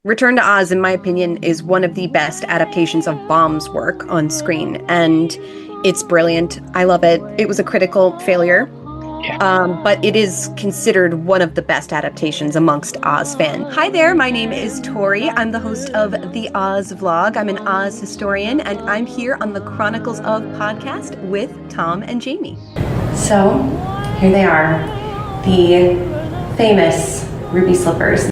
Return to Oz, in my opinion, is one of the best adaptations of Baum's work on screen, and it's brilliant. I love it. It was a critical failure, Yeah. but it is considered one of the best adaptations amongst Oz fans. Hi there, my name is Tori. I'm the host of the Oz Vlog. I'm an Oz historian, and I'm here on the Chronicles of podcast with Tom and Jamie. So, here they are, the famous ruby slippers.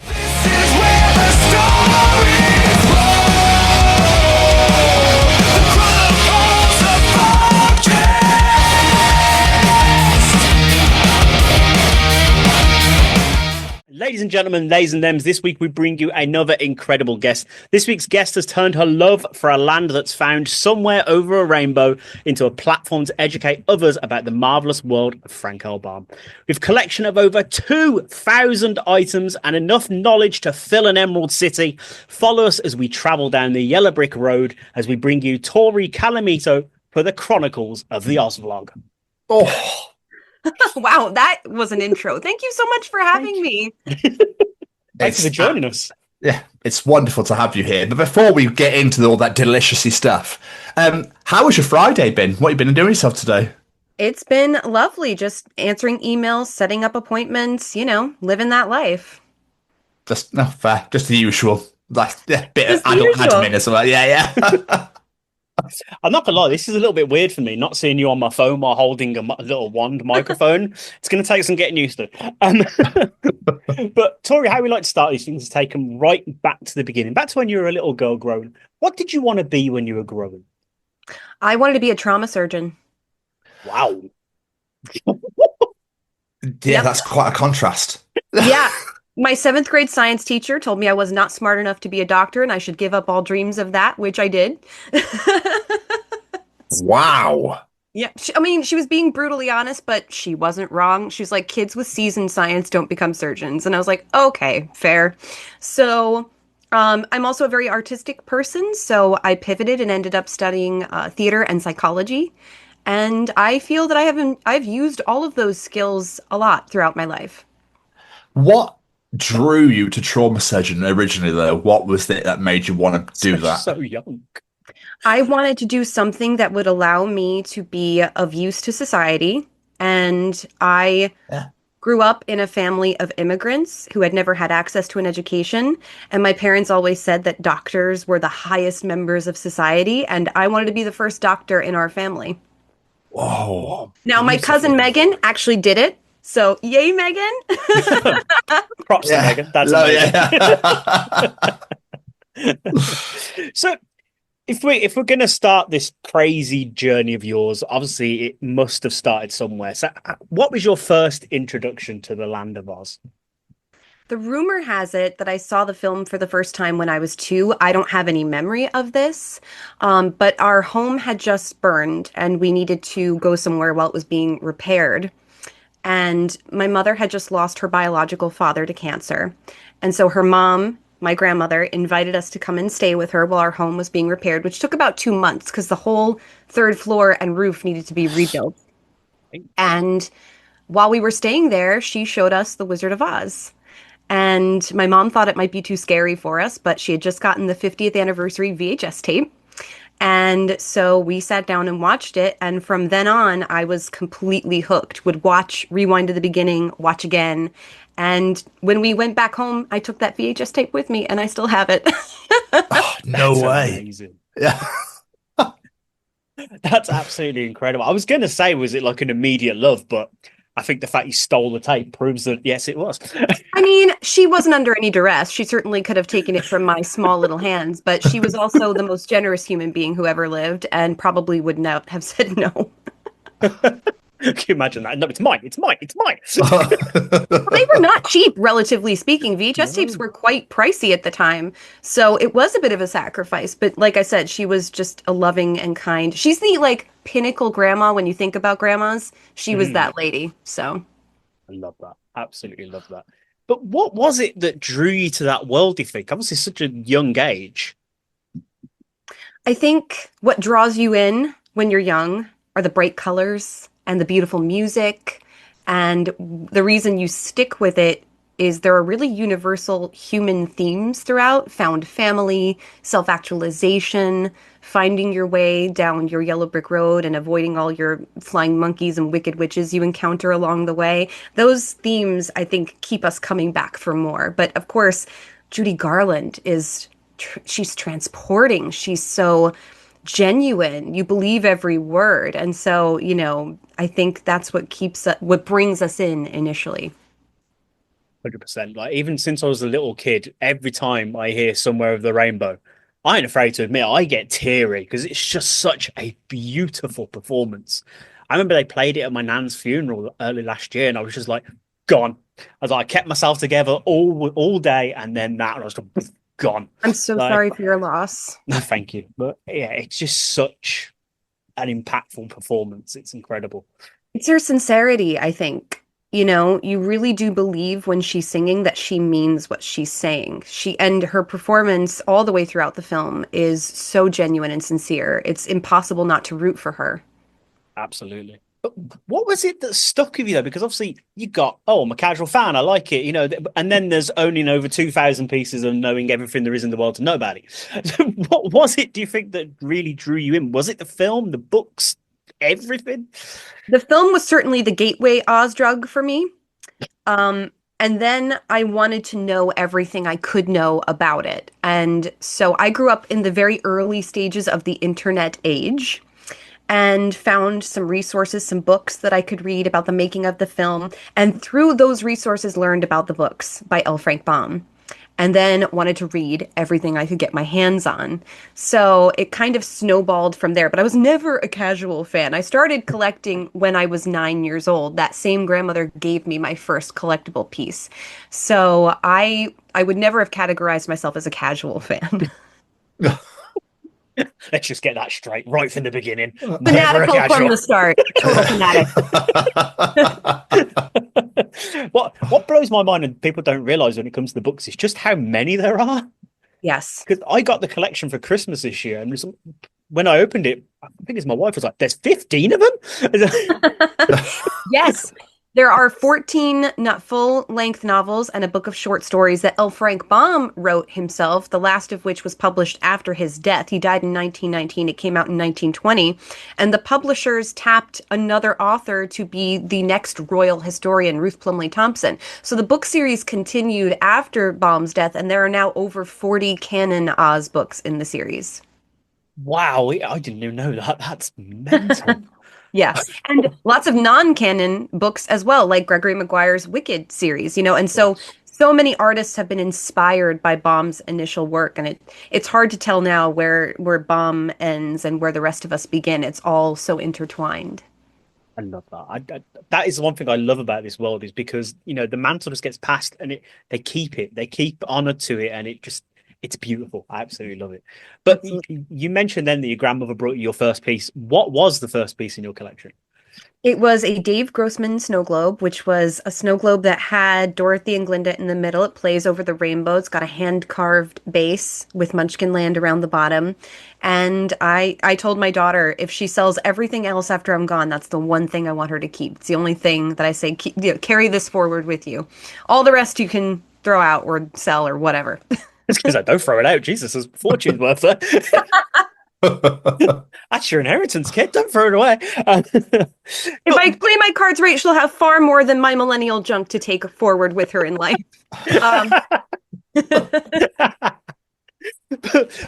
Ladies and gentlemen, theys and thems, this week we bring you another incredible guest. This week's guest has turned her love for a land that's found somewhere over a rainbow into a platform to educate others about the marvelous world of Franco Baum. With a collection of over 2,000 items and enough knowledge to fill an Emerald City, follow us as we travel down the yellow brick road as we bring you Tori Calamito for the Chronicles of the Oz Vlog. Oh, Wow, that was an intro. Thank you so much for having me. Thanks for joining us. Yeah, it's wonderful to have you here. But before we get into all that deliciousy stuff, how has your Friday been? What have you been doing yourself today? It's been lovely, just answering emails, setting up appointments, living that life. Just no fair, just the usual, like bit Just of the adult usual. admin as well. Yeah. I'm not gonna lie, this is a little bit weird for me, not seeing you on my phone while holding a little wand microphone. It's going to take some getting used to. But Tori, how we like to start these things is take them right back to the beginning, back to when you were a little girl growing. What did you want to be when you were growing? I wanted to be a trauma surgeon. Wow. Yeah, Yep. that's quite a contrast. Yeah. My seventh grade science teacher told me I was not smart enough to be a doctor and I should give up all dreams of that, which I did. Wow. Yeah. She was being brutally honest, but she wasn't wrong. She was like, kids with C's in science don't become surgeons. And I was like, okay, fair. So I'm also a very artistic person. So I pivoted and ended up studying theater and psychology. And I feel that I've used all of those skills a lot throughout my life. What drew you to trauma surgeon originally, though? What was it that made you want to do that? So young. I wanted to do something that would allow me to be of use to society. And I Yeah. grew up in a family of immigrants who had never had access to an education. And my parents always said that doctors were the highest members of society. And I wanted to be the first doctor in our family. Whoa. Now, my cousin Megan actually did it. So, yay, Megan. Props to Megan. That's No, amazing. So if we're going to start this crazy journey of yours, obviously it must have started somewhere. So what was your first introduction to the land of Oz? The rumor has it that I saw the film for the first time when I was 2. I don't have any memory of this, but our home had just burned and we needed to go somewhere while it was being repaired. And my mother had just lost her biological father to cancer. And so her mom, my grandmother, invited us to come and stay with her while our home was being repaired, which took about 2 months because the whole third floor and roof needed to be rebuilt. And while we were staying there, she showed us The Wizard of Oz. And my mom thought it might be too scary for us, but she had just gotten the 50th anniversary VHS tape. And so we sat down and watched it. And from then on, I was completely hooked. Would watch, rewind to the beginning, watch again. And when we went back home, I took that VHS tape with me and I still have it. Oh, no That's way. amazing. Yeah. That's absolutely incredible. I was going to say, was it like an immediate love? But I think the fact you stole the tape proves that, yes, it was. She wasn't under any duress. She certainly could have taken it from my small little hands, but she was also the most generous human being who ever lived and probably would not have said no. Can you imagine that? No, it's mine. It's mine. It's mine. They were not cheap, relatively speaking. VHS tapes were quite pricey at the time. So it was a bit of a sacrifice. But like I said, she was just a loving and kind. She's the pinnacle grandma when you think about grandmas. She was that lady. So I love that. Absolutely love that. But what was it that drew you to that world, do you think? Obviously, such a young age. I think what draws you in when you're young are the bright colors and the beautiful music. And the reason you stick with it is there are really universal human themes throughout: found family, self-actualization, finding your way down your yellow brick road and avoiding all your flying monkeys and wicked witches you encounter along the way. Those themes, I think, keep us coming back for more. But of course, Judy Garland is she's transporting. She's so genuine. You believe every word. And so, I think that's what brings us in initially. 100%. Like even since I was a little kid, every time I hear Somewhere Over the Rainbow, I ain't afraid to admit I get teary because it's just such a beautiful performance. I remember they played it at my nan's funeral early last year, and I was just like, gone. I kept myself together all day, and then that, and I was just gone. I'm so Like, sorry for your loss. no, thank you. But yeah, it's just such an impactful performance. It's incredible. It's her sincerity, I think. You really do believe when she's singing that she means what she's saying. And her performance all the way throughout the film is so genuine and sincere. It's impossible not to root for her. Absolutely. But what was it that stuck with you though? Because obviously you got, oh, I'm a casual fan, I like it, and then there's owning over 2,000 pieces and knowing everything there is in the world to know about it. What was it, do you think, that really drew you in? Was it the film, the books, everything? The film was certainly the gateway Oz drug for me. And then I wanted to know everything I could know about it. And so I grew up in the very early stages of the internet age and found some resources, some books that I could read about the making of the film. And through those resources, learned about the books by L. Frank Baum. And then wanted to read everything I could get my hands on. So it kind of snowballed from there. But I was never a casual fan. I started collecting when I was 9 years old. That same grandmother gave me my first collectible piece. So I would never have categorized myself as a casual fan. Let's just get that straight right from the beginning. Never a Fanatical from casual. the start. Total fanatic. What blows my mind and people don't realize when it comes to the books is just how many there are. Yes. Because I got the collection for Christmas this year, and when I opened it, I think it's my wife was like, "There's 15 of them." Yes. There are 14 full-length novels and a book of short stories that L. Frank Baum wrote himself, the last of which was published after his death. He died in 1919. It came out in 1920. And the publishers tapped another author to be the next royal historian, Ruth Plumley Thompson. So the book series continued after Baum's death, and there are now over 40 canon Oz books in the series. Wow, I didn't even know that. That's mental. Yeah. And lots of non-canon books as well, like Gregory Maguire's Wicked series, and so many artists have been inspired by Baum's initial work, and it's hard to tell now where Baum ends and where the rest of us begin. It's all so intertwined. I love that. That is the one thing I love about this world is because, the mantle just gets passed and they keep honor to it, and it's beautiful. I absolutely love it. But you mentioned then that your grandmother brought you your first piece. What was the first piece in your collection? It was a Dave Grossman snow globe, which was a snow globe that had Dorothy and Glinda in the middle. It plays over the rainbow. It's got a hand-carved base with Munchkin Land around the bottom. And I told my daughter if she sells everything else after I'm gone, that's the one thing I want her to keep. It's the only thing that I say, carry this forward with you. All the rest you can throw out or sell or whatever. It's because I don't throw it out. Jesus, there's fortune's worth there. That's your inheritance, kid. Don't throw it away. If I play my cards right, she'll have far more than my millennial junk to take forward with her in life.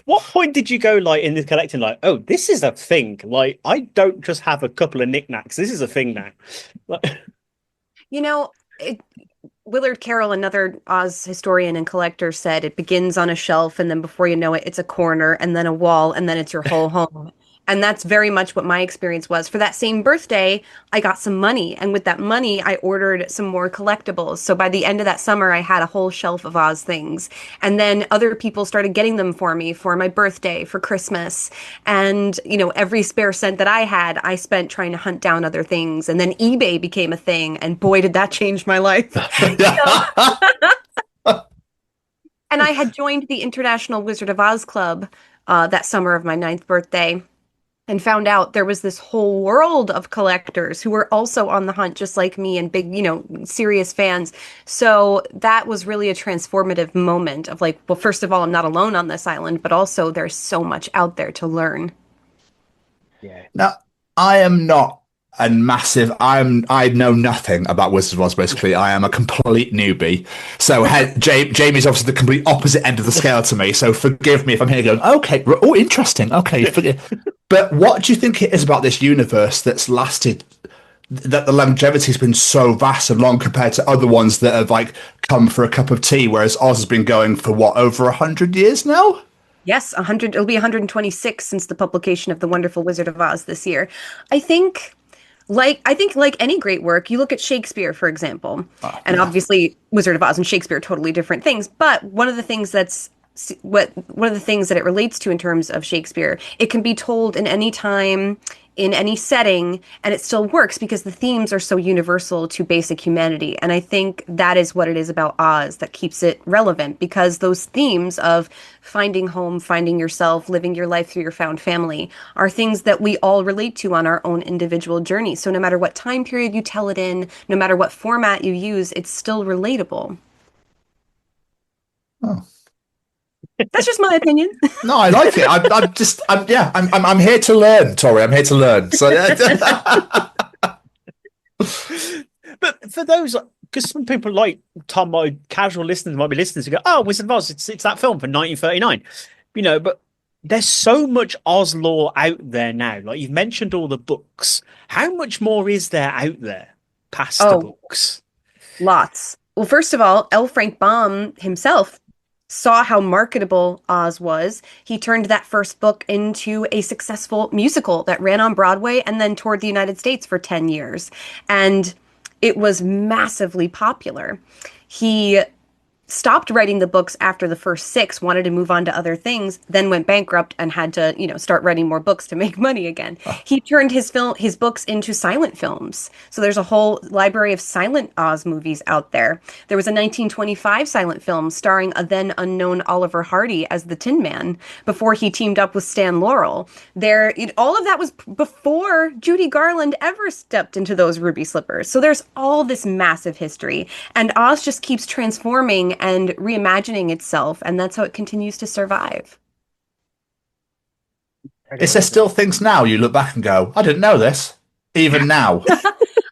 What point did you go in this collecting? Oh, this is a thing. I don't just have a couple of knickknacks. This is a thing now. Willard Carroll, another Oz historian and collector, said it begins on a shelf, and then before you know it, it's a corner, and then a wall, and then it's your whole home. And that's very much what my experience was. For that same birthday, I got some money, and with that money, I ordered some more collectibles. So by the end of that summer, I had a whole shelf of Oz things. And then other people started getting them for me for my birthday, for Christmas. And, every spare cent that I had, I spent trying to hunt down other things. And then eBay became a thing, and boy, did that change my life. And I had joined the International Wizard of Oz Club that summer of my 9th birthday. and found out there was this whole world of collectors who were also on the hunt, just like me, and big, serious fans. So that was really a transformative moment of like, well, first of all, I'm not alone on this island, but also there's so much out there to learn. Yeah. Now, I am not a massive. I know nothing about Wizards of Oz. Basically, I am a complete newbie. So Jamie's obviously the complete opposite end of the scale to me. So forgive me if I'm here going, okay, oh, interesting. Okay, forgive. But what do you think it is about this universe that's lasted? That the longevity has been so vast and long compared to other ones that have like come for a cup of tea, whereas Oz has been going for what, over 100 years now? Yes, 100, it'll be 126 since the publication of The Wonderful Wizard of Oz this year. I think I think like any great work, you look at Shakespeare, for example, Oh, and yeah. obviously Wizard of Oz and Shakespeare are totally different things, but one of the things that it relates to in terms of Shakespeare, it can be told in any time, in any setting, and it still works because the themes are so universal to basic humanity. And I think that is what it is about Oz that keeps it relevant because those themes of finding home, finding yourself, living your life through your found family are things that we all relate to on our own individual journey. So no matter what time period you tell it in, no matter what format you use, it's still relatable. Oh. That's just my opinion. No, I like it. I'm just, yeah, I'm here to learn, Tori. I'm here to learn. So, But for those, because some people like Tom, my casual listeners might be listening to go, "Oh, Wizard of Oz, it's that film from 1939," But there's so much Oz lore out there now. Like you've mentioned all the books. How much more is there out there past the Oh, books? lots. Well, first of all, L. Frank Baum himself saw how marketable Oz was. He turned that first book into a successful musical that ran on Broadway and then toured the United States for 10 years. And it was massively popular. He stopped writing the books after the first six, wanted to move on to other things, then went bankrupt and had to, start writing more books to make money again. He turned his books into silent films. So there's a whole library of silent Oz movies out there. There was a 1925 silent film starring a then unknown Oliver Hardy as the Tin Man before he teamed up with Stan Laurel. All of that was before Judy Garland ever stepped into those ruby slippers. So there's all this massive history, and Oz just keeps transforming and reimagining itself, and that's how it continues to survive. is there still things now you look back and go, I didn't know this, even now?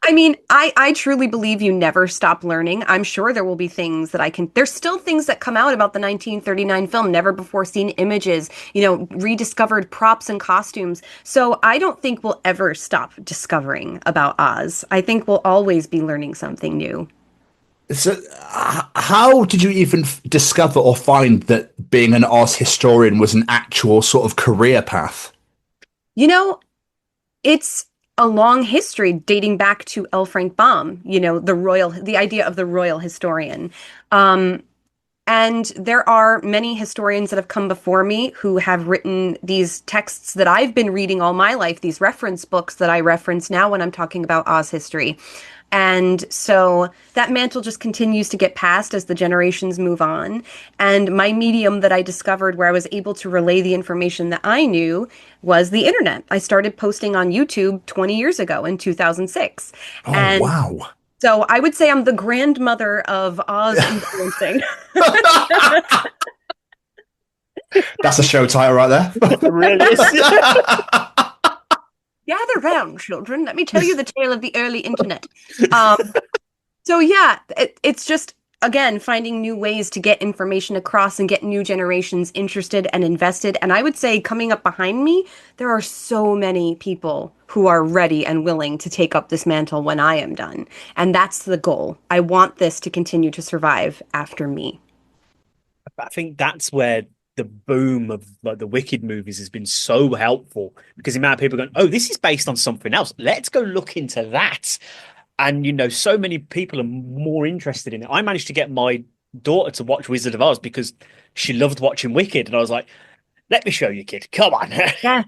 I mean, I truly believe you never stop learning. I'm sure there will be things that there's still things that come out about the 1939 film, never before seen images, rediscovered props and costumes. So I don't think we'll ever stop discovering about Oz. I think we'll always be learning something new. So, how did you even discover or find that being an Oz historian was an actual sort of career path? You know, it's a long history dating back to L. Frank Baum, the idea of the royal historian. Um, and there are many historians that have come before me who have written these texts that I've been reading all my life, these reference books that I reference now when I'm talking about Oz history. And so that mantle just continues to get passed as the generations move on. And my medium that I discovered where I was able to relay the information that I knew was the internet. I started posting on YouTube 20 years ago in 2006. Oh, And wow. so I would say I'm the grandmother of Oz influencing. That's a show title right there. It really is. Gather round, children. Let me tell you the tale of the early internet. Um, so yeah, it's just again finding new ways to get information across and get new generations interested and invested. And I would say coming up behind me, there are so many people who are ready and willing to take up this mantle when I am done. And that's the goal. I want this to continue to survive after me. I think that's where the boom of like the Wicked movies has been so helpful because the amount of people going, "Oh, this is based on something else. Let's go look into that." And so many people are more interested in it. I managed to get my daughter to watch Wizard of Oz because she loved watching Wicked, and I was like, "Let me show you, kid. Come on." Yeah.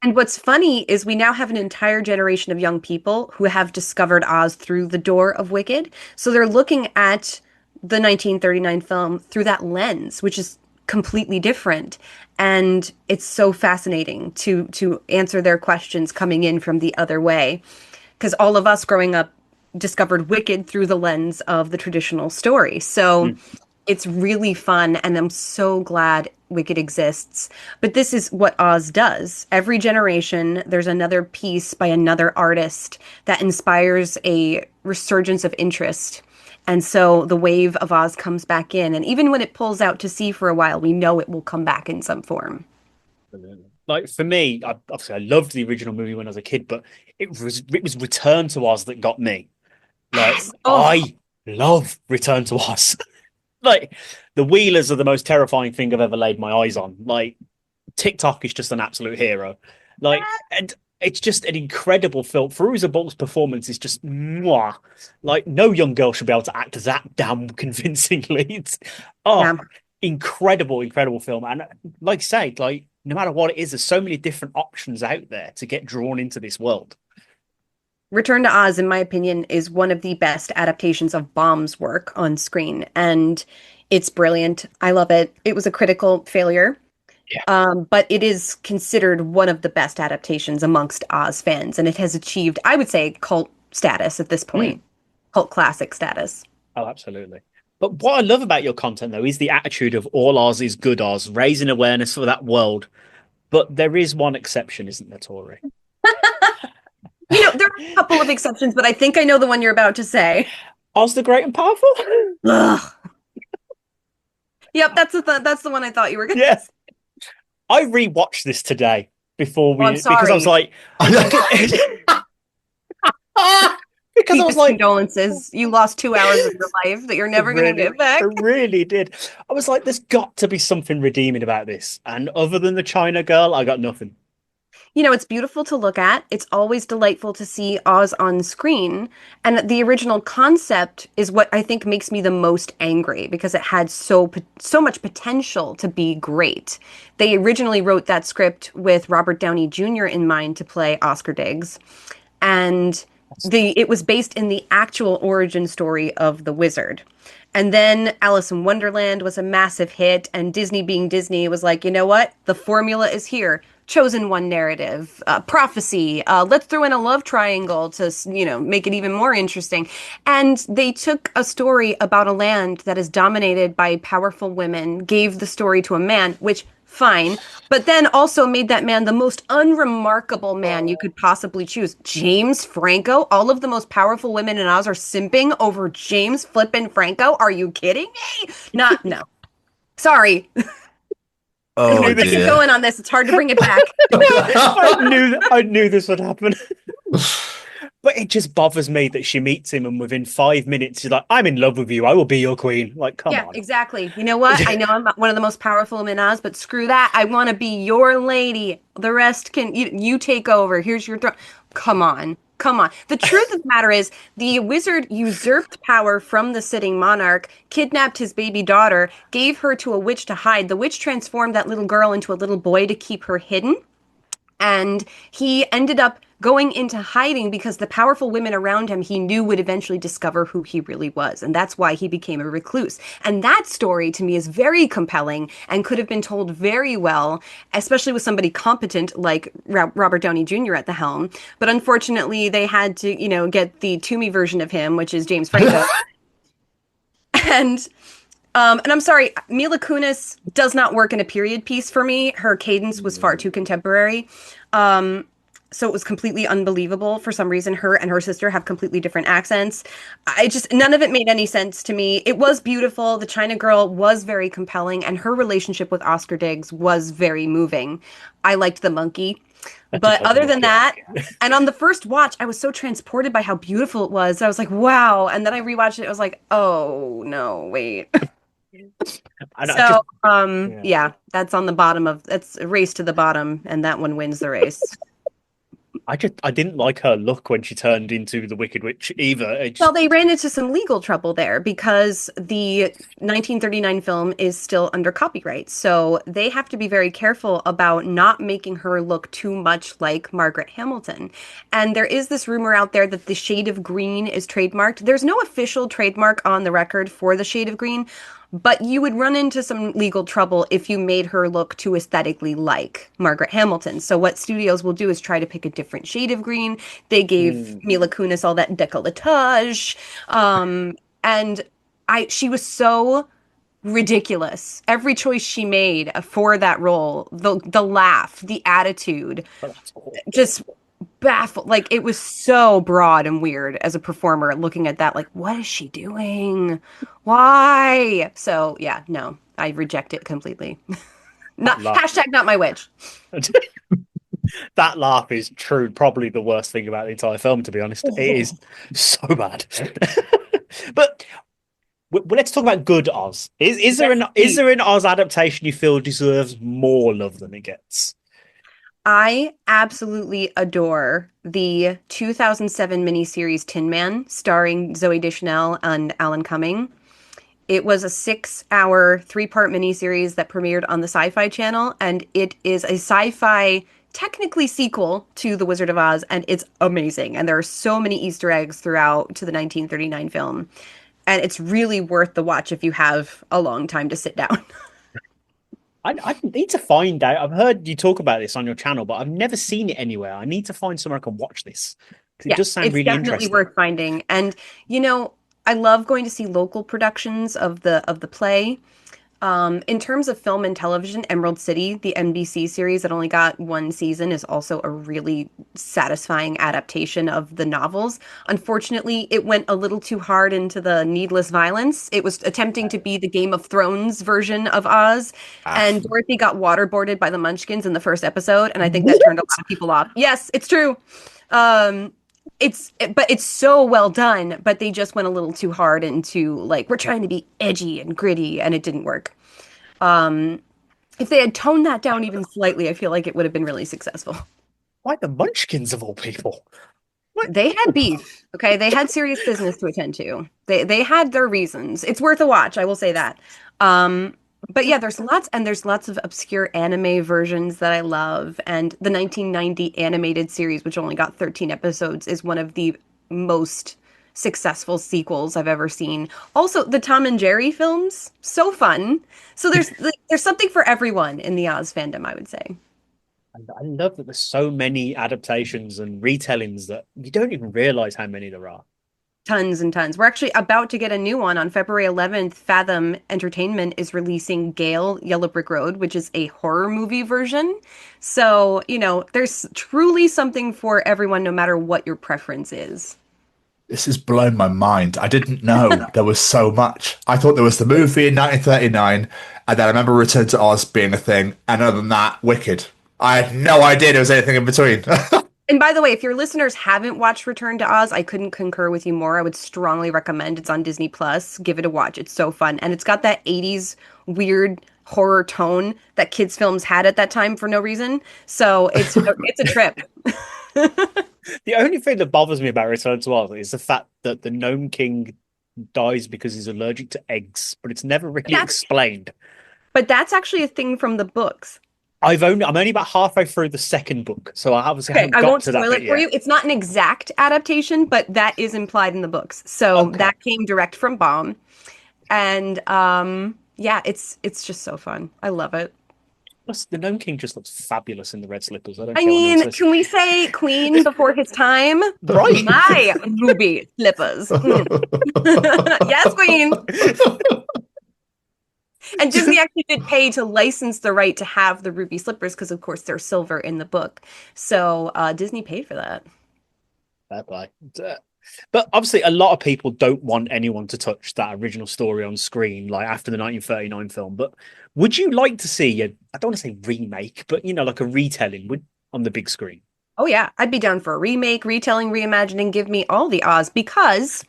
And what's funny is we now have an entire generation of young people who have discovered Oz through the door of Wicked. So they're looking at the 1939 film through that lens, which is completely different. And it's so fascinating to answer their questions coming in from the other way. Because all of us growing up discovered Wicked through the lens of the traditional story. So Mm. it's really fun, and I'm so glad Wicked exists. But this is what Oz does. Every generation, there's another piece by another artist that inspires a resurgence of interest. And so the wave of Oz comes back in. And even when it pulls out to sea for a while, we know it will come back in some form. Like for me, obviously I loved the original movie when I was a kid, but it was Return to Oz that got me. Like Yes. Oh, I love Return to Oz. Like the Wheelers are the most terrifying thing I've ever laid my eyes on. Like TikTok is just an absolute hero. Like, and it's just an incredible film. Fairuza Balk's performance is just mwah. Like no young girl should be able to act that damn convincingly. It's oh, yeah. incredible, incredible film. And like I say, like no matter what it is, there's so many different options out there to get drawn into this world. Return to Oz, in my opinion, is one of the best adaptations of Baum's work on screen, and it's brilliant. I love it. It was a critical failure, Yeah. but it is considered one of the best adaptations amongst Oz fans, and it has achieved, I would say, cult status at this Mm. point, cult classic status. Oh, absolutely. But what I love about your content, though, is the attitude of all Oz is good Oz, raising awareness for that world. But there is one exception, isn't there, Tori? There are a couple of exceptions, but I think I know the one you're about to say. Oz the Great and Powerful? Ugh. Yep, that's the one I thought you were gonna Yeah. say. I rewatched this today before Oh, I'm because I was sorry. like, because I was Deepest like, condolences. You lost 2 hours of your life that you're I never gonna really, get back. I really did. I was like, there's got to be something redeeming about this. And other than the China girl, I got nothing. It's beautiful to lok at. It's always delightful to see Oz on screen. And the original concept is what I think makes me the most angry because it had so much potential to be great. They originally wrote that script with Robert Downey Jr. in mind to play Oscar Diggs. And it was based in the actual origin story of the wizard. And then Alice in Wonderland was a massive hit, and Disney being Disney was like, you know what? The formula is here. Chosen one narrative, prophecy. Let's throw in a love triangle to, make it even more interesting. And they took a story about a land that is dominated by powerful women, gave the story to a man, which fine, but then also made that man the most unremarkable man you could possibly choose. James Franco. All of the most powerful women in Oz are simping over James flippin' Franco. Are you kidding me? Not, no. Sorry. I Oh knew I this. keep dear. going on this. It's hard to bring it back. I knew this would happen. But it just bothers me that she meets him and within 5 minutes she's like, I'm in love with you. I will be your queen. Like, come Yeah, on. exactly. You know what? I know I'm one of the most powerful women in Oz, but screw that. I want to be your lady. The rest can, you take over. Here's your throne. Come on. Come on. The truth of the matter is, the wizard usurped power from the sitting monarch, kidnapped his baby daughter, gave her to a witch to hide. The witch transformed that little girl into a little boy to keep her hidden. And he ended up going into hiding because the powerful women around him he knew would eventually discover who he really was. And that's why he became a recluse. And that story to me is very compelling and could have been told very well, especially with somebody competent like Robert Downey Jr. at the helm. But unfortunately, they had to, get the Toomey version of him, which is James Franco. And and I'm sorry, Mila Kunis does not work in a period piece for me. Her cadence was far too contemporary. So it was completely unbelievable. For some reason, her and her sister have completely different accents. None of it made any sense to me. It was beautiful. The China girl was very compelling, and her relationship with Oscar Diggs was very moving. I liked the monkey. I did But like the other than monkey, that, yeah. and on the first watch, I was so transported by how beautiful it was. I was like, wow. And then I rewatched it. I was like, oh, no, wait. And I just So, yeah. yeah, that's a race to the bottom, and that one wins the race. I didn't like her look when she turned into the Wicked Witch either. Well, they ran into some legal trouble there because the 1939 film is still under copyright. So they have to be very careful about not making her look too much like Margaret Hamilton. And there is this rumor out there that the shade of green is trademarked. There's no official trademark on the record for the shade of green, But you would run into some legal trouble if you made her look too aesthetically like Margaret Hamilton. So what studios will do is try to pick a different shade of green. They gave Mm. Mila Kunis all that décolletage. And she was so ridiculous. Every choice she made for that role, the laugh, the attitude, Oh, that's awful. just baffled. Like it was so broad and weird as a performer looking at that, like, what is she doing? Why? So yeah, no, I reject it completely. That Not laugh. hashtag not my witch. That laugh is true, probably the worst thing about the entire film, to be honest. It is Oh. so bad. But let's talk about good Oz. Is there Yes, is please. there an Oz adaptation you feel deserves more love than it gets? I absolutely adore the 2007 miniseries Tin Man, starring Zooey Deschanel and Alan Cumming. It was a 6-hour, three-part miniseries that premiered on the Sci-Fi Channel, and it is a sci-fi, technically sequel to The Wizard of Oz, and it's amazing. And there are so many Easter eggs throughout to the 1939 film, and it's really worth the watch if you have a long time to sit down. I need to find out. I've heard you talk about this on your channel, but I've never seen it anywhere. I need to find somewhere I can watch this because it Yeah, does sound it's really definitely interesting. worth finding. And you know, I love going to see local productions of the play. In terms of film and television, Emerald City, the NBC series that only got one season, is also a really satisfying adaptation of the novels. Unfortunately, it went a little too hard into the needless violence. It was attempting to be the Game of Thrones version of Oz, Ah, and Dorothy got waterboarded by the Munchkins in the first episode, and I think that turned a lot What? of people off. Yes, it's true. Um, but it's so well done, but they just went a little too hard into like we're trying to be edgy and gritty, and it didn't work. Um, if they had toned that down even slightly, I feel like it would have been really successful. Why the Munchkins of all people? What? They had beef, okay? They had serious business to attend to. They had their reasons. It's worth a watch, I will say that. Um, but yeah, there's lots of obscure anime versions that I love, and the 1990 animated series, which only got 13 episodes, is one of the most successful sequels I've ever seen. Also, the Tom and Jerry films, so fun. So there's something for everyone in the Oz fandom, I would say. I love that there's so many adaptations and retellings that you don't even realize how many there are. Tons and tons. We're actually about to get a new one on February 11th. Fathom Entertainment is releasing Gale Yellow Brick Road, which is a horror movie version. So, there's truly something for everyone, no matter what your preference is. this has blown my mind. I didn't know there was so much. I thought there was the movie in 1939, and then I remember Return to Oz being a thing, and other than that, Wicked. I had no idea there was anything in between. And by the way, if your listeners haven't watched Return to Oz, I couldn't concur with you more. I would strongly recommend it's on Disney Plus. Give it a watch. It's so fun. And it's got that 80s weird horror tone that kids' films had at that time for no reason. So it's a trip. The only thing that bothers me about Return to Oz is the fact that the Gnome King dies because he's allergic to eggs, but it's never really That's explained. but that's actually a thing from the books. I'm only about halfway through the second book, so I obviously Okay, haven't I got won't to that spoil bit it for yet. you. It's not an exact adaptation, but that is implied in the books. So Okay. that came direct from Baum. And yeah, it's just so fun. I love it. Plus, the Gnome King just looks fabulous in the red slippers. I don't I care what anyone mean, says. can we say Queen before his time? Right. My ruby slippers. Mm. Yes, Queen. And Disney actually did pay to license the right to have the ruby slippers because, of course, they're silver in the book. So Disney paid for that. Fair play. But obviously, a lot of people don't want anyone to touch that original story on screen, like after the 1939 film. But would you like to see I don't want to say remake, but like a retelling on the big screen? Oh, yeah. I'd be down for a remake, retelling, reimagining. Give me all the Oz because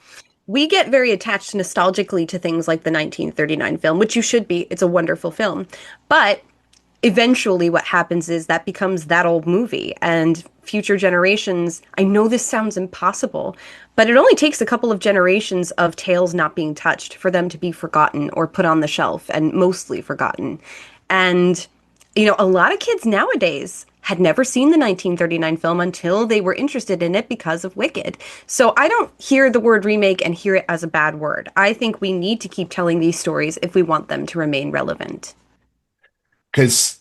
we get very attached nostalgically to things like the 1939 film, which you should be. It's a wonderful film. But eventually what happens is that becomes that old movie and future generations. I know this sounds impossible, but it only takes a couple of generations of tales not being touched for them to be forgotten or put on the shelf and mostly forgotten. And a lot of kids nowadays had never seen the 1939 film until they were interested in it because of Wicked. So I don't hear the word remake and hear it as a bad word. I think we need to keep telling these stories if we want them to remain relevant. Because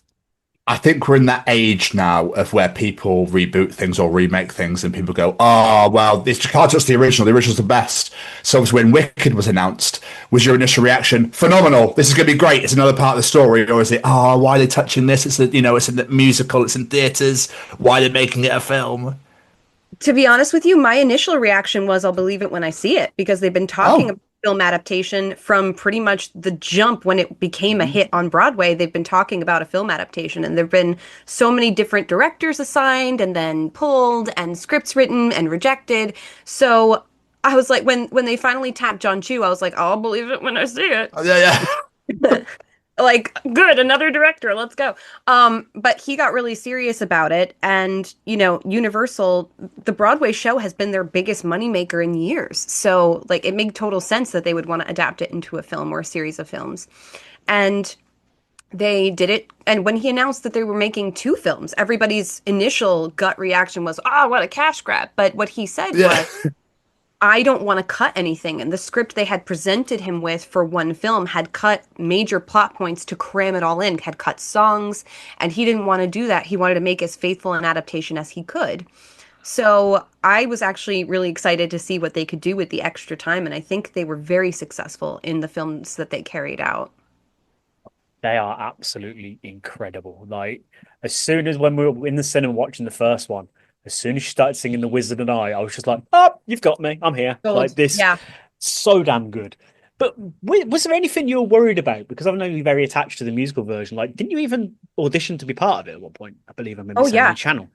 I think we're in that age now of where people reboot things or remake things, and people go, "Oh, well, this you can't touch the original. The original's the best." So obviously when Wicked was announced, was your initial reaction phenomenal? This is going to be great. It's another part of the story, or is it, "Oh, why are they touching this? It's it's in the musical. It's in theaters. Why are they making it a film?" To be honest with you, my initial reaction was I'll believe it when I see it because they've been talking Oh, about film adaptation from pretty much the jump when it became a hit on Broadway. They've been talking about a film adaptation, and there've been so many different directors assigned and then pulled and scripts written and rejected. So I was like, when they finally tapped John Chu, I was like, I'll believe it when I see it. yeah, yeah. Like, good, another director, let's go. But he got really serious about it, and Universal, the Broadway show has been their biggest moneymaker in years. So like it made total sense that they would want to adapt it into a film or a series of films. And they did it. And when he announced that they were making two films, everybody's initial gut reaction was, oh, what a cash grab. But what he said Yeah. was, I don't want to cut anything. And the script they had presented him with for one film had cut major plot points to cram it all in, had cut songs, and he didn't want to do that. He wanted to make as faithful an adaptation as he could. So I was actually really excited to see what they could do with the extra time, and I think they were very successful in the films that they carried out. They are absolutely incredible. Like, as soon as when we were in the cinema watching the first one, as soon as she started singing The Wizard and I was just like, oh, you've got me. I'm here. Like, Gold. this, Yeah. so damn good. But was there anything you were worried about? Because I know you're very attached to the musical version. Like, didn't you even audition to be part of it at one point? I believe I remember Oh, saying on yeah. your channel.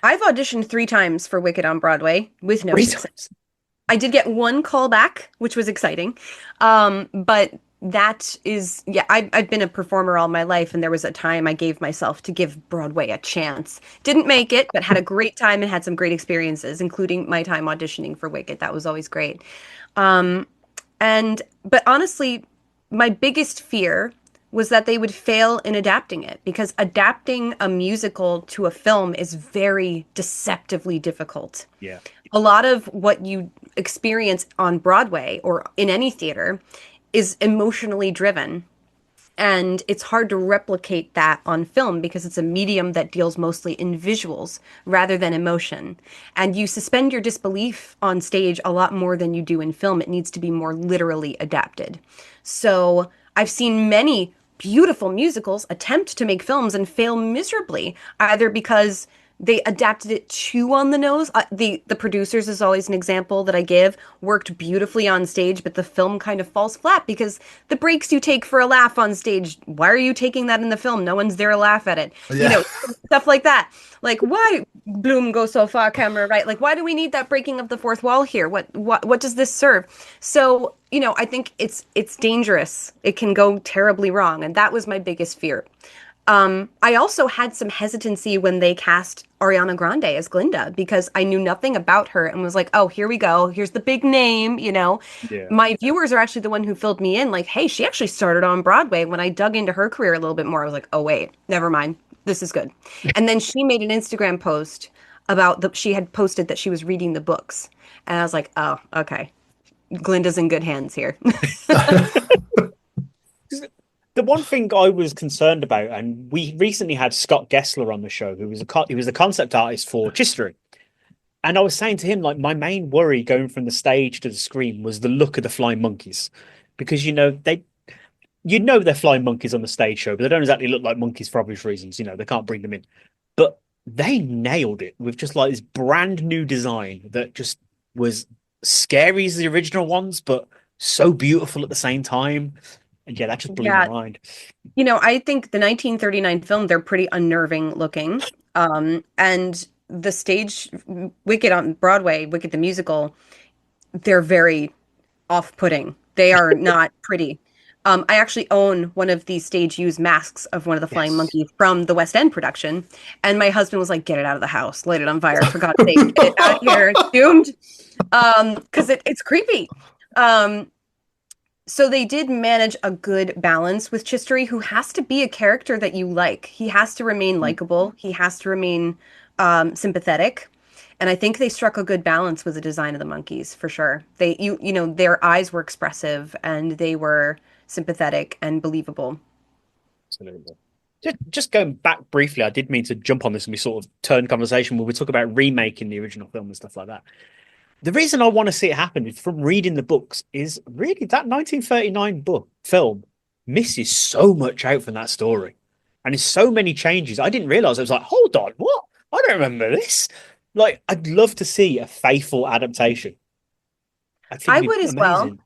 I've auditioned 3 times for Wicked on Broadway with no Three success. times. I did get one call back, which was exciting. But that is, yeah, I've been a performer all my life, and there was a time I gave myself to give Broadway a chance. Didn't make it, but had a great time and had some great experiences, including my time auditioning for Wicked. That was always great. Um, but honestly, my biggest fear was that they would fail in adapting it because adapting a musical to a film is very deceptively difficult. Yeah. A lot of what you experience on Broadway or in any theater is emotionally driven. And it's hard to replicate that on film because it's a medium that deals mostly in visuals rather than emotion. And you suspend your disbelief on stage a lot more than you do in film. It needs to be more literally adapted. So I've seen many beautiful musicals attempt to make films and fail miserably, either because they adapted it too on the nose. The producers is always an example that I give. Worked beautifully on stage, but the film kind of falls flat because the breaks you take for a laugh on stage, why are you taking that in the film? No one's there to laugh at it. Yeah. Stuff like that. Like why Bloom go so far, camera right? Like why do we need that breaking of the fourth wall here? What does this serve? So I think it's dangerous. It can go terribly wrong, and that was my biggest fear. I also had some hesitancy when they cast Ariana Grande as Glinda because I knew nothing about her and was like, oh, here we go. Here's the big name. Yeah. My viewers are actually the one who filled me in, like, hey, she actually started on Broadway. When I dug into her career a little bit more, I was like, oh, wait, never mind. This is good. And then she made an Instagram post she had posted that she was reading the books. And I was like, oh, okay. Glinda's in good hands here. The one thing I was concerned about, and we recently had Scott Gessler on the show, who was he was a concept artist for Chistery. And I was saying to him, like, my main worry going from the stage to the screen was the look of the flying monkeys. Because, they're flying monkeys on the stage show, but they don't exactly look like monkeys for obvious reasons. They can't bring them in. But they nailed it with just like this brand new design that just was scary as the original ones, but so beautiful at the same time. And yeah, that just blew my Yeah, mind. I think the 1939 film, they're pretty unnerving looking. And the stage Wicked on Broadway, Wicked the musical, they're very off-putting. They are not pretty. I actually own one of these stage used masks of one of the flying Yes. monkeys from the West End production. And my husband was like, get it out of the house, light it on fire, for God's sake, get it out of here, it's doomed. Because it's creepy. Um, So they did manage a good balance with Chistery, who has to be a character that you like. He has to remain likable. He has to remain sympathetic. And I think they struck a good balance with the design of the monkeys for sure. Their eyes were expressive and they were sympathetic and believable. Absolutely. Just going back briefly, I did mean to jump on this and we sort of turned conversation where we talk about remaking the original film and stuff like that. The reason I want to see it happen is from reading the books is really that 1939 book film misses so much out from that story. And there's so many changes. I didn't realize. I was like, hold on, what? I don't remember this. Like, I'd love to see a faithful adaptation. I think I it'd would be as well. amazing.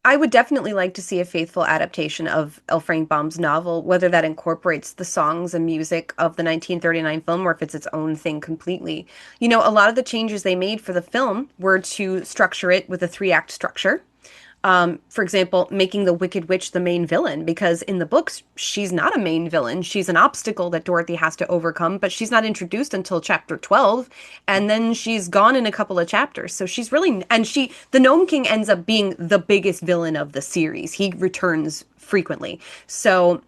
I would definitely like to see a faithful adaptation of L. Frank Baum's novel, whether that incorporates the songs and music of the 1939 film or if it's its own thing completely. A lot of the changes they made for the film were to structure it with a three-act structure. For example, making the Wicked Witch the main villain, because in the books, she's not a main villain. She's an obstacle that Dorothy has to overcome, but she's not introduced until chapter 12, and then she's gone in a couple of chapters. So she's really, the Gnome King ends up being the biggest villain of the series. He returns frequently. So,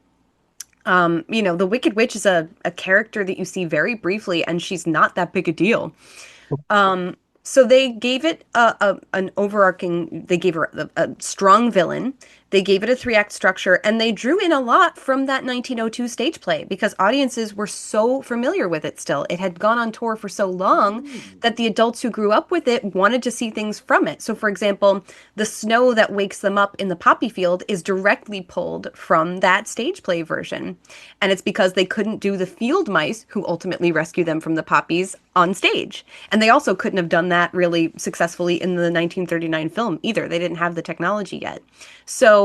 the Wicked Witch is a character that you see very briefly, and she's not that big a deal. So they gave it an overarching, they gave her a strong villain. They gave it a three-act structure, and they drew in a lot from that 1902 stage play because audiences were so familiar with it still. It had gone on tour for so long that the adults who grew up with it wanted to see things from it. So, for example, the snow that wakes them up in the poppy field is directly pulled from that stage play version. And it's because they couldn't do the field mice who ultimately rescue them from the poppies on stage. And they also couldn't have done that really successfully in the 1939 film either. They didn't have the technology yet. So,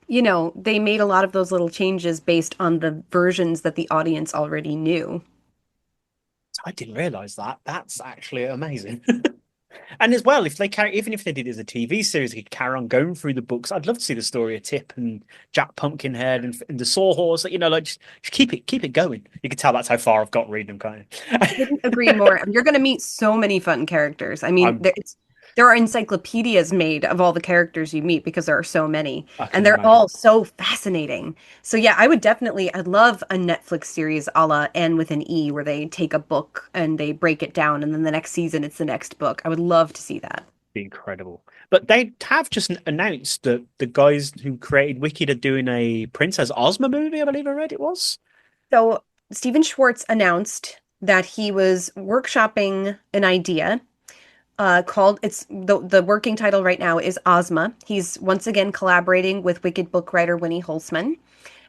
they made a lot of those little changes based on the versions that the audience already knew. I didn't realize that. That's actually amazing. And as well, if they carry, even if they did it as a TV series, they could carry on going through the books. I'd love to see the story of Tip and Jack Pumpkinhead and the Sawhorse. Just keep it going. You can tell that's how far I've got reading them, kind of. Couldn't agree more. You're going to meet so many fun characters. I mean, I'm, there are encyclopedias made of all the characters you meet because there are so many, I can and they're imagine. all so fascinating. So yeah, I'd love a Netflix series a la N with an E, where they take a book and they break it down, and then the next season it's the next book. I would love to see that. Be incredible. But they have just announced that the guys who created Wicked are doing a Princess Ozma movie, I believe I read it was. So Stephen Schwartz announced that he was workshopping an idea called it's the working title right now is Ozma. He's once again collaborating with Wicked book writer Winnie Holzman,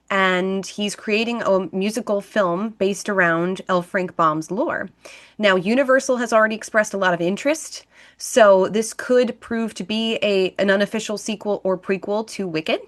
and he's creating a musical film based around L. Frank Baum's lore. Now, Universal has already expressed a lot of interest, so this could prove to be an unofficial sequel or prequel to Wicked.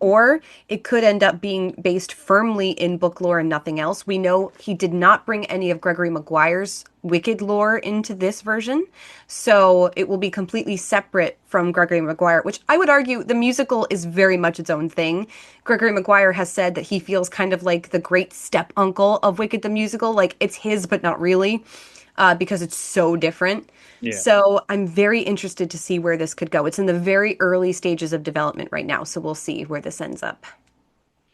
Or it could end up being based firmly in book lore and nothing else. We know he did not bring any of Gregory Maguire's Wicked lore into this version, so it will be completely separate from Gregory Maguire, which I would argue the musical is very much its own thing. Gregory Maguire has said that he feels kind of like the great step uncle of Wicked the musical, like it's his but not really, because it's so different. Yeah. So I'm very interested to see where this could go. It's in the very early stages of development right now, so we'll see where this ends up.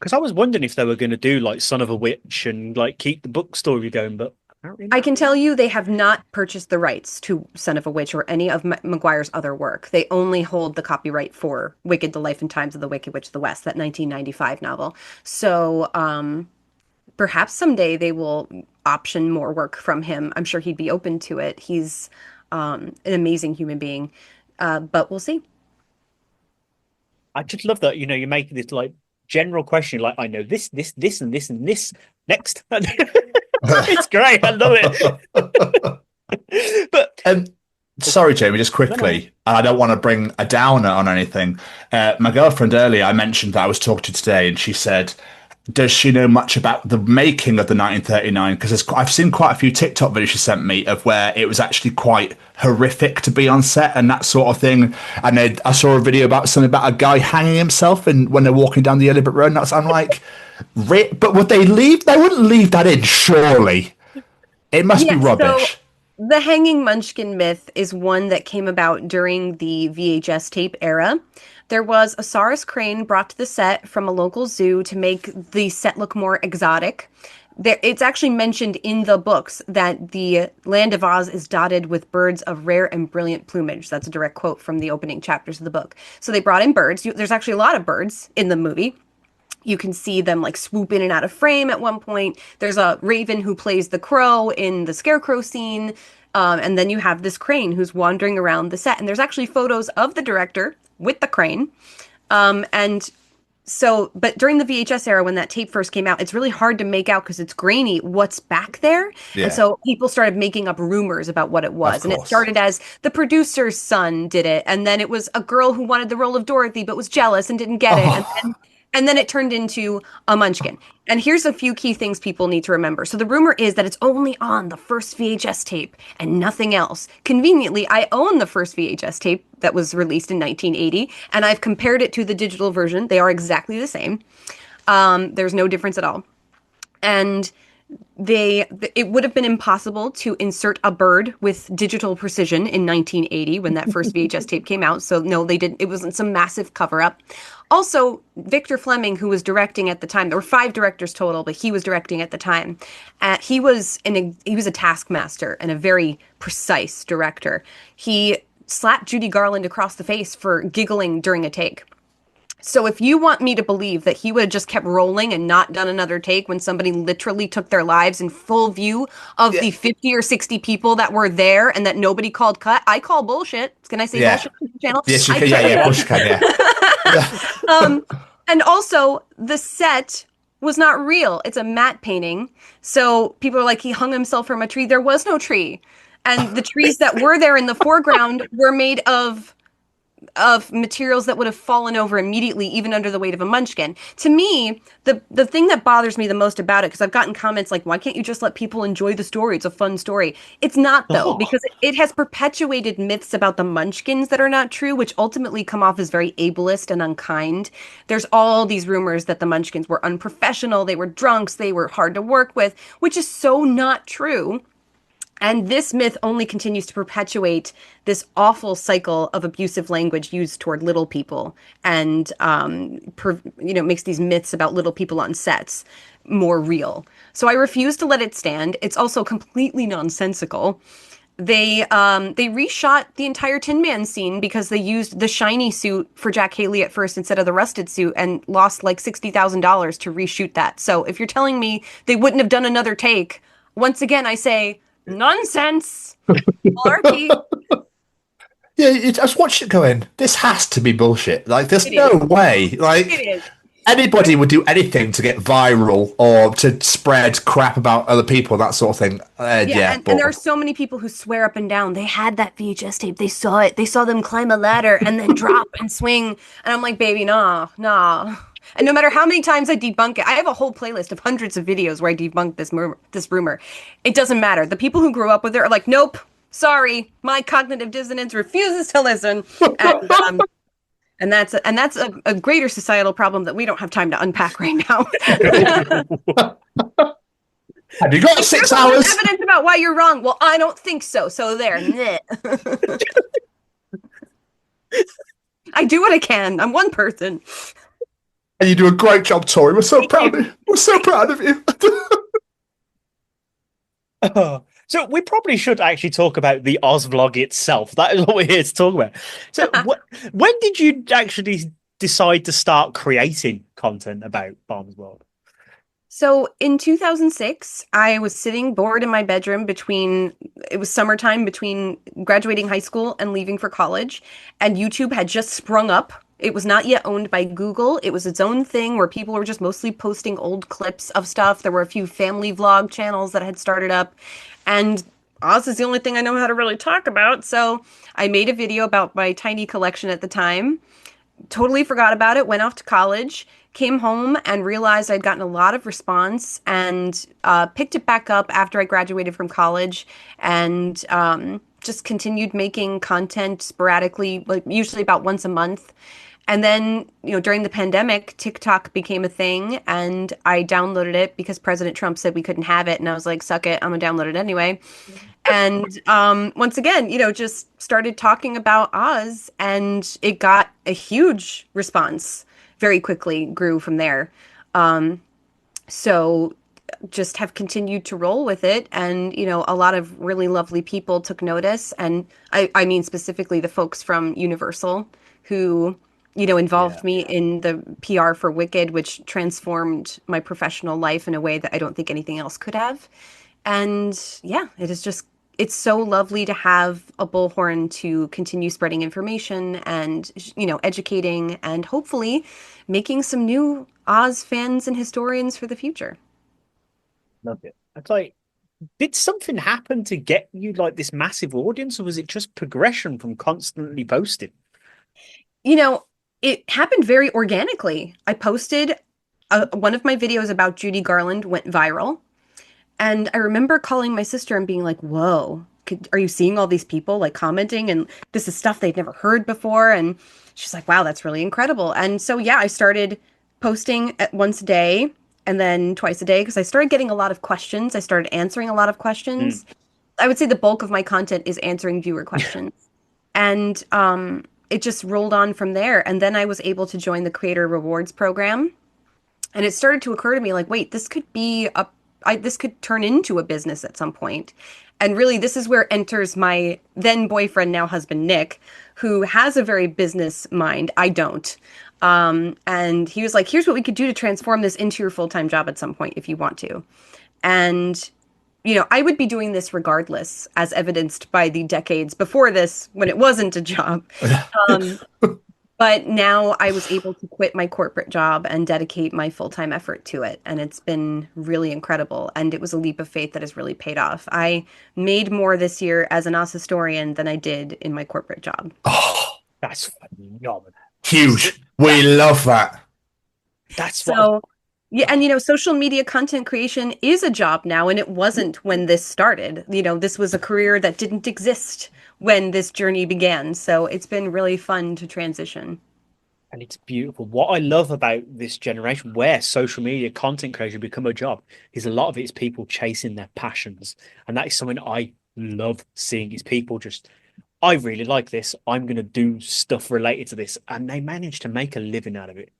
Because I was wondering if they were going to do like Son of a Witch and like keep the book story going, but apparently I not. can tell you they have not purchased the rights to Son of a Witch or any of Maguire's other work. They only hold the copyright for Wicked, The Life and Times of the Wicked Witch of the West, that 1995 novel. So perhaps someday they will option more work from him. I'm sure he'd be open to it. He's an amazing human being, but we'll see. I just love that, you're making this like general question, like I know this, and this, and this next. It's great. I love it. But Sorry, Jamie, just no, no. quickly. I don't want to bring a downer on anything. My girlfriend earlier, I mentioned that I was talking to today, and she said, does she know much about the making of the 1939? Because I've seen quite a few TikTok videos she sent me of where it was actually quite horrific to be on set and that sort of thing. And I saw a video about something about a guy hanging himself and when they're walking down the Elizabeth Road. And I'm like, but would they leave? They wouldn't leave that in, surely. It must be Yeah, so rubbish. The hanging munchkin myth is one that came about during the VHS tape era. There was a Saurus crane brought to the set from a local zoo to make the set look more exotic. It's actually mentioned in the books that the land of Oz is dotted with birds of rare and brilliant plumage. That's a direct quote from the opening chapters of the book. So they brought in birds. There's actually a lot of birds in the movie. You can see them like swoop in and out of frame at one point. There's a raven who plays the crow in the scarecrow scene. And then you have this crane who's wandering around the set. And there's actually photos of the director with the crane. And so, but during the VHS era, when that tape first came out, it's really hard to make out because it's grainy what's back there. And Yeah, so people started making up rumors about what it of was. And it course. started as the producer's son did it. And then it was a girl who wanted the role of Dorothy but was jealous and didn't get it. Oh, And then it turned into a munchkin. And here's a few key things people need to remember. So the rumor is that it's only on the first VHS tape and nothing else. Conveniently, I own the first VHS tape that was released in 1980, and I've compared it to the digital version. They are exactly the same. There's no difference at all. And it would have been impossible to insert a bird with digital precision in 1980 when that first VHS tape came out. So no, they didn't. It wasn't some massive cover up. Also, Victor Fleming, who was directing at the time, there were 5 directors total, but he was directing at the time. He was a taskmaster and a very precise director. He slapped Judy Garland across the face for giggling during a take. So if you want me to believe that he would have just kept rolling and not done another take when somebody literally took their lives in full view of yeah, the 50 or 60 people that were there and that nobody called cut, I call bullshit. Can I say yeah. bullshit on the channel? Yes, you I can. Yeah, can. yeah, of course you can. Yeah. Um, and also the set was not real. It's a matte painting. So people are like, he hung himself from a tree. There was no tree. And the trees that were there in the foreground were made of materials that would have fallen over immediately, even under the weight of a munchkin. To me, the thing that bothers me the most about it, because I've gotten comments like, why can't you just let people enjoy the story? It's a fun story. It's not, though, Oh. because it has perpetuated myths about the munchkins that are not true, which ultimately come off as very ableist and unkind. There's all these rumors that the munchkins were unprofessional, they were drunks, they were hard to work with, which is so not true. And this myth only continues to perpetuate this awful cycle of abusive language used toward little people, and makes these myths about little people on sets more real. So I refuse to let it stand. It's also completely nonsensical. They reshot the entire Tin Man scene because they used the shiny suit for Jack Haley at first instead of the rusted suit and lost like $60,000 to reshoot that. So if you're telling me they wouldn't have done another take, once again I say nonsense. Malarkey. Yeah, I was watching it going, this has to be bullshit. Like, there's It no is. way. Like, It is. anybody would do anything to get viral or to spread crap about other people, that sort of thing. Yeah, and But there are so many people who swear up and down they had that VHS tape. They saw it. They saw them climb a ladder and then drop and swing. And I'm like, baby, nah, nah. And no matter how many times I debunk it, I have a whole playlist of hundreds of videos where I debunk this rumor. It doesn't matter. The people who grew up with it are like, nope, sorry, my cognitive dissonance refuses to listen. And that's a greater societal problem that we don't have time to unpack right now. have you got 6 hours? Evidence about why you're wrong. Well, I don't think so. So there. I do what I can. I'm one person. And you do a great job, Tori. We're so proud of you. We're so proud of you. So we probably should actually talk about the Oz vlog itself. That is what we're here to talk about. So when did you actually decide to start creating content about Baum's World? So in 2006, I was sitting bored in my bedroom it was summertime between graduating high school and leaving for college, and YouTube had just sprung up. It was not yet owned by Google. It was its own thing where people were just mostly posting old clips of stuff. There were a few family vlog channels that had started up, and Oz is the only thing I know how to really talk about. So I made a video about my tiny collection at the time, totally forgot about it, went off to college, came home and realized I'd gotten a lot of response, and picked it back up after I graduated from college, and just continued making content sporadically, like usually about once a month. And then, during the pandemic, TikTok became a thing, and I downloaded it because President Trump said we couldn't have it, and I was like, "Suck it, I'm gonna download it anyway." And once again, just started talking about Oz, and it got a huge response very quickly, grew from there. So just have continued to roll with it. And, a lot of really lovely people took notice. And I mean, specifically the folks from Universal who, Yeah. involved me in the PR for Wicked, which transformed my professional life in a way that I don't think anything else could have. And yeah, it's so lovely to have a bullhorn to continue spreading information and, educating and hopefully making some new Oz fans and historians for the future. Love it. It's like, did something happen to get you like this massive audience, or was it just progression from constantly posting? You know, it happened very organically. I posted one of my videos about Judy Garland went viral. And I remember calling my sister and being like, whoa, are you seeing all these people like commenting? And this is stuff they've never heard before. And she's like, wow, that's really incredible. And so, yeah, I started posting at once a day and then twice a day because I started getting a lot of questions. I started answering a lot of Mm. questions. I would say the bulk of my content is answering viewer questions. And it just rolled on from there. And then I was able to join the Creator Rewards program. And it started to occur to me like, wait, this could turn into a business at some point. And really, this is where enters my then boyfriend, now husband, Nick, who has a very business mind. I don't. And he was like, here's what we could do to transform this into your full-time job at some point if you want to. And, I would be doing this regardless, as evidenced by the decades before this when it wasn't a job. Um, but now I was able to quit my corporate job and dedicate my full-time effort to it. And it's been really incredible. And it was a leap of faith that has really paid off. I made more this year as an Oz historian than I did in my corporate job. Oh, That's phenomenal. huge. We That, love that. that's what. So, yeah, and social media content creation is a job now, and it wasn't when this started. This was a career that didn't exist when this journey began. So it's been really fun to transition. And it's beautiful. What I love about this generation, where social media content creation become a job, is a lot of it is people chasing their passions, and that is something I love seeing. Is people just, I really like this. I'm going to do stuff related to this, and they manage to make a living out of it.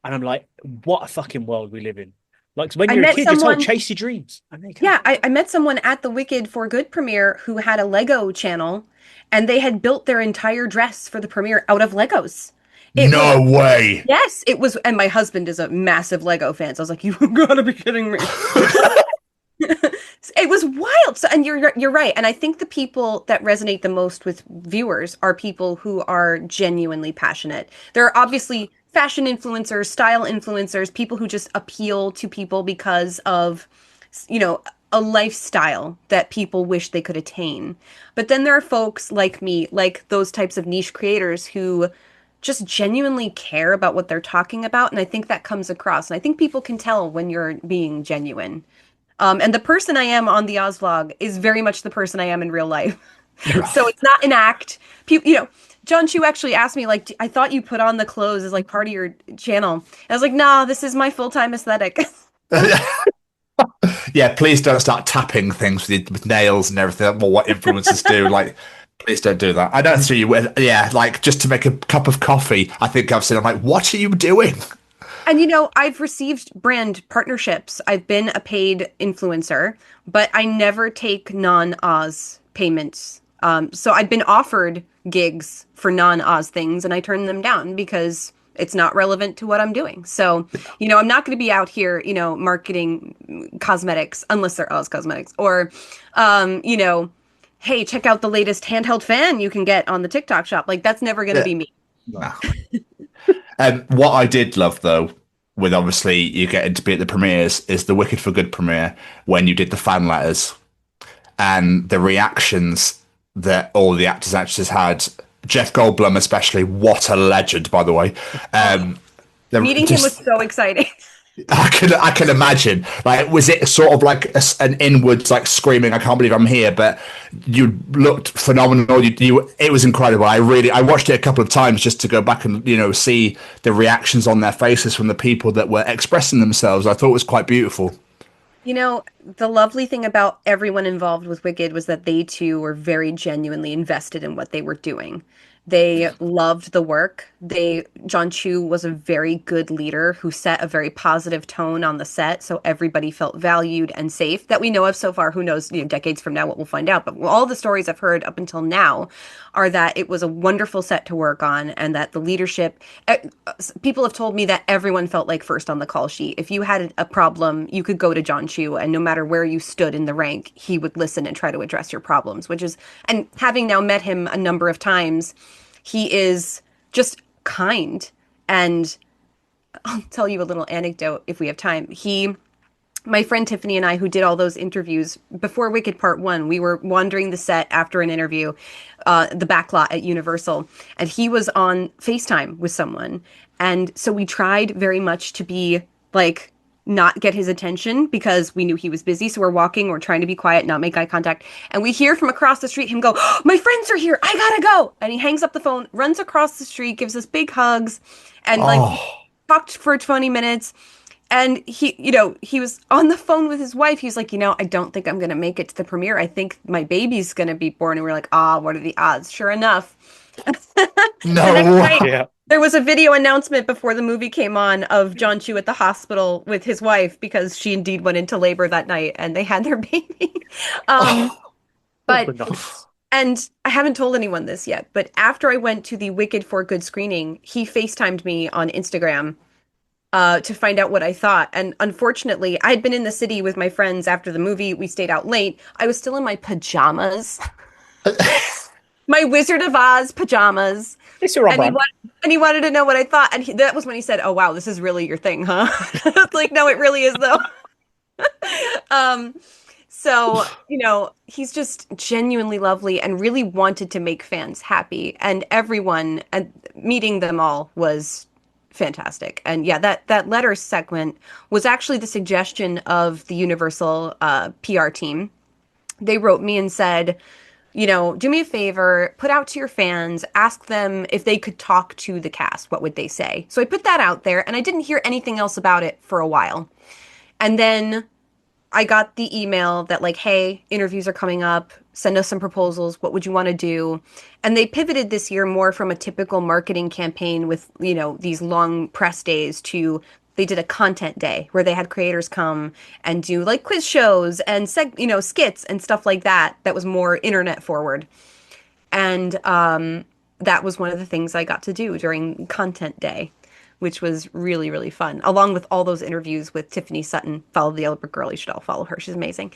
And I'm like, what a fucking world we live in. Like when I you're a met kid, you're told someone chase your dreams, and they can. Yeah, I met someone at the Wicked for Good premiere who had a Lego channel and they had built their entire dress for the premiere out of Legos. It was, No way. yes, it was, and my husband is a massive Lego fan. So I was like, you gotta be kidding me. It was wild. So, and you're right. And I think the people that resonate the most with viewers are people who are genuinely passionate. There are obviously fashion influencers, style influencers, people who just appeal to people because of, you know, a lifestyle that people wish they could attain. But then there are folks like me, like those types of niche creators who just genuinely care about what they're talking about. And I think that comes across. And I think people can tell when you're being genuine. And the person I am on the Oz vlog is very much the person I am in real life. So it's not an act. People, John Chu actually asked me, like, I thought you put on the clothes as like part of your channel. And I was like, nah, this is my full-time aesthetic. Yeah, please don't start tapping things with nails and everything. Well, what influencers do, like, please don't do that. I don't see you. Yeah, like just to make a cup of coffee. I think I've seen. I'm like, what are you doing? And I've received brand partnerships. I've been a paid influencer, but I never take non-Oz payments. So I've been offered gigs for non-Oz things, and I turn them down because it's not relevant to what I'm doing. So, I'm not going to be out here, marketing cosmetics unless they're Oz cosmetics or, hey, check out the latest handheld fan you can get on the TikTok shop. Like that's never going to Yeah. be me. No. What I did love though, with obviously you getting to be at the premieres, is the Wicked for Good premiere when you did the fan letters and the reactions that all the actors and actresses had. Jeff Goldblum, especially, what a legend, by the way. Meeting him was so exciting. I can imagine. Like, was it sort of like an inwards, like screaming, "I can't believe I'm here"? But you looked phenomenal. It was incredible. I watched it a couple of times just to go back and see the reactions on their faces from the people that were expressing themselves. I thought it was quite beautiful. You know, the lovely thing about everyone involved with Wicked was that they too were very genuinely invested in what they were doing. They loved the work. John Chu was a very good leader who set a very positive tone on the set, so everybody felt valued and safe that we know of so far. Who knows, decades from now what we'll find out. But all the stories I've heard up until now are that it was a wonderful set to work on and that the leadership, people have told me that everyone felt like first on the call sheet. If you had a problem, you could go to John Chu, and no matter where you stood in the rank, he would listen and try to address your problems, and having now met him a number of times, he is just kind. And I'll tell you a little anecdote if we have time. My friend Tiffany and I, who did all those interviews before Wicked Part One, we were wandering the set after an interview, the backlot at Universal, and he was on FaceTime with someone. And so we tried very much to be like, not get his attention because we knew he was busy. So we're trying to be quiet, not make eye contact. And we hear from across the street him go, "Oh, my friends are here. I gotta go." And he hangs up the phone, runs across the street, gives us big hugs, and like Oh, talked for 20 minutes. And he was on the phone with his wife. He was like, I don't think I'm going to make it to the premiere. I think my baby's going to be born. And we're like, what are the odds? Sure enough. The next no. night, Yeah. there was a video announcement before the movie came on of John Chu at the hospital with his wife because she indeed went into labor that night and they had their baby. Um, Oh, but, nice. and I haven't told anyone this yet, but after I went to the Wicked for Good screening, he FaceTimed me on Instagram to find out what I thought. And unfortunately, I had been in the city with my friends after the movie. We stayed out late. I was still in my pajamas, my Wizard of Oz pajamas. It's your And brand. he wanted to know what I thought. And that was when he said, "Oh, wow, this is really your thing, huh?" It's like, no, it really is, though. Um, so, he's just genuinely lovely and really wanted to make fans happy. And everyone, and meeting them all was fantastic. And yeah, that letter segment was actually the suggestion of the Universal PR team. They wrote me and said, do me a favor, put out to your fans, ask them if they could talk to the cast. What would they say? So I put that out there and I didn't hear anything else about it for a while. And then I got the email that like, "Hey, interviews are coming up. Send us some proposals. What would you want to do?" And they pivoted this year more from a typical marketing campaign with, these long press days to they did a content day where they had creators come and do like quiz shows and skits and stuff like that that was more internet forward. And that was one of the things I got to do during content day, which was really, really fun, along with all those interviews with Tiffany Sutton. Follow the Yellow Brick Girl. You should all follow her. She's amazing.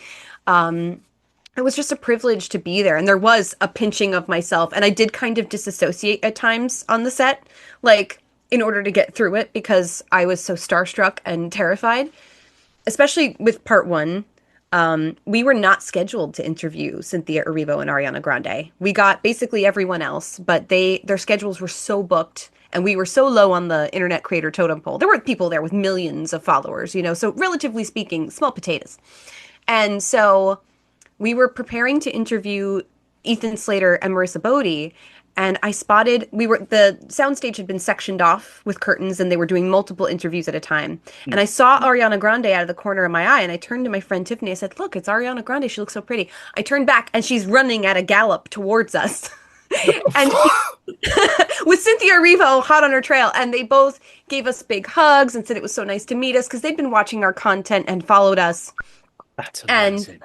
It was just a privilege to be there. And there was a pinching of myself. And I did kind of disassociate at times on the set, like in order to get through it because I was so starstruck and terrified, especially with part one. We were not scheduled to interview Cynthia Erivo and Ariana Grande. We got basically everyone else, but their schedules were so booked and we were so low on the internet creator totem pole. There were people there with millions of followers, so relatively speaking, small potatoes. And so we were preparing to interview Ethan Slater and Marissa Bodie, and I spotted the soundstage had been sectioned off with curtains and they were doing multiple interviews at a time. And I saw Ariana Grande out of the corner of my eye and I turned to my friend Tiffany. I said, "Look, it's Ariana Grande. She looks so pretty." I turned back and she's running at a gallop towards us. And with Cynthia Erivo hot on her trail, and they both gave us big hugs and said it was so nice to meet us because they'd been watching our content and followed us. That's And amazing.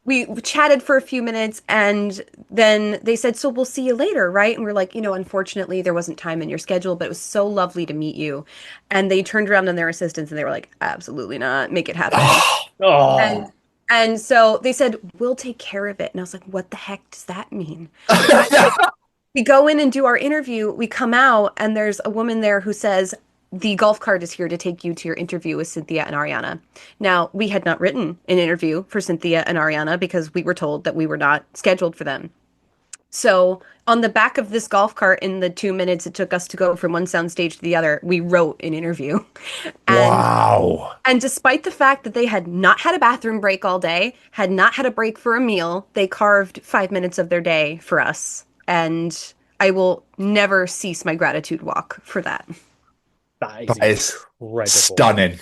we chatted for a few minutes and then they said, "So we'll see you later, right?" And we're like, "Unfortunately, there wasn't time in your schedule, but it was so lovely to meet you." And they turned around on their assistants and they were like, "Absolutely not. Make it happen." And Oh, and so they said, "We'll take care of it." And I was like, "What the heck does that mean?" We go in and do our interview. We come out and there's a woman there who says, "The golf cart is here to take you to your interview with Cynthia and Ariana." Now, we had not written an interview for Cynthia and Ariana because we were told that we were not scheduled for them. So on the back of this golf cart, in the 2 minutes it took us to go from one soundstage to the other, we wrote an interview. And Wow. and despite the fact that they had not had a bathroom break all day, had not had a break for a meal, they carved 5 minutes of their day for us. And I will never cease my gratitude walk for that. That is That is incredible. stunning.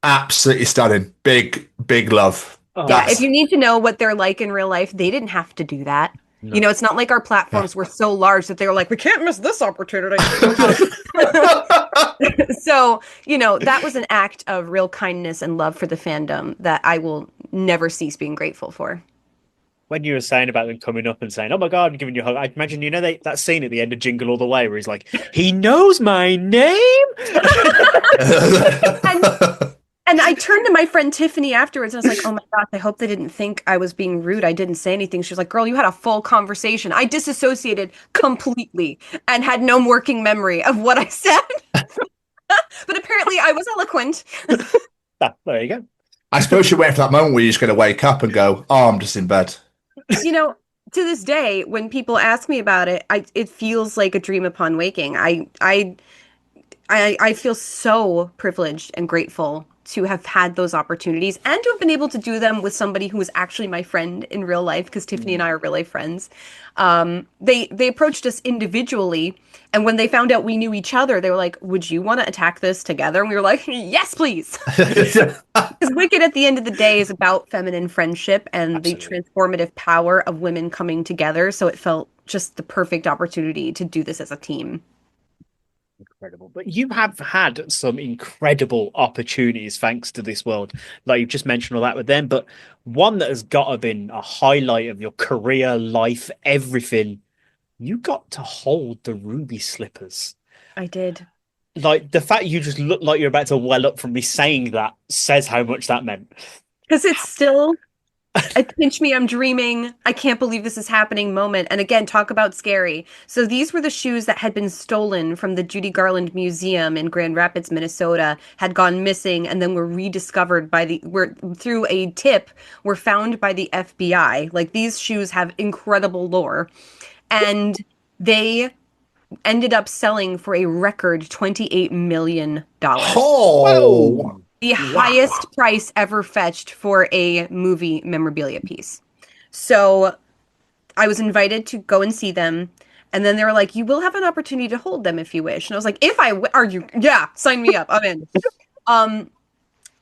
Absolutely stunning. Big, big love. Yeah, Oh, if That's you need to know what they're like in real life, they didn't have to do that. You no. know, it's not like our platforms were so large that they were like, we can't miss this opportunity. So, that was an act of real kindness and love for the fandom that I will never cease being grateful for. When you were saying about them coming up and saying, "Oh my God, I'm giving you a hug," I imagine that scene at the end of Jingle All the Way where he's like, "He knows my name." And and I turned to my friend Tiffany afterwards and I was like, "Oh my gosh, I hope they didn't think I was being rude. I didn't say anything." She was like, "Girl, you had a full conversation." I disassociated completely and had no working memory of what I said. But apparently I was eloquent. Ah, there you go. I suppose you're waiting for that moment where you're just going to wake up and go, "Oh, I'm just in bed." You know, to this day, when people ask me about it, it feels like a dream upon waking. I feel so privileged and grateful to have had those opportunities and to have been able to do them with somebody who was actually my friend in real life, because Tiffany and I are really friends. They approached us individually, and when they found out we knew each other, they were like, "Would you want to attack this together?" And we were like, "Yes, please." Because Wicked at the end of the day is about feminine friendship and the Absolutely. transformative power of women coming together. So it felt just the perfect opportunity to do this as a team. Incredible. But you have had some incredible opportunities thanks to this world. Like you've just mentioned all that with them, but one that has got to have been a highlight of your career, life, everything. You got to hold the ruby slippers. I did. Like the fact you just look like you're about to well up from me saying that says how much that meant. Because it's still a pinch me, I'm dreaming. I can't believe this is happening moment. And again, talk about scary. So these were the shoes that had been stolen from the Judy Garland Museum in Grand Rapids, Minnesota, had gone missing, and then were rediscovered were through a tip, were found by the FBI. Like these shoes have incredible lore. And they ended up selling for a record $28 million. Oh, Whoa. The wow. highest price ever fetched for a movie memorabilia piece. So I was invited to go and see them. And then they were like, "You will have an opportunity to hold them if you wish." And I was like, are you, yeah, sign me up. I'm in. Um,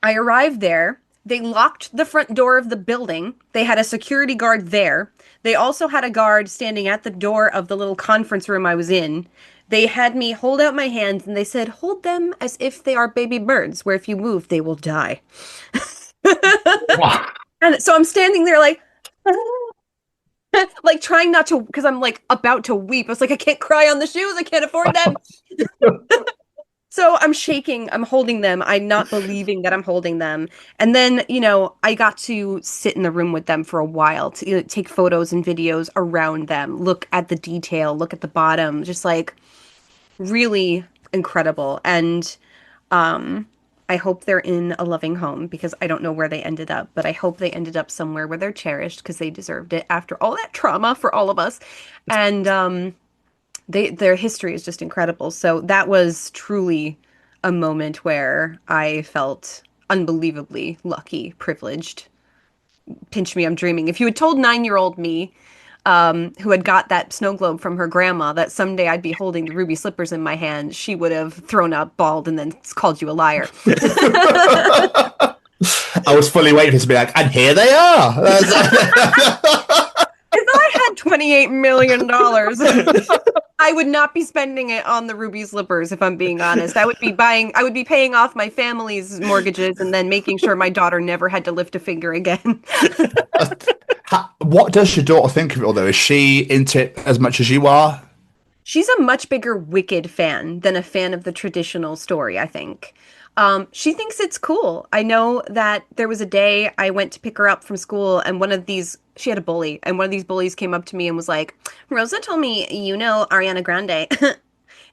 I arrived there. They locked the front door of the building. They had a security guard there. They also had a guard standing at the door of the little conference room I was in. They had me hold out my hands and they said, "Hold them as if they are baby birds, where if you move, they will die." Wow. And so I'm standing there like, like trying not to, because I'm like about to weep. I was like, I can't cry on the shoes. I can't afford them. So I'm shaking, I'm holding them, I'm not believing that I'm holding them. And then, I got to sit in the room with them for a while to take photos and videos around them, look at the detail, look at the bottom, just like really incredible. And I hope they're in a loving home because I don't know where they ended up, but I hope they ended up somewhere where they're cherished because they deserved it after all that trauma for all of us. And their history is just incredible. So that was truly a moment where I felt unbelievably lucky, privileged. Pinch me, I'm dreaming. If you had told 9-year-old me, who had got that snow globe from her grandma, that someday I'd be holding the ruby slippers in my hand, she would have thrown up, bawled, and then called you a liar. I was fully waiting to be like, and here they are. If I had $28 million, I would not be spending it on the ruby slippers, if I'm being honest. I would be paying off my family's mortgages and then making sure my daughter never had to lift a finger again. What does your daughter think of it all, though? Is she into it as much as you are? She's a much bigger Wicked fan than a fan of the traditional story, I think. She thinks it's cool. I know that there was a day I went to pick her up from school, and she had a bully, and one of these bullies came up to me and was like, "Rosa told me you know Ariana Grande."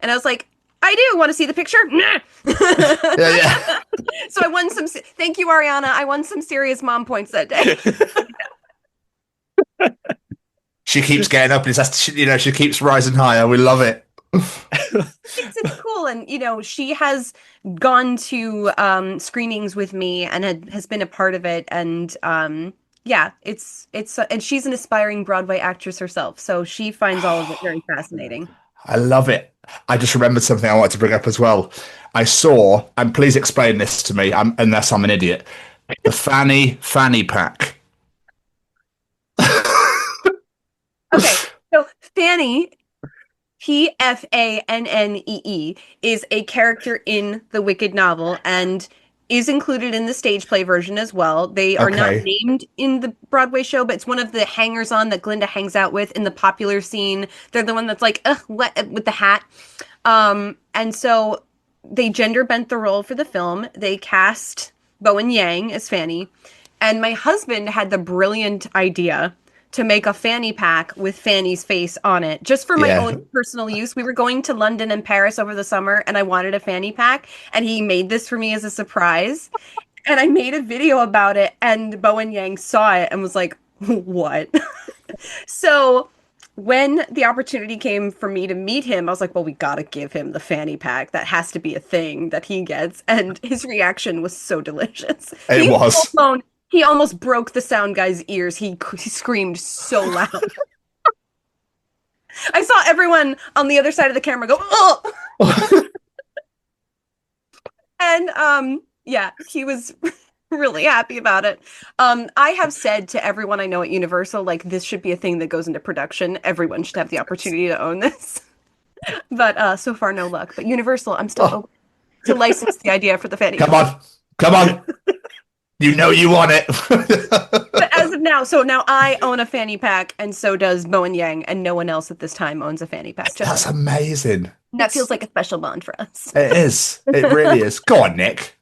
And I was like, "I do. Want to see the picture?" Nah. Yeah, yeah. So I won some, thank you, Ariana. I won some serious mom points that day. she keeps getting up, and she keeps rising higher. We love it. It's cool, and she has gone to screenings with me and has been a part of it, and yeah, it's and she's an aspiring Broadway actress herself, so she finds all of it very fascinating. I love it. I just remembered something I wanted to bring up as well. I saw, and please explain this to me, unless I'm an idiot. The fanny pack. Okay, so Fanny, Pfannee, is a character in the Wicked novel and is included in the stage play version as well. They are not Okay. named in the Broadway show, but it's one of the hangers-on that Glinda hangs out with in the popular scene. They're the one that's like, ugh, what with the hat. And so they gender bent the role for the film. They cast Bowen Yang as Fanny, and my husband had the brilliant idea to make a fanny pack with Fanny's face on it, just for my Yeah. own personal use. We were going to London and Paris over the summer, and I wanted a fanny pack, and he made this for me as a surprise. And I made a video about it, and Bowen Yang saw it and was like, "What?" So when the opportunity came for me to meet him, I was like, well, we gotta give him the fanny pack. That has to be a thing that he gets. And his reaction was so delicious. It was. He almost broke the sound guy's ears. He screamed so loud. I saw everyone on the other side of the camera go, oh! And yeah, he was really happy about it. I have said to everyone I know at Universal, like, this should be a thing that goes into production. Everyone should have the opportunity to own this. But so far, no luck. But Universal, I'm still open to license the idea for the fanny. Come on. Come on. You know you want it. But as of now, so now I own a fanny pack, and so does Bowen Yang, and no one else at this time owns a fanny pack. That's amazing. That feels like a special bond for us. It is. It really is. Go on, Nick.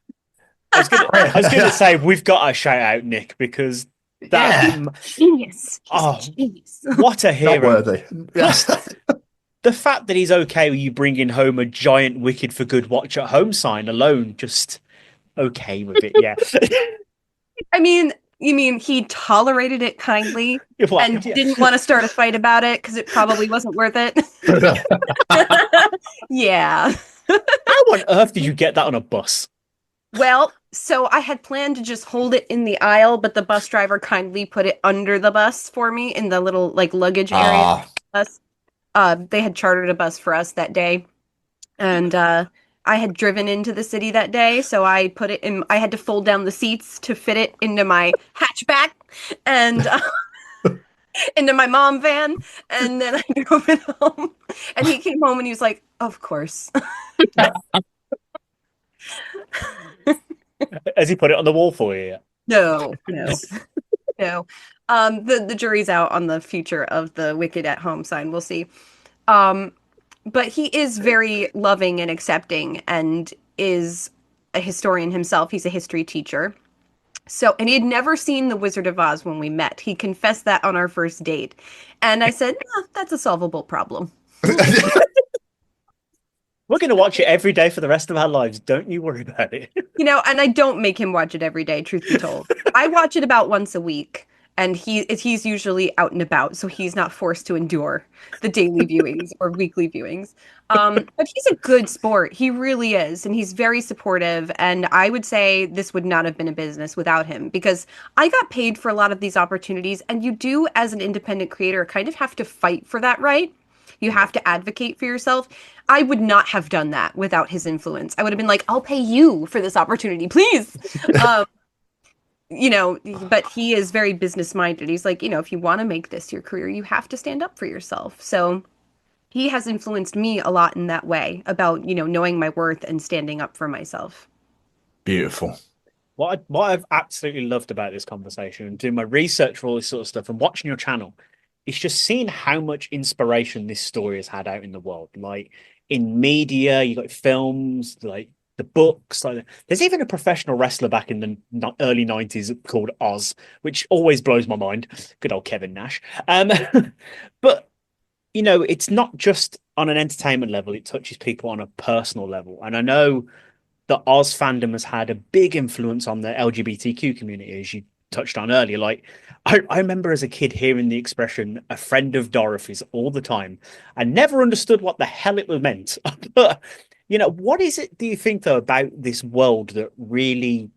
I was going to say, we've got to shout out Nick, because that genius. Genius. What a hero. Not worthy. Plus, the fact that he's okay with you bringing home a giant Wicked for Good watch at home sign alone, just okay with it, yeah. I mean, you mean he tolerated it kindly and didn't want to start a fight about it because it probably wasn't worth it? Yeah. How on earth did you get that on a bus? Well, so I had planned to just hold it in the aisle, but the bus driver kindly put it under the bus for me in the little like luggage area of the bus. They had chartered a bus for us that day, and I had driven into the city that day, so I put it in. I had to fold down the seats to fit it into my hatchback and into my mom van, and then I drove it home. And he came home and he was like, "Of course." Has he put it on the wall for you? No. No. The jury's out on the future of the Wicked at Home sign. We'll see. But he is very loving and accepting and is a historian himself. He's a history teacher. So, and he had never seen The Wizard of Oz when we met. He confessed that on our first date. And I said, that's a solvable problem. We're going to watch it every day for the rest of our lives. Don't you worry about it. And I don't make him watch it every day, truth be told. I watch it about once a week. And he's usually out and about, so he's not forced to endure the daily viewings or weekly viewings. But he's a good sport. He really is. And he's very supportive. And I would say this would not have been a business without him, because I got paid for a lot of these opportunities. And you do, as an independent creator, kind of have to fight for that right. You have to advocate for yourself. I would not have done that without his influence. I would have been like, I'll pay you for this opportunity, please. But he is very business minded. He's like, if you want to make this your career, you have to stand up for yourself. So he has influenced me a lot in that way about, knowing my worth and standing up for myself. Beautiful. What I've absolutely loved about this conversation and doing my research for all this sort of stuff and watching your channel is just seeing how much inspiration this story has had out in the world. Like in media, you got films, like the books. Like, there's even a professional wrestler back in the early 90s called Oz, which always blows my mind. Good old Kevin Nash. But, it's not just on an entertainment level. It touches people on a personal level. And I know the Oz fandom has had a big influence on the LGBTQ community, as you touched on earlier. Like, I remember as a kid hearing the expression "a friend of Dorothy's" all the time. I never understood what the hell it meant. But what is it? Do you think though about this world that really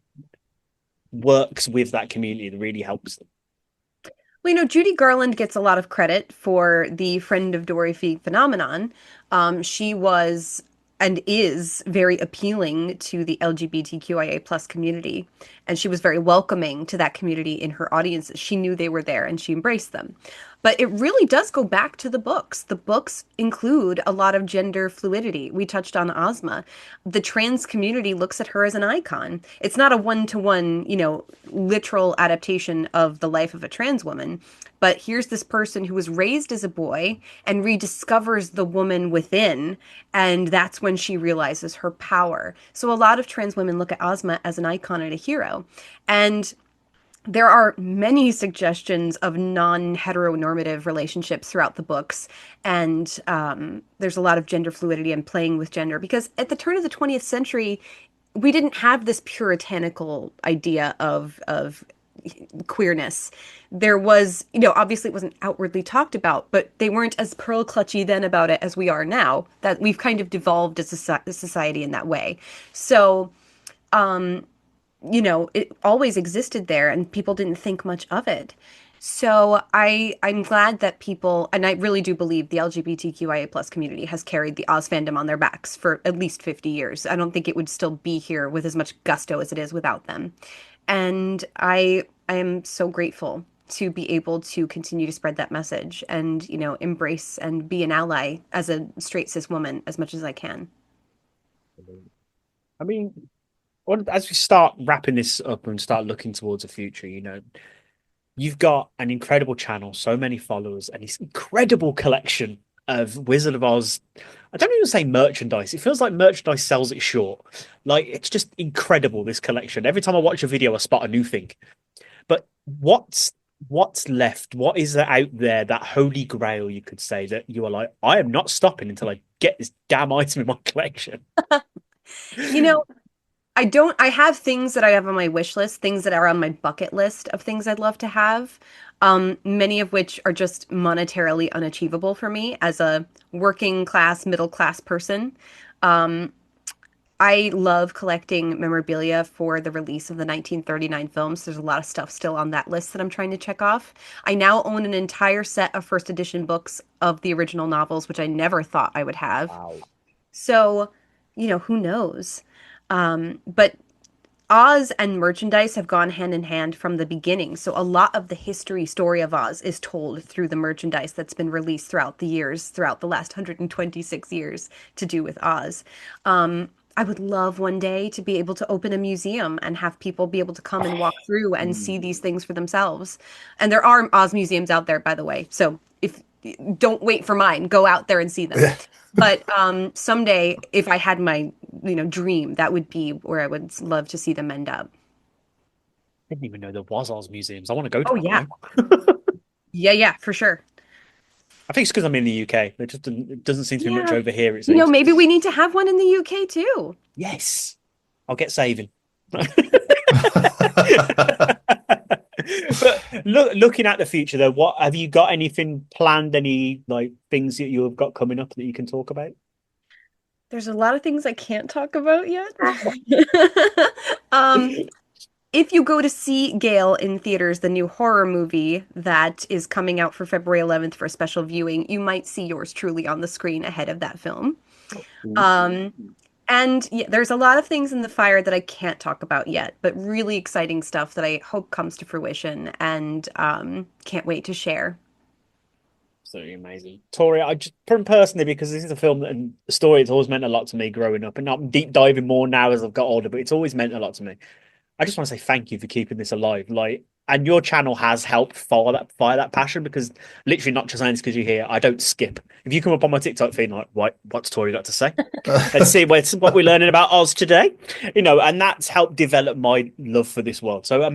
works with that community that really helps them? Well, Judy Garland gets a lot of credit for the Friend of Dorothy phenomenon. She was and is very appealing to the LGBTQIA plus community, and she was very welcoming to that community in her audiences. She knew they were there and she embraced them. But it really does go back to the books. The books include a lot of gender fluidity. We touched on Ozma. The trans community looks at her as an icon. It's not a one-to-one, literal adaptation of the life of a trans woman, but here's this person who was raised as a boy and rediscovers the woman within, and that's when she realizes her power. So a lot of trans women look at Ozma as an icon and a hero. And there are many suggestions of non-heteronormative relationships throughout the books, and there's a lot of gender fluidity and playing with gender because at the turn of the 20th century, we didn't have this puritanical idea of queerness. There was, obviously it wasn't outwardly talked about, but they weren't as pearl clutchy then about it as we are now. That we've kind of devolved as a society in that way. So, it always existed there and people didn't think much of it. So I'm glad that people, and I really do believe the LGBTQIA plus community has carried the Oz fandom on their backs for at least 50 years. I don't think it would still be here with as much gusto as it is without them. And I am so grateful to be able to continue to spread that message and, embrace and be an ally as a straight cis woman as much as I can. I mean, as we start wrapping this up and start looking towards the future, you've got an incredible channel, so many followers, and this incredible collection of Wizard of Oz. I don't even say merchandise. It feels like merchandise sells it short. Like, it's just incredible, this collection. Every time I watch a video, I spot a new thing. But what's left? What is there out there, that holy grail, you could say, that you are like, I am not stopping until I get this damn item in my collection? You know, I have things that I have on my wish list, things that are on my bucket list of things I'd love to have. Many of which are just monetarily unachievable for me as a working class, middle class person. Um, I love collecting memorabilia for the release of the 1939 films. There's a lot of stuff still on that list that I'm trying to check off. I now own an entire set of first edition books of the original novels, which I never thought I would have. Wow. So, who knows? But Oz and merchandise have gone hand in hand from the beginning. So a lot of the story of Oz is told through the merchandise that's been released throughout the years, throughout the last 126 years to do with Oz. I would love one day to be able to open a museum and have people be able to come and walk through and see these things for themselves. And there are Oz museums out there, by the way. So if don't wait for mine, go out there and see them. But someday, if I had my, dream, that would be where I would love to see them end up. I didn't even know there was Oz museums. I want to go to Oh one yeah. now. Yeah, for sure. I think it's because I'm in the UK. It doesn't seem to be much Yeah. over here, it seems. Maybe we need to have one in the UK too. Yes. I'll get saving. But looking at the future though, what have you got anything planned, any like things that you have got coming up that you can talk about? There's a lot of things I can't talk about yet. Um, if you go to see Gale in theaters, the new horror movie that is coming out for February 11th for a special viewing, you might see yours truly on the screen ahead of that film. Um, and yeah, there's a lot of things in the fire that I can't talk about yet, but really exciting stuff that I hope comes to fruition and can't wait to share. Absolutely amazing. Tori, I just personally, because this is a film and a story, it's always meant a lot to me growing up, and not deep diving more now as I've got older, but it's always meant a lot to me. I just want to say thank you for keeping this alive. Like, and your channel has helped fire that passion, because literally not just only because you're here, I don't skip. If you come up on my TikTok feed, like, what's Tori got to say? Let's see what we're learning about Oz today. And that's helped develop my love for this world. So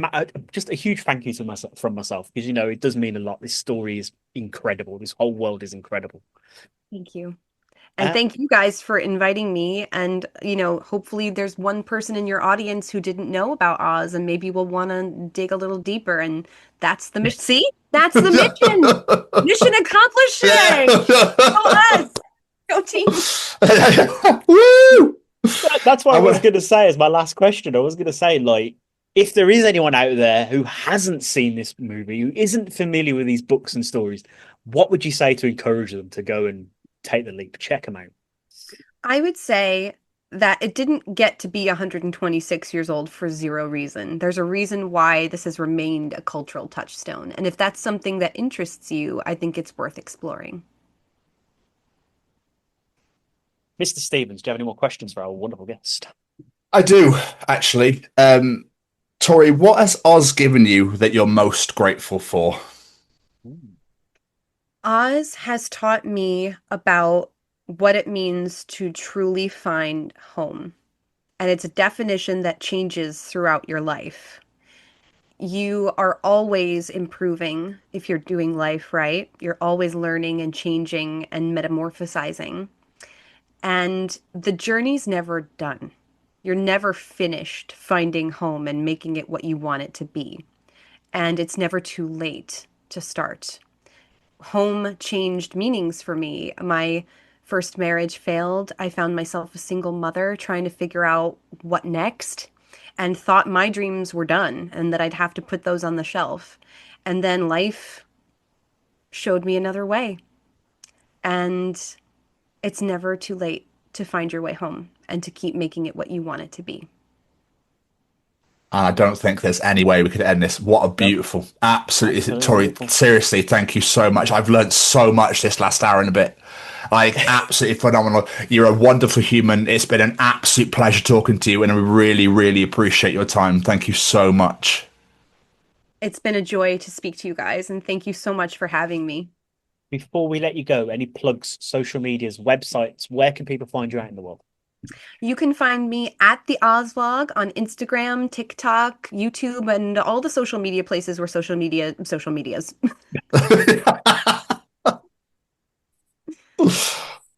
just a huge thank you to myself from myself, because it does mean a lot. This story is incredible. This whole world is incredible. Thank you. And thank you guys for inviting me. And, hopefully there's one person in your audience who didn't know about Oz and maybe will want to dig a little deeper. And that's the mission. See? That's the mission. Mission accomplishing. Go Yeah. us. Go team. Woo! That's what I I was would, going to say as my last question. I was going to say, like, if there is anyone out there who hasn't seen this movie, who isn't familiar with these books and stories, what would you say to encourage them to go and take the leap, check them out? I would say that it didn't get to be 126 years old for zero reason. There's a reason why this has remained a cultural touchstone. And if that's something that interests you, I think it's worth exploring. Mr. Stevens, do you have any more questions for our wonderful guest? I do, actually. Tori, what has Oz given you that you're most grateful for? Oz has taught me about what it means to truly find home. And it's a definition that changes throughout your life. You are always improving if you're doing life right. You're always learning and changing and metamorphosizing. And the journey's never done. You're never finished finding home and making it what you want it to be. And it's never too late to start. Home changed meanings for me. My first marriage failed. I found myself a single mother trying to figure out what next and thought my dreams were done and that I'd have to put those on the shelf. And then life showed me another way. And it's never too late to find your way home and to keep making it what you want it to be. I don't think there's any way we could end this. What a Nope. beautiful, absolutely, Absolutely Tori. beautiful. Seriously, thank you so much. I've learned so much this last hour and a bit. Like, absolutely phenomenal. You're a wonderful human. It's been an absolute pleasure talking to you, and we really, really appreciate your time. Thank you so much. It's been a joy to speak to you guys, and thank you so much for having me. Before we let you go, any plugs, social medias, websites, where can people find you out in the world? You can find me at the Ozvlog on Instagram, TikTok, YouTube, and all the social media places where social medias.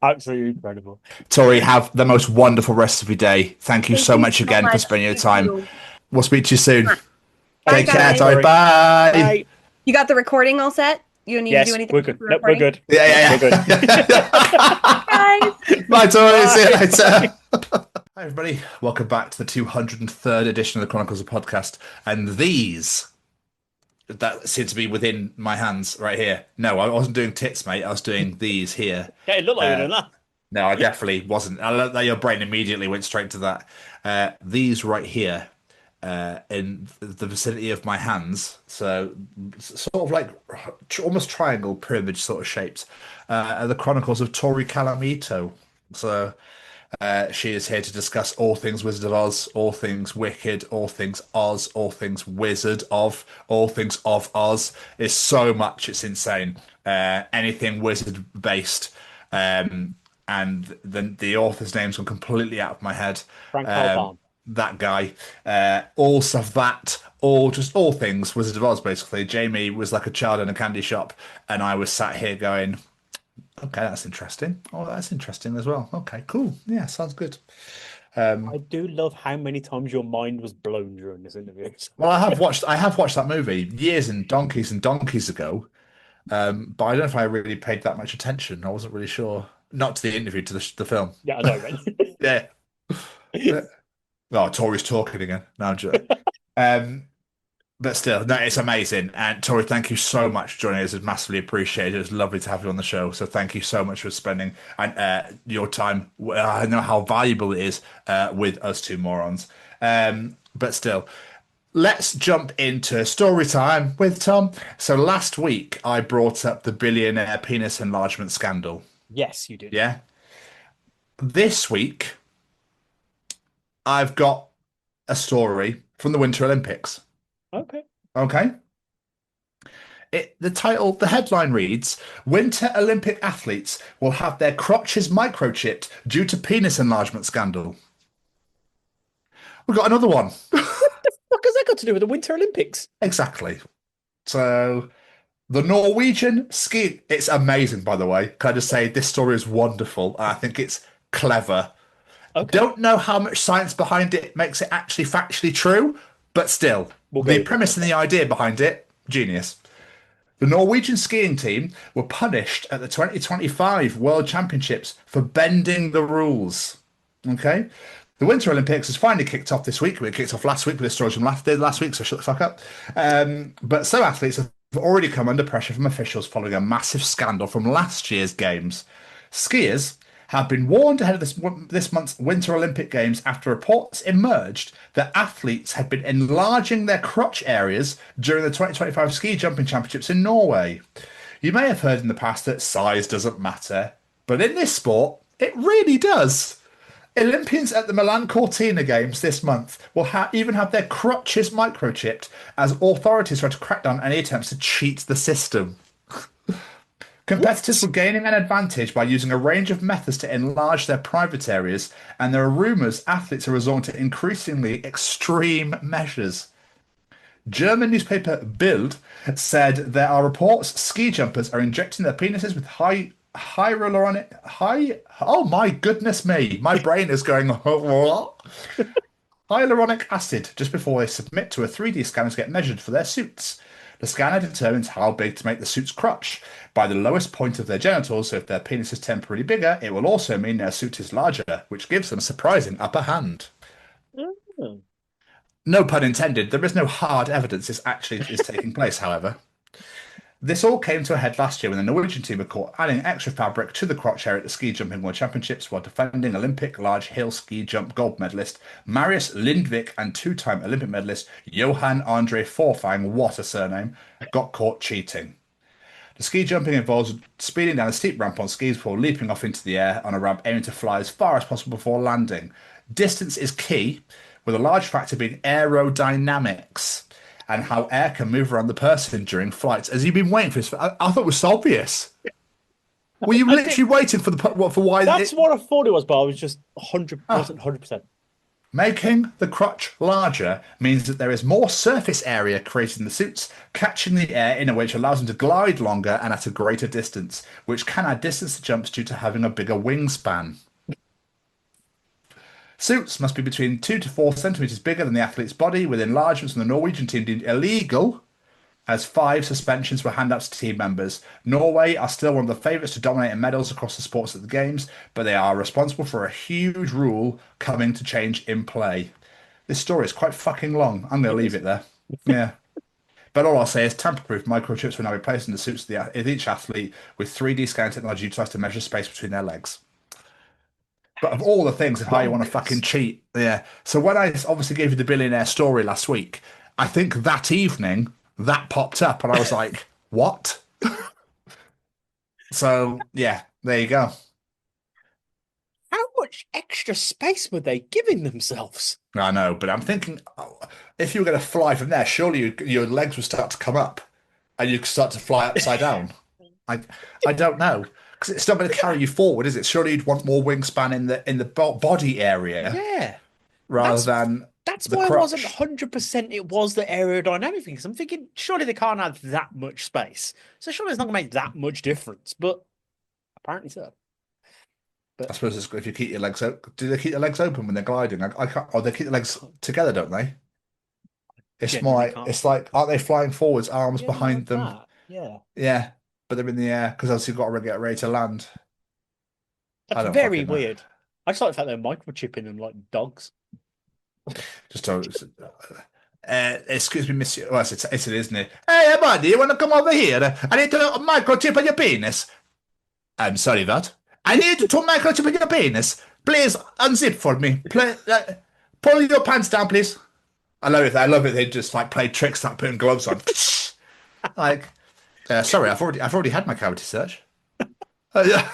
Absolutely incredible. Tori, have the most wonderful rest of your day. Thank you Thank so you much so again for much. spending your You time. too. We'll speak to you soon. Bye, Take care, guys. Tori. Bye. Bye. You got the recording all set? You don't need to do Yes, anything we're with good. the Nope, we're recording? good. Yeah, We're good. Guys. Bye, Tori. See you Bye. later. Hi, everybody. Welcome back to the 203rd edition of the Chronicles of Podcast. And these that seem to be within my hands right here. No, I wasn't doing tits, mate. I was doing these here. Yeah, it looked like you were doing that. No, I definitely wasn't. I love that your brain immediately went straight to that. These right here, in the vicinity of my hands, so sort of like almost triangle pyramid sort of shapes, are the Chronicles of Tori Calamito. So she is here to discuss all things Wizard of Oz, all things Wicked, all things Oz, all things Wizard of, all things of Oz. It's so much, it's insane. Anything Wizard based. And the author's name's gone completely out of my head. Franco Baum. That guy, all stuff that, all things Wizard of Oz. Basically, Jamie was like a child in a candy shop, and I was sat here going, "Okay, that's interesting. Oh, that's interesting as well. Okay, cool. Yeah, sounds good." I do love how many times your mind was blown during this interview. Well, I have watched that movie years and donkeys ago, but I don't know if I really paid that much attention. I wasn't really sure. Not to the interview, to the film. Yeah, I know, right? Yeah. Oh, Tori's talking again. No, I'm joking. But still, no, it's amazing. And Tori, thank you so much for joining us. It's massively appreciated. It's lovely to have you on the show. So thank you so much for spending your time. I know how valuable it is with us two morons. But still, let's jump into story time with Tom. So last week, I brought up the billionaire penis enlargement scandal. Yes, you did. Yeah. This week, I've got a story from the Winter Olympics. Okay. Okay. The headline reads, Winter Olympic athletes will have their crotches microchipped due to penis enlargement scandal. We've got another one. What the fuck has that got to do with the Winter Olympics? Exactly. So The Norwegian ski. It's amazing, by the way. Can I just say this story is wonderful, and I think it's clever. Okay, Don't know how much science behind it makes it actually factually true, but still, we'll go the with it. premise and the idea behind it, genius. The Norwegian skiing team were punished at the 2025 World Championships for bending the rules. Okay? The Winter Olympics has finally kicked off this week. It kicked off last week with the stories from last week, so shut the fuck up. But some athletes have already come under pressure from officials following a massive scandal from last year's games. Skiers have been warned ahead of this month's Winter Olympic Games after reports emerged that athletes had been enlarging their crotch areas during the 2025 ski jumping championships in Norway. You may have heard in the past that size doesn't matter, but in this sport, it really does. Olympians at the Milan Cortina Games this month will even have their crotches microchipped as authorities try to crack down any attempts to cheat the system. Competitors were gaining an advantage by using a range of methods to enlarge their private areas, and there are rumours athletes are resorting to increasingly extreme measures. German newspaper Bild said there are reports ski jumpers are injecting their penises with oh my goodness me, my brain is going what? Hyaluronic acid just before they submit to a 3D scanner to get measured for their suits. The scanner determines how big to make the suit's crotch by the lowest point of their genitals, so if their penis is temporarily bigger, it will also mean their suit is larger, which gives them a surprising upper hand. Oh. No pun intended, there is no hard evidence this actually is taking place, however. This all came to a head last year when the Norwegian team were caught adding extra fabric to the crotch area at the Ski Jumping World Championships while defending Olympic large hill ski jump gold medalist Marius Lindvik and two-time Olympic medalist Johan Andre Forfang, what a surname, got caught cheating. The ski jumping involves speeding down a steep ramp on skis before leaping off into the air on a ramp aiming to fly as far as possible before landing. Distance is key, with a large factor being aerodynamics and how air can move around the person during flights. Has you been waiting for this? I thought it was so obvious. Were you literally waiting for why? That's what I thought it was, but I was just 100%. Making the crotch larger means that there is more surface area created in the suits, catching the air in a way which allows them to glide longer and at a greater distance, which can add distance to jumps due to having a bigger wingspan. Suits must be between 2 to 4 centimetres bigger than the athlete's body, with enlargements from the Norwegian team deemed illegal, as 5 suspensions were handed out to team members. Norway are still one of the favourites to dominate in medals across the sports at the Games, but they are responsible for a huge rule coming to change in play. This story is quite fucking long. I'm going to leave it there. Yeah. But all I'll say is tamper-proof microchips will now be placed in the suits of each athlete with 3D scanning technology utilised to measure space between their legs. But of all the things of how you want to fucking cheat, yeah. So when I obviously gave you the billionaire story last week, I think that evening that popped up and I was like, what? So yeah, there you go. How much extra space were they giving themselves? I know, but I'm thinking, if you were going to fly from there, surely your legs would start to come up and you could start to fly upside down. I don't know. Because it's not going to carry you forward, is it? Surely you'd want more wingspan in the body area, Yeah, rather than that's the why crotch. I wasn't 100%. It was the aerodynamic thing. 'Cause I'm thinking, surely they can't have that much space, so surely it's not going to make that much difference. But apparently so. I suppose it's if you keep your legs open. Do they keep their legs open when they're gliding? I can't. Or they keep the legs together, don't they? It's more Genuinely like can't. it's like aren't they flying forwards, arms Yeah, behind like them? that. Yeah, Yeah, but they're in the air because obviously you've got to get ready to land. I that's don't very fucking know. weird. I just like the fact they're microchipping them like dogs. Just don't. Excuse me, monsieur. Well, it's it, isn't it? Hey, buddy, you want to come over here? I need to microchip on your penis. I'm sorry, that. I need to microchip on your penis. Please unzip for me. Pull your pants down, please. I love it. I love it. They just like play tricks, like putting gloves on. Like, sorry, I've already had my cavity search. Yeah.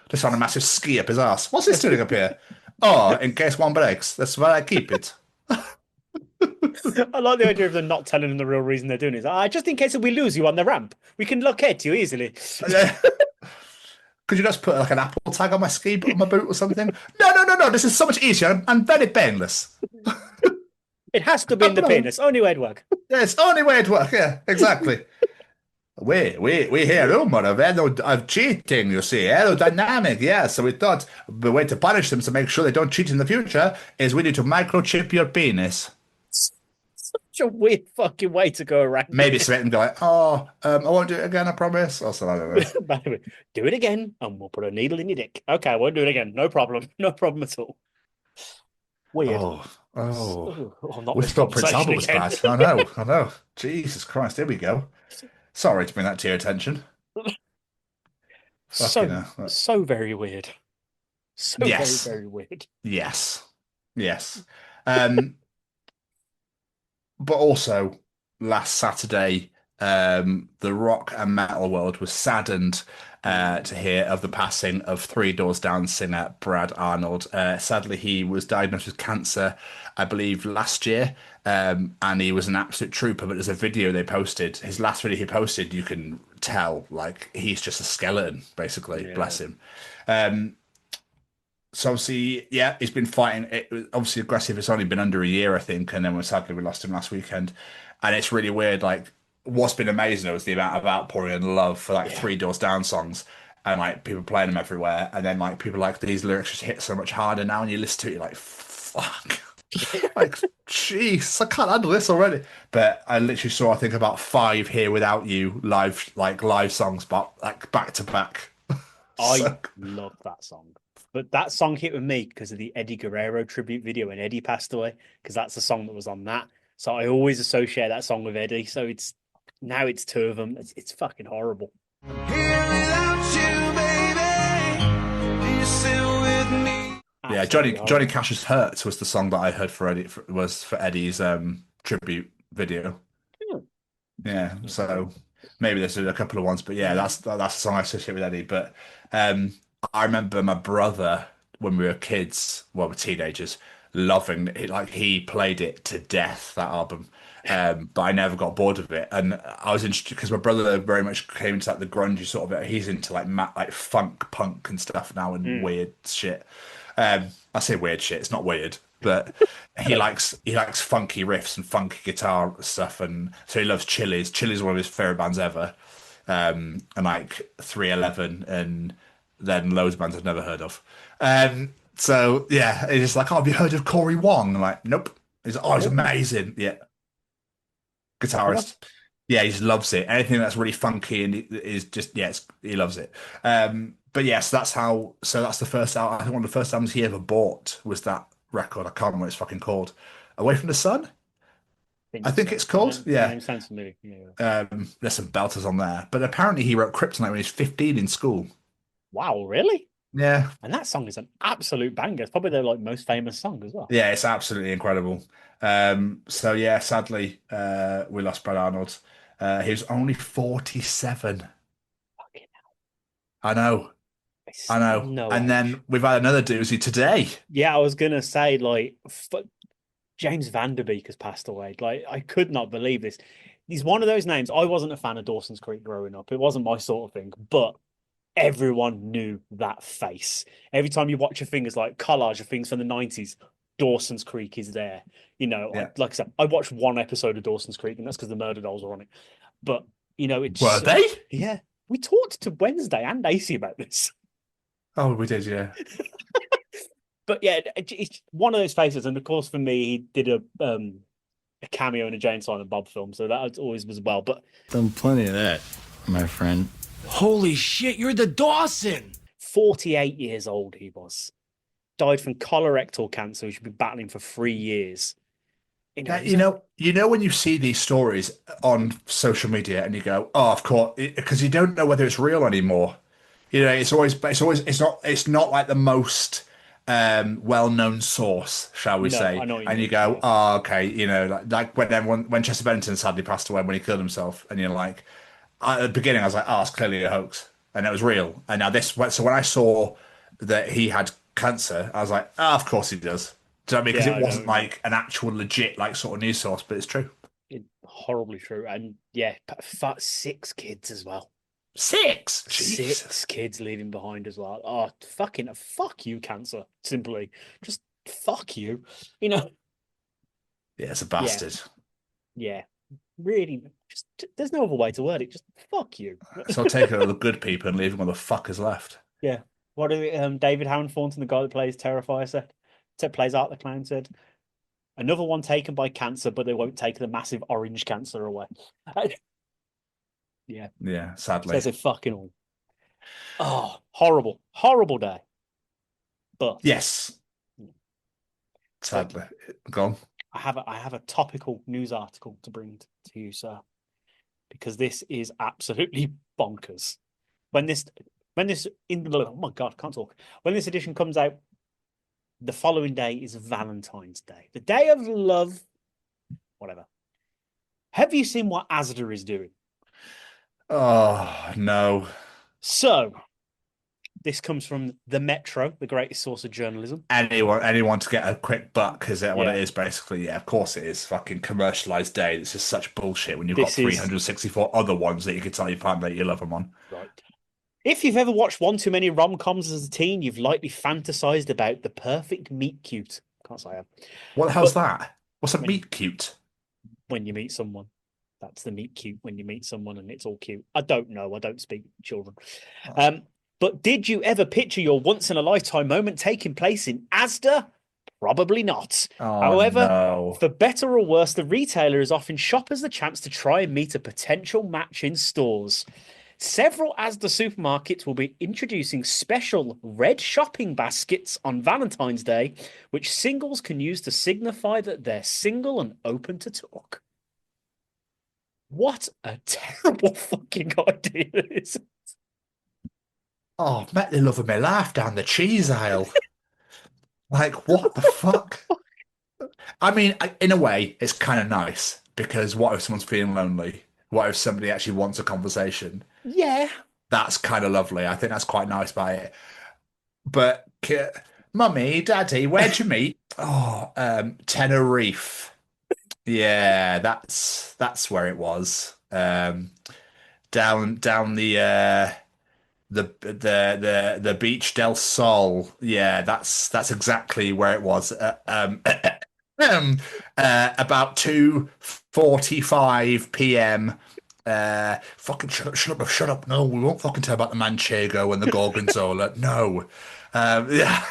Just on a massive ski up his ass. What's this doing up here? Oh, in case one breaks. That's where I keep it. I like the idea of them not telling them the real reason they're doing it. Just in case we lose you on the ramp, we can locate you easily. Could you just put like an Apple tag on my on my boot or something? No. This is so much easier and very painless. It has to be in the penis. Only way it'd work. Yeah, it's the only way it'd work. Yeah, exactly. We hear rumor of cheating, you see, aerodynamic, yeah. So we thought the way to punish them to make sure they don't cheat in the future is we need to microchip your penis. Such a weird fucking way to go around Maybe it. submit and go like, oh, I won't do it again, I promise. Or something, I don't know. By the way, do it again, and we'll put a needle in your dick. Okay, I won't do it again. No problem. No problem at all. Weird. Oh, oh. Not We this thought Prince conversation Albert was again. bad. I know, I know. Jesus Christ, here we go. Sorry to bring that to your attention. Fucking So, hell. so very weird. So very, Yes, very weird. yes, yes. Um, but also last Saturday, the rock and metal world was saddened to hear of the passing of Three Doors Down singer Brad Arnold. Sadly, he was diagnosed with cancer, I believe, last year, and he was an absolute trooper. But there's a video they posted. His last video he posted, you can tell like he's just a skeleton, basically. Yeah. Bless him. So obviously, yeah, he's been fighting. It was obviously aggressive. It's only been under a year, I think, and then sadly we lost him last weekend. And it's really weird. Like, what's been amazing though is the amount of outpouring and love for like Yeah. Three Doors Down songs, and like people playing them everywhere. And then like people like these lyrics just hit so much harder now, and you listen to it, you're like, fuck, like, jeez, I can't handle this already. But I literally saw, I think, about five Here Without You live songs, but like back to back. I So love that song. But that song hit with me because of the Eddie Guerrero tribute video when Eddie passed away, because that's the song that was on that. So I always associate that song with Eddie. So it's now it's two of them. It's fucking horrible. Here without you, baby. Do you still with me? yeah, Absolutely Johnny horrible. Cash's "Hurts" was the song that I heard for Eddie was for Eddie's tribute video. Hmm. Yeah, so maybe there's a couple of ones, but yeah, that's the song I associate with Eddie. But um, I remember my brother when we were kids, well, we're teenagers, loving it. Like he played it to death, that album. But I never got bored of it, and I was interested because my brother very much came into like the grungy sort of it. He's into like funk punk and stuff now and Mm. weird shit. I say weird shit. It's not weird, but he likes funky riffs and funky guitar stuff, and so he loves Chili's. Chili's one of his favorite bands ever, and like 311, and then loads of bands I've never heard of. So yeah, he's just like, oh, have you heard of Corey Wong? I'm like, nope. He's like, oh, he's Oh, amazing. Yeah, fair enough. guitarist. Yeah, he just loves it. Anything that's really funky and is just he loves it. But yes, that's how. So that's the first album. I think one of the first albums he ever bought was that record. I can't remember what it's fucking called. Away from the Sun, I Think think so. it's Yeah, called. the Yeah. name sounds familiar. Yeah. There's some belters on there. But apparently he wrote Kryptonite when he was 15 in school. Wow, really? Yeah, And that song is an absolute banger. It's probably their like most famous song as well. yeah, it's absolutely incredible. So yeah, sadly, we lost Brad Arnold. He was only 47. Fucking I know. hell, it's I know. no And age. then we've had another doozy today. Yeah, I was gonna say like James Vanderbeek has passed away. Like I could not believe this. He's one of those names. I wasn't a fan of Dawson's Creek growing up. It wasn't my sort of thing, but everyone knew that face. Every time you watch a thing, it's like collage of things from the 90s. Dawson's Creek is there. Yeah. Like I said, I watched one episode of Dawson's Creek, and that's because the murder dolls are on it. But Were it's they? yeah. We talked to Wednesday and AC about this. Oh, we did, yeah. But yeah, it's one of those faces, and of course for me, he did a cameo in a Jane Silent Bob film, so that always was well. But Done plenty of that, my friend. Holy shit, you're the Dawson! 48 years old he was. Died from colorectal cancer, which he'd been battling for 3 years. Yeah, He's you know when you see these stories on social media and you go, "Oh, of course," because you don't know whether it's real anymore. It's not like the most well-known source, shall we no, I say? know what you And you mean. go, Yeah, "Oh, okay," like when Chester Bennington sadly passed away when he killed himself, and you're like, at the beginning, I was like, "Oh, it's clearly a hoax," and it was real. And now so when I saw that he had cancer, I was like, "Ah, of course he does." Do you know what I mean? Because yeah, it I know what wasn't you mean. like an actual legit like sort of news source, but it's true. Horribly true, and yeah, six kids as well. Six, Six Jesus. kids leaving behind as well. Oh, fucking fuck you, cancer. Simply, just fuck you. You know, Yeah, it's a yeah, bastard. yeah. Really, Just there's no other way to word it. Just fuck you. So taking all the good people and leaving all the fuckers left. Yeah. What did David Howard Thornton, the guy that plays Terrifier, plays Art the Clown, said? Another one taken by cancer, but they won't take the massive orange cancer away. Yeah. Yeah, sadly. Says it fucking all. Oh, horrible, horrible day. But Yes. Sadly. Go on. I have a topical news article to bring to you, sir, because this is absolutely bonkers. When this oh my god, I can't talk. When this edition comes out, the following day is Valentine's Day, the day of love, whatever. Have you seen what Asda is doing? Oh, no. So, this comes from the Metro, the greatest source of journalism. Anyone to get a quick buck, is that what Yeah. it is, basically? Yeah, of course it is. Fucking commercialized day. This is such bullshit when you've got This is- 364 other ones that you can tell your partner that you love them on. Right. If you've ever watched one too many rom-coms as a teen, you've likely fantasized about the perfect meet cute. Can't say I have. What the hell's that? What's a meet cute? When you meet someone. That's the meet cute, when you meet someone and it's all cute. I don't know. I don't speak children. But did you ever picture your once-in-a-lifetime moment taking place in Asda? Probably not. Oh, However, no. for better or worse, the retailer is offering shoppers the chance to try and meet a potential match in stores. Several Asda supermarkets will be introducing special red shopping baskets on Valentine's Day, which singles can use to signify that they're single and open to talk. What a terrible fucking idea this is. Oh, met the love of my life down the cheese aisle. Like, what the fuck? I mean, in a way, it's kind of nice because what if someone's feeling lonely? What if somebody actually wants a conversation? Yeah. That's kind of lovely. I think that's quite nice by it. But, Mummy, Daddy, where'd you meet? Oh, Tenerife. Yeah, that's where it was. Down the beach del Sol. Yeah, that's exactly where it was. About 2:45 p.m. Fucking shut up. No, we won't fucking tell about the Manchego and the Gorgonzola. No. Yeah.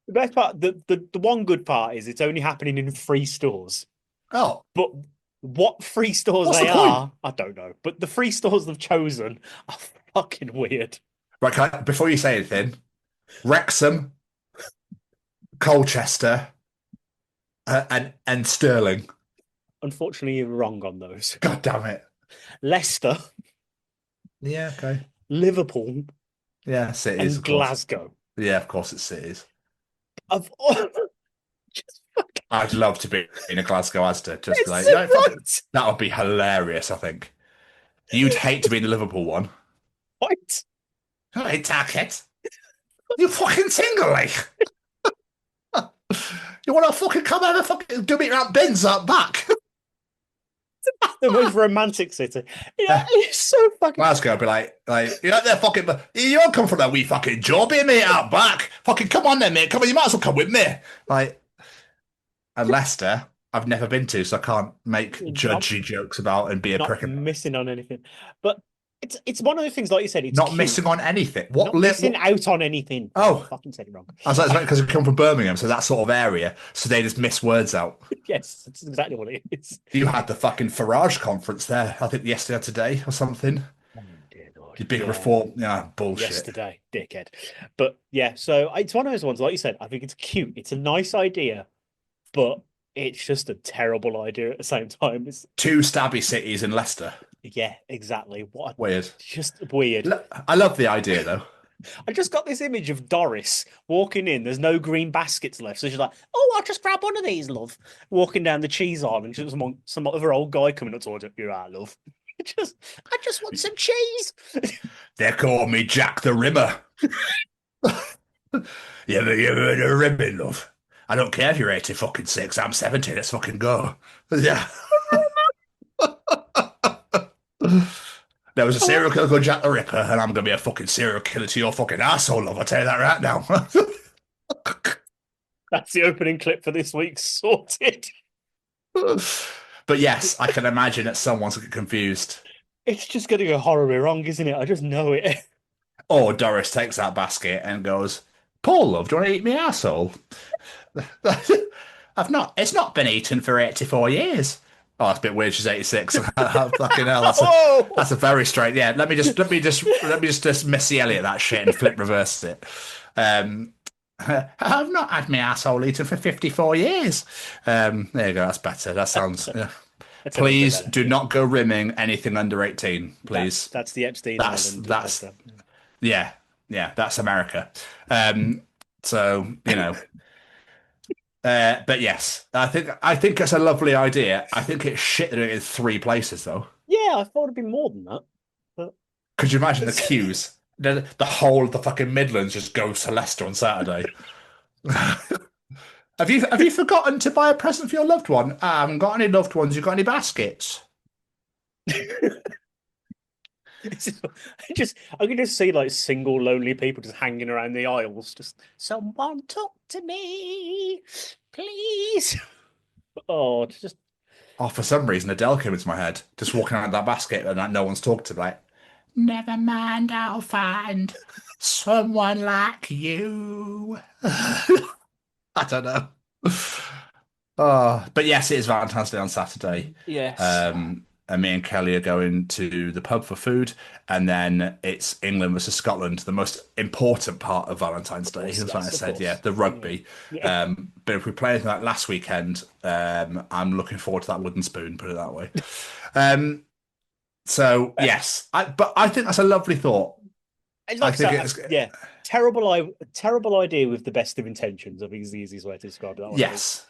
The best part, the one good part is it's only happening in 3 stores. Oh, But what 3 stores What's they the point? are, I don't know. But the 3 stores they've chosen are fucking weird. right. Before you say anything, Wrexham, Colchester, and Stirling. Unfortunately, you're wrong on those. God damn it. Leicester, Yeah. Okay. Liverpool, Yeah. Cities. and Of course. Glasgow. Yeah. Of course, it's cities. Of all, just fucking I'd love to be in a Glasgow Asda. Just it's be like, so yeah, fuck it. right. That would be hilarious. I think you'd hate to be in the Liverpool one. Right. Hey, Tackett, you fucking single, like. You want to fucking come over, fucking do me around bins up back? The most romantic city. Yeah, it's so fucking. Glasgow would be like, you know, they're fucking. You don't come from that wee fucking job here, mate, out back. Fucking come on then, mate. Come on, you might as well come with me. Like, and Leicester, I've never been to, so I can't make judgy jokes about and be a Not prick. About. missing on anything, but it's one of the things, like you said, it's Not cute. missing on anything. What? Not missing out on anything. Oh. I fucking said it wrong. I was like, because we come from Birmingham, so that sort of area, so they just miss words out. Yes, that's exactly what it is. You had the fucking Farage conference there, I think yesterday or today or something. Oh, dear Lord. Your big Yeah. reform, yeah, bullshit. Yesterday, dickhead. But yeah, so it's one of those ones, like you said, I think it's cute. It's a nice idea, but it's just a terrible idea at the same time. It's 2 stabby cities in Leicester. yeah, exactly. What? Weird. Just weird. I love the idea though. I just got this image of Doris walking in. There's no green baskets left, so she's like, "Oh, I'll just grab one of these, love." Walking down the cheese aisle, and some other old guy coming up towards her. You're right, love. I just want some cheese. They call me Jack the Rimmer. You ever heard of rimming, love? I don't care if you're 80 fucking 6. I'm 70. Let's fucking go. Yeah. There was a serial killer called Jack the Ripper, and I'm gonna be a fucking serial killer to your fucking asshole, love. I'll tell you that right now. That's the opening clip for this week. Sorted. But yes, I can imagine that someone's get confused. It's just going to go horribly wrong, isn't it? I just know it. Or Doris takes that basket and goes, Paul, love, do you want to eat me arsehole? It's not been eaten for 84 years. Oh, that's a bit weird. She's 86. Fucking hell, Whoa! that's a very straight. Yeah, let me just Missy Elliott that shit and flip reverse it. I've not had my asshole eaten for 54 years. There you go. That's better. That sounds. That's a little bit Please better. do not go rimming anything under 18. Please. That's the Epstein That's Island. that's yeah, that's America. So but yes, I think it's a lovely idea. I think it's shit that it is 3 places though. Yeah, I thought it'd be more than that. But Could you imagine the queues? The whole of the fucking Midlands just goes to Leicester on Saturday. Have you forgotten to buy a present for your loved one? I haven't got any loved ones. You got any baskets? I can just see like single lonely people just hanging around the aisles, just someone talk to me, please. Oh, just Oh, for some reason Adele came into my head, just walking around that basket and no one's talked to me. Like, never mind, I'll find someone like you. I don't know. Oh, but yes, it is Valentine's Day on Saturday. yes. And me and Kelly are going to the pub for food, and then it's England versus Scotland, the most important part of Valentine's Day. That's what I said, yeah, the rugby. Yeah. But if we play anything like last weekend, I'm looking forward to that wooden spoon, put it that way. So yes, but I think that's a lovely thought. Like yeah, terrible idea with the best of intentions. I think is the easiest way to describe that one. Yes.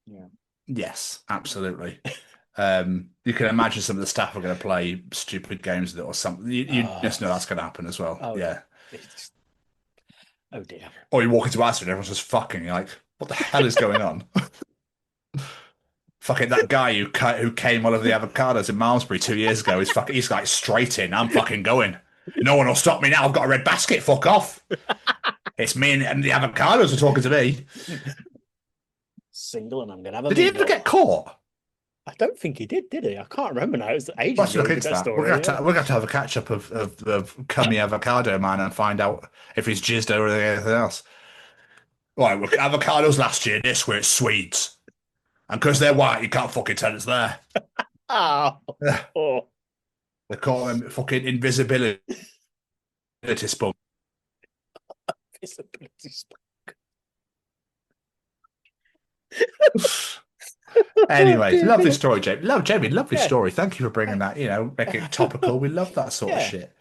Yeah. Yes, absolutely. You can imagine some of the staff are going to play stupid games with it or something. You just know that's going to happen as well. Oh, yeah. Oh dear. Or you walk into Aston and everyone's just fucking you're like, what the hell is going on? Fucking that guy who came all over the avocados in Malmesbury 2 years ago he's like straight in. I'm fucking going. No one will stop me now. I've got a red basket. Fuck off. It's me and the avocados are talking to me. Single and I'm going to have a Did he ever get caught? I don't think he did he? I can't remember now. It was ages Let's ago. look into that. Story, We're going to have a catch up of Cummy Avocado Man and find out if he's jizzed or anything else. Right, look, avocados last year, this where it's Swedes. And because they're white, you can't fucking tell it's there. Oh. They call them fucking invisibility spunk. Visibility spunk. Anyway, lovely story, Jamie. Lovely story. Thank you for bringing that, making it topical. We love that sort of shit.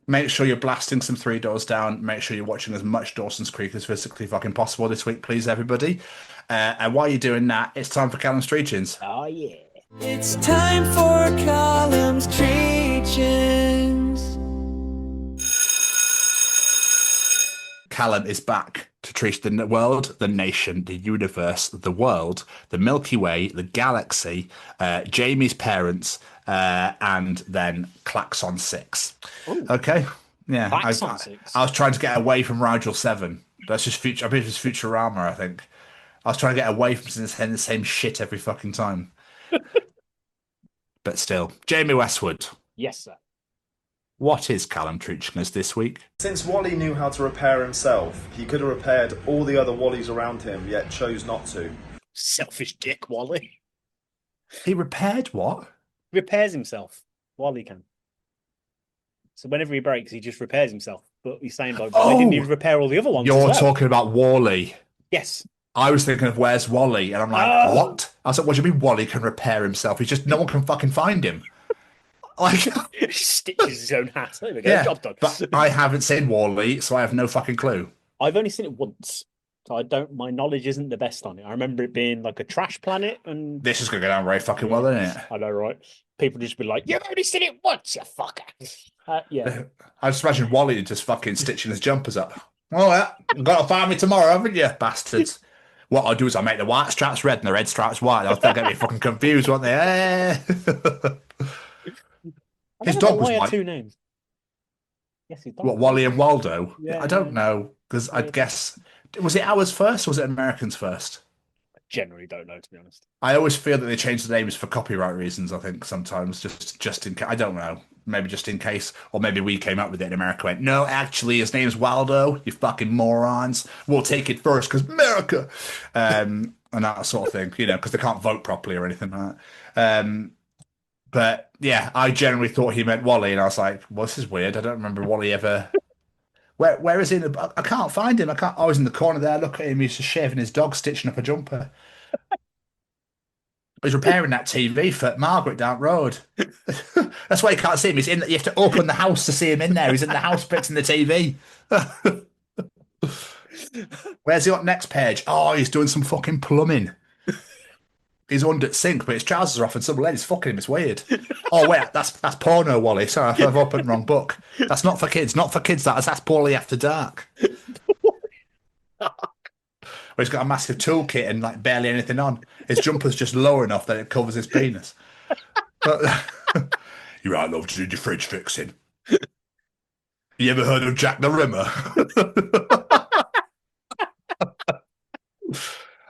Make sure you're blasting some Three Doors Down. Make sure you're watching as much Dawson's Creek as physically fucking possible this week, please, everybody. And while you're doing that, it's time for Callum's Treachings. Oh, yeah. It's time for Callum's Treachings. Callum is back to treat the world, the nation, the universe, the world, the Milky Way, the galaxy, Jamie's parents, and then Klaxon 6. Ooh. Okay? Yeah. Klaxon 6. I was trying to get away from Rigel 7. That's just I believe it's Futurama, I think. I was trying to get away from saying the same shit every fucking time. But still. Jamie Westwood. Yes, sir. What is Callum treating us this week? Since Wally knew how to repair himself, he could have repaired all the other Wallies around him, yet chose not to. Selfish dick, Wally. He repaired what? Repairs himself. Wally can. So whenever he breaks, he just repairs himself. But he's saying, like, why didn't he repair all the other ones? You're as well? talking about Wally. Yes. I was thinking of where's Wally, and I'm like, what? I was like, what do you mean Wally can repair himself? He's just no one can fucking find him. Like, he stitches his own hat. There we go. yeah, Job done. but I haven't seen Wally, so I have no fucking clue. I've only seen it once, so my knowledge isn't the best on it. I remember it being like a trash planet, and This is going to go down very fucking well, isn't it? I know, right? People just be like, "You've only seen it once, you fucker." Yeah. I just imagine Wally just fucking stitching his jumpers up. Oh, yeah, you've got to find me tomorrow, haven't you, bastards? What I'll do is I'll make the white straps red and the red straps white. They'll get me fucking confused, won't they? His dog was white. 2 names. Yes, his dog. What, Wally and Waldo? Yeah. I don't know, because I'd guess... Was it ours first or was it Americans first? I generally don't know, to be honest. I always feel that they change the names for copyright reasons. I think sometimes just in case. I don't know. Maybe just in case, or maybe we came up with it and America went, no, actually, his name's Waldo. You fucking morons. We'll take it first because America, and that sort of thing. You know, because they can't vote properly or anything like that. But yeah, I generally thought he meant Wally, and I was like, well, this is weird. I don't remember Wally ever. Where is he? I can't find him. I can't. I was in the corner there. Look at him. He's just shaving his dog, stitching up a jumper. He's repairing that TV for Margaret down road. That's why you can't see him. He's in. You have to open the house to see him in there. He's in the house fixing the TV. Where's he on next page? Oh, he's doing some fucking plumbing. He's under sink, but his trousers are off and some lady's fucking him. It's weird. Oh wait, that's porno, Wally. Sorry, I've opened the wrong book. That's not for kids. Not for kids. That's poorly after dark. Where he's got a massive toolkit and like barely anything on. His jumper's just low enough that it covers his penis. But, you're right, love, to do your fridge fixing. You ever heard of Jack the Rimmer?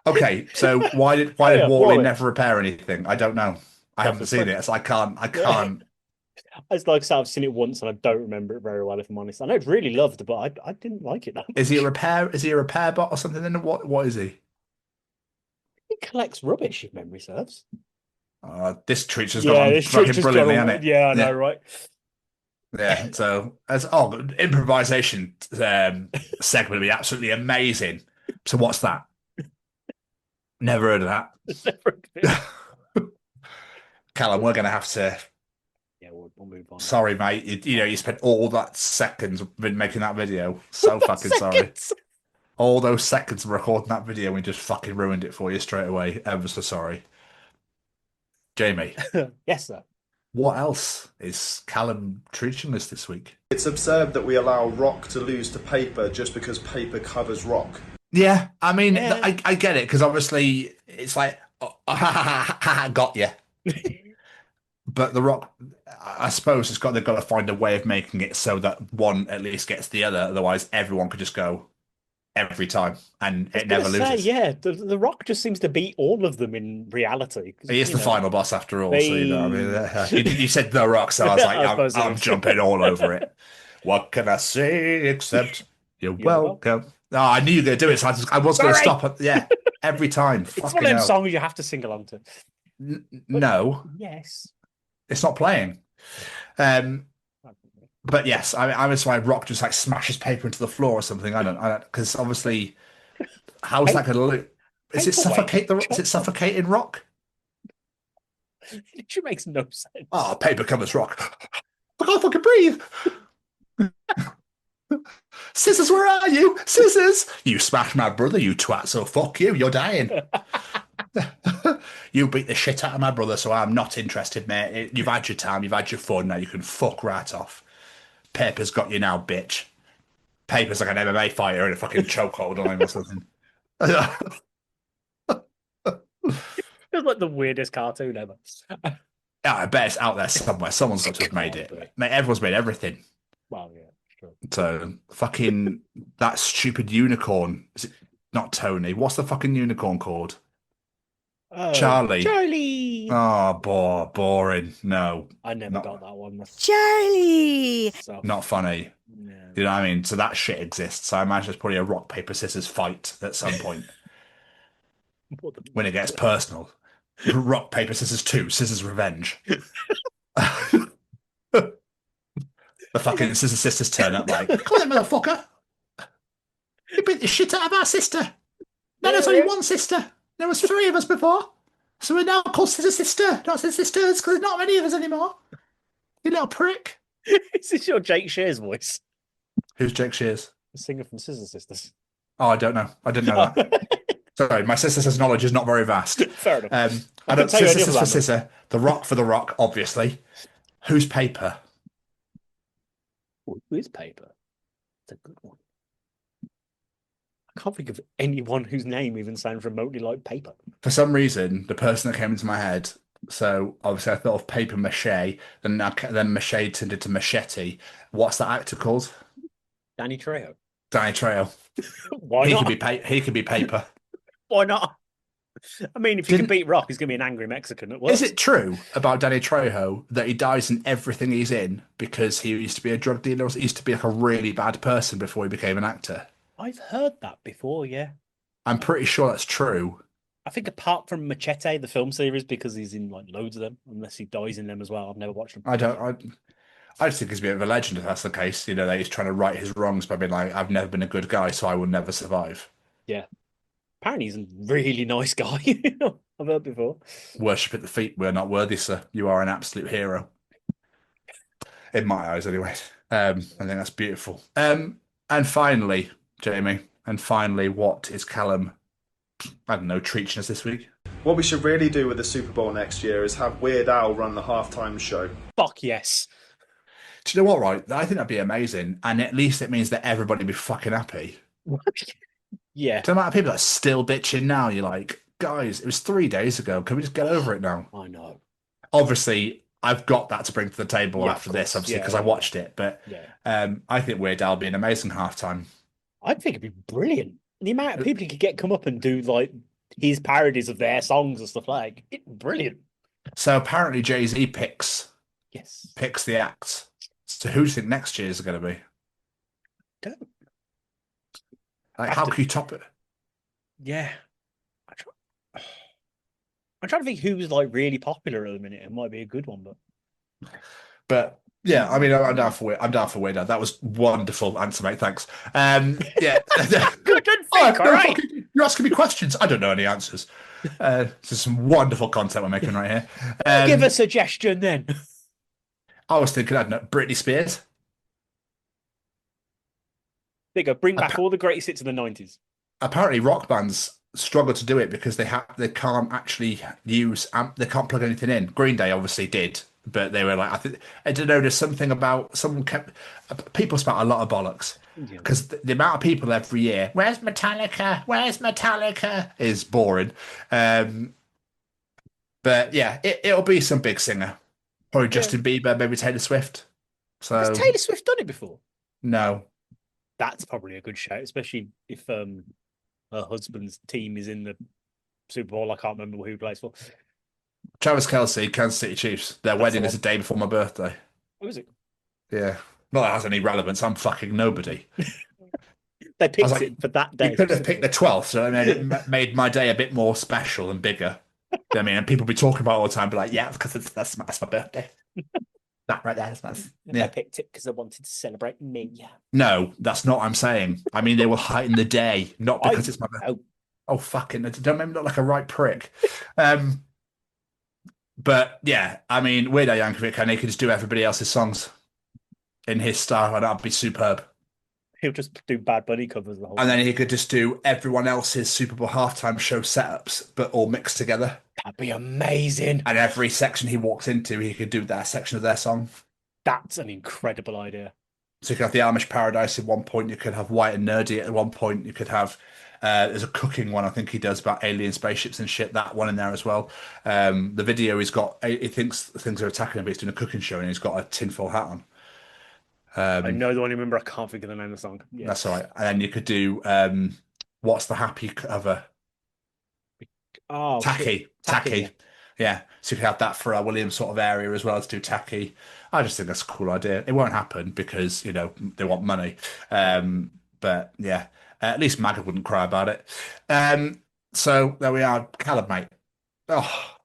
Okay, so why did Wally never repair anything? I don't know. I haven't seen it, so I can't. It's like I said, I've seen it once and I don't remember it very well, if I'm honest. I know it's really loved, but I didn't like it that much. Is he a repair bot or something? Then what is he? He collects rubbish, if memory serves. This creature's gone on fucking brilliantly, hasn't it? Yeah, I know, right? Yeah. So improvisation segment would be absolutely amazing. So what's that? Never heard of that. Callum, we're gonna have to. Yeah, we'll move on. Sorry, mate. You spent all that seconds making that video. So fucking sorry. All those seconds of recording that video, we just fucking ruined it for you straight away. Ever so sorry. Jamie. Yes, sir. What else is Callum treating us this week? It's absurd that we allow rock to lose to paper just because paper covers rock. Yeah, I mean, I get it, because obviously it's like, got you. But the rock, I suppose they've got to find a way of making it so that one at least gets the other. Otherwise, everyone could just go every time, and it never loses. Yeah, the rock just seems to beat all of them in reality. He is the final boss after all. So, I mean, you said the rock, so I was like, I'm jumping all over it. What can I say except you're welcome? No, I knew you were going to do it, so I was going to stop it. Yeah, every time. It's one of them songs you have to sing along to. No. Yes. It's not playing. But yes, I was why Rock just like smashes paper into the floor or something. I don't, because obviously, how's that going to look? Is it suffocating Rock? It just makes no sense. Oh, paper covers Rock. I can't fucking breathe. Scissors, where are you? Scissors! You smashed my brother, you twat, so fuck you, you're dying. You beat the shit out of my brother, so I'm not interested, mate. You've had your time, you've had your fun, now you can fuck right off. Paper's got you now, bitch. Paper's like an MMA fighter in a fucking chokehold on him or something. It's like the weirdest cartoon ever. Yeah, I bet it's out there somewhere. Someone's got to have made it. Mate, everyone's made everything. Well, yeah. So fucking that stupid unicorn. Is it not Tony? What's the fucking unicorn called? Charlie. Charlie. Oh, boring. No, I never got that one. Charlie. So, not funny. yeah. You know what I mean? So that shit exists. So I imagine it's probably a rock paper scissors fight at some point when it gets personal. Rock paper scissors 2, scissors revenge. The fucking Scissor Sisters turn up like, come on, motherfucker! You beat the shit out of our sister. No, there's only one sister. There was 3 of us before. So we're now called Scissor Sister, not Scissor Sisters, because there's not many of us anymore. You little prick. Is this your Jake Shears voice? Who's Jake Shears? The singer from Scissor Sisters. Oh, I don't know. I didn't know that. Sorry, my Scissor Sisters knowledge is not very vast. Fair enough. I don't Scissor Sisters for Scissor. The Rock for the Rock, obviously. Who's Paper? Who is Paper? It's a good one. I can't think of anyone whose name even sounds remotely like Paper. For some reason, the person that came into my head, so obviously I thought of Paper Mache, then Mache turned into Machete. What's that actor called? Danny Trejo. Danny Trejo. Why not? He could be Paper. Why not? I mean, if he can Didn't beat Rock, he's going to be an angry Mexican at Is worst. it true about Danny Trejo that he dies in everything he's in because he used to be a drug dealer or he used to be like a really bad person before he became an actor? I've heard that before, yeah. I'm pretty sure that's true. I think apart from Machete, the film series, because he's in like loads of them, unless he dies in them as well. I've never watched them. I don't. I just think he's a bit of a legend if that's the case. You know, that he's trying to right his wrongs by being like, "I've never been a good guy, so I will never survive." Yeah. Apparently he's a really nice guy. I've heard before. Worship at the feet. We're not worthy, sir. You are an absolute hero in my eyes, anyway. I think that's beautiful. And finally, Jamie, and finally, what is Callum? I don't know, treating us this week. What we should really do with the Super Bowl next year is have Weird Al run the halftime show. Fuck yes. Do you know what, right? I think that'd be amazing. And at least it means that everybody would be fucking happy. Yeah. The amount of people that are still bitching now, you're like, guys, it was 3 days ago. Can we just get over it now? I know. Obviously, I've got that to bring to the table Yeah, after of this, course. obviously, Yeah, because yeah, I watched it. But Yeah. I think Weird Al would be an amazing halftime. I think it'd be brilliant. The amount of people he could come up and do like his parodies of their songs and stuff like brilliant. So apparently Jay-Z picks Yes. the acts. So who do you think next year's going to be? Don't. Like, how can you top it? Yeah. I'm trying to think who's like really popular at the minute. It might be a good one, But yeah, I mean, I'm down for Weird Al. That was wonderful answer, mate. Thanks. Yeah. Good think, Oh, all right. you're asking me questions. I don't know any answers. This is some wonderful content we're making right here. Give a suggestion then. I was thinking, I don't know, Britney Spears. There you go. Bring back all the greatest hits of the 90s. Apparently, rock bands struggle to do it because they can't actually they can't plug anything in. Green Day obviously did, but they were like, I don't know. There's something about people spout a lot of bollocks because the amount of people every year. Where's Metallica? Where's Metallica? Is boring. But yeah, it'll be some big singer. Probably Justin Bieber, maybe Taylor Swift. So Has Taylor Swift done it before? No. That's probably a good shout, especially if her husband's team is in the Super Bowl. I can't remember who he plays for. Travis Kelce, Kansas City Chiefs. Their wedding the is a day before my birthday. Who is it? Yeah. Not that it has any relevance. I'm fucking nobody. They picked like, it for that day. You could have picked the 12th, so it made my day a bit more special and bigger. You know what I mean? And people be talking about it all the time, be like, yeah, because that's my birthday. That right there. They picked it because they wanted to celebrate me. Yeah. No, that's not what I'm saying. I mean, they will heighten the day, not because it's my birthday. Oh, fucking, don't make me look like a right prick. But yeah, I mean, Weird Al Yankovic, and he could just do everybody else's songs in his style, and that'd be superb. He'll just do Bad Bunny covers the whole And then he could just do everyone else's Super Bowl halftime show setups, but all mixed together. That'd be amazing. And every section he walks into, he could do that section of their song. That's an incredible idea. So you could have the Amish Paradise at one point. You could have White and Nerdy at one point. You could have there's a cooking one I think he does about alien spaceships and shit. That one in there as well. The video he thinks things are attacking him, but he's doing a cooking show and he's got a tinfoil hat on. I know the one. Remember, I can't think of the name of the song. Yeah. That's all right. And then you could do what's the happy cover? Oh, Tacky. Yeah. So you could have that for a Williams sort of area as well as do Tacky. I just think that's a cool idea. It won't happen because, they want money. But yeah, at least Maggot wouldn't cry about it. So there we are. Callum, mate. Oh,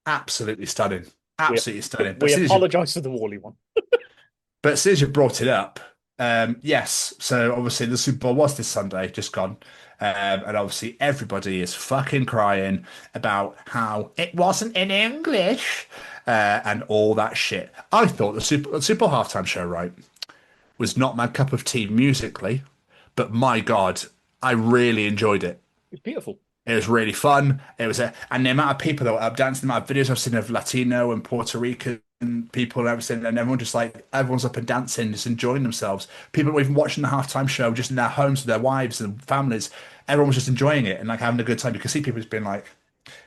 absolutely stunning. Absolutely stunning. We apologise for the Wally one. But as soon as you brought it up, yes. So obviously the Super Bowl was this Sunday, just gone. And obviously everybody is fucking crying about how it wasn't in English and all that shit. I thought the Super Bowl halftime show, right, was not my cup of tea musically, but my God, I really enjoyed it. It's beautiful. It was really fun. And the amount of people that were up dancing, the amount of videos I've seen of Latino and Puerto Rican people and everything, and everyone's up and dancing, just enjoying themselves. People were even watching the halftime show just in their homes with their wives and families. Everyone was just enjoying it and like having a good time. You could see people just being like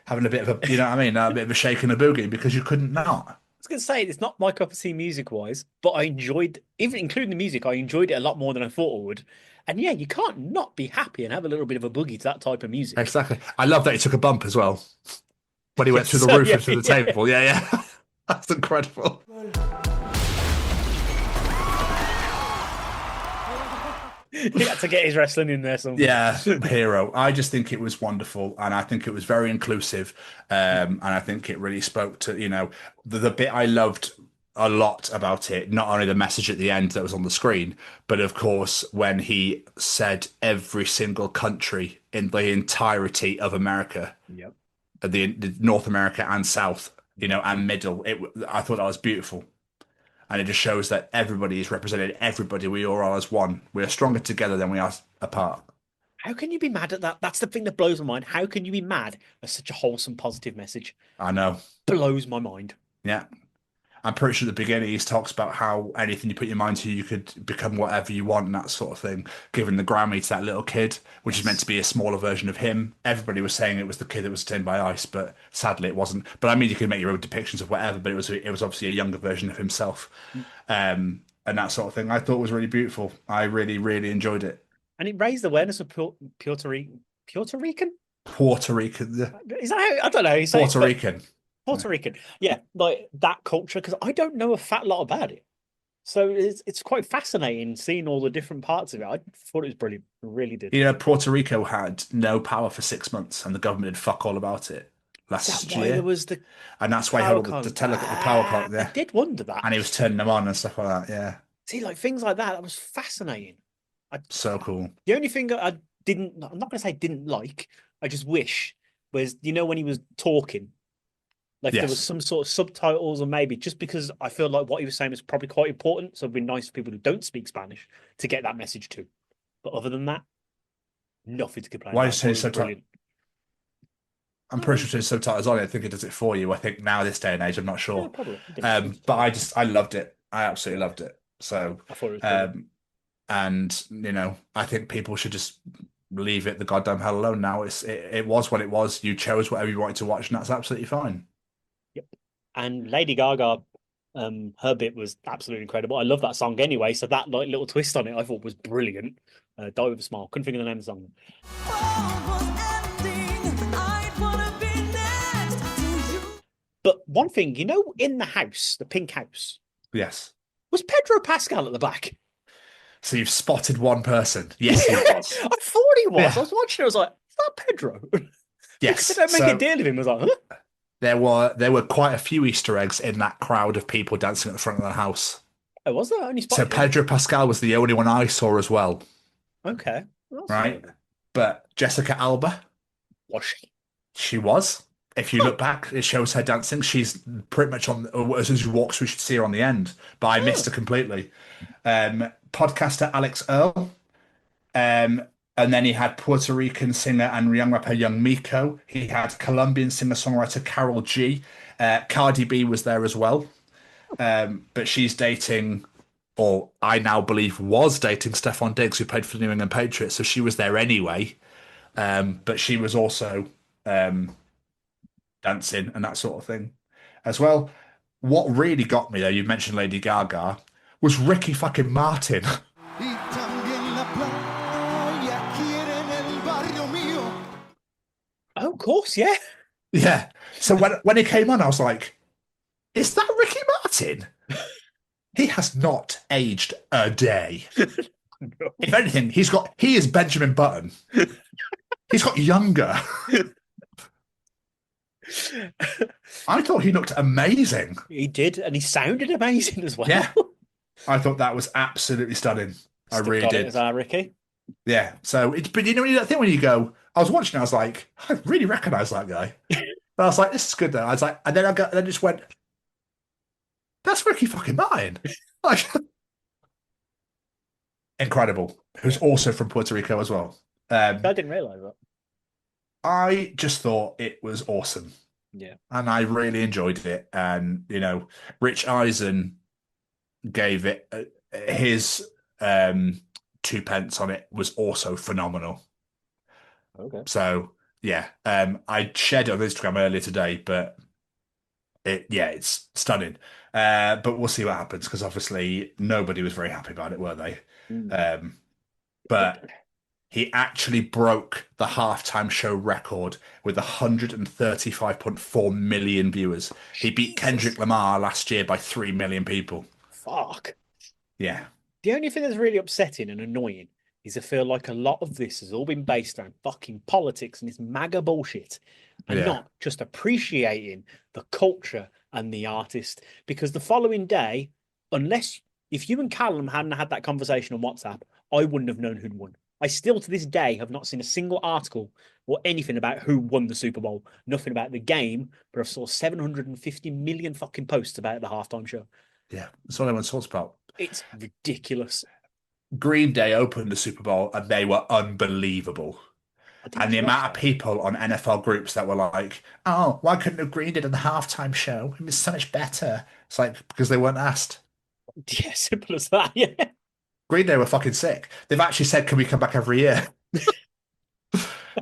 having a bit of a, you know what I mean, a bit of a shake and a boogie because you couldn't not. was going to say it's not my cup of tea music wise, but I enjoyed, even including the music, I enjoyed it a lot more than I thought I would. And yeah, you can't not be happy and have a little bit of a boogie to that type of music. Exactly. I love that he took a bump as well when he went through the So, roof yeah, and through the yeah. table. Yeah, yeah. That's incredible. He had to get his wrestling in there somewhere. Yeah, hero. I just think it was wonderful, and I think it was very inclusive, and I think it really spoke to the bit I loved a lot about it. Not only the message at the end that was on the screen, but of course when he said every single country in the entirety of America, Yep. the North America and South, and Middle. I thought that was beautiful. And it just shows that everybody is represented. Everybody, we all are as one. We are stronger together than we are apart. How can you be mad at that? That's the thing that blows my mind. How can you be mad at such a wholesome, positive message? I know. Blows my mind. Yeah. I'm pretty sure at the beginning he talks about how anything you put your mind to, you could become whatever you want and that sort of thing. Giving the Grammy to that little kid, which is meant to be a smaller version of him. Everybody was saying it was the kid that was turned by ice, but sadly it wasn't. But I mean, you can make your own depictions of whatever, but it was obviously a younger version of himself, and that sort of thing. I thought was really beautiful. I really, really enjoyed it. And it raised awareness of Puerto Rican. Puerto Rican? Puerto Rican, Is that how, I don't know. You say Puerto it, Rican. Puerto Rican. Yeah, like that culture, because I don't know a fat lot about it. So it's quite fascinating seeing all the different parts of it. I thought it was brilliant. I really did. Puerto Rico had no power for 6 months, and the government did fuck all about it Is last that why year. there was the And that's why he had all the power cut I there. did wonder that. And he was turning them on and stuff like that. Yeah. See, like things like that was fascinating. So cool. The only thing that I'm not going to say didn't like, I just wish was, when he was talking, like there was some sort of subtitles, or maybe just because I feel like what he was saying was probably quite important. So it'd be nice for people who don't speak Spanish to get that message too. But other than that, nothing to complain Why about. is it so Brilliant. I'm pretty sure there's subtitles on it. I think it does it for you. I think now this day and age, I'm not sure. Yeah, probably. But I loved it. I absolutely loved it. So, I thought it was brilliant. and I think people should just leave it the goddamn hell alone now. It was what it was. You chose whatever you wanted to watch, and that's absolutely fine. Yep. And Lady Gaga, her bit was absolutely incredible. I love that song anyway. So that like little twist on it, I thought was brilliant. Die with a smile. Couldn't think of the name of the song. But one thing, in the house, the pink house, Yes. was Pedro Pascal at the back? So you've spotted one person. Yes, he was. I thought he was. Yeah. I was watching it, I was like, is that Pedro? Yes. Because they don't make a deal of him. I was like, huh? There were quite a few Easter eggs in that crowd of people dancing at the front of the house. Oh, was there? Only So spotted him. Pedro Pascal was the only one I saw as well, Okay. Well, right? But Jessica Alba, was she? she was. If you look back, it shows her dancing. She's pretty much on, as soon as you walk through, you should see her on the end. But I missed her completely. Podcaster Alex Earl. And then he had Puerto Rican singer and young rapper Young Miko. He had Colombian singer-songwriter Carol G. Cardi B was there as well. But she's dating, or I now believe was dating, Stephon Diggs, who played for the New England Patriots. So she was there anyway. But she was also dancing and that sort of thing as well. What really got me, though, you mentioned Lady Gaga, was Ricky fucking Martin. Y también la playa quieren el barrio mío. Oh, of course, yeah. Yeah. So when he came on, I was like, is that Ricky Martin? He has not aged a day. No. If anything, he is Benjamin Button. He's got younger. I thought he looked amazing. He did, and he sounded amazing as well. Yeah. I thought that was absolutely stunning. I Still really got did. it as our Ricky. Yeah. So but that thing when you go, I was watching, I was like, I really recognise that guy. But I was like, this is good though. I was like, and then I just went, that's Ricky fucking Martin. Like, incredible. Who's also from Puerto Rico as well. I didn't realise that. I just thought it was awesome. Yeah. And I really enjoyed it. And, Rich Eisen gave it his 2 pence on it was also phenomenal. Okay. So, yeah, I shared it on Instagram earlier today, but It's stunning. But we'll see what happens because obviously nobody was very happy about it, were they? Um, but he actually broke the halftime show record with 135.4 million viewers. He beat Kendrick Lamar last year by 3 million people. Fuck. Yeah. The only thing that's really upsetting and annoying is I feel like a lot of this has all been based around fucking politics and this MAGA bullshit and Yeah. not just appreciating the culture and the artist. Because the following day, if you and Callum hadn't had that conversation on WhatsApp, I wouldn't have known who'd won. I still to this day have not seen a single article or anything about who won the Super Bowl. Nothing about the game, but I've saw 750 million fucking posts about the halftime show. Yeah. That's all everyone talks about. It's ridiculous. Green Day opened the Super Bowl and they were unbelievable. And the amount of people on NFL groups that were like, oh, why couldn't have Green Day done the halftime show? It was so much better. It's like, because they weren't asked. Yeah, simple as that. Yeah. Green Day were fucking sick. They've actually said, can we come back every year?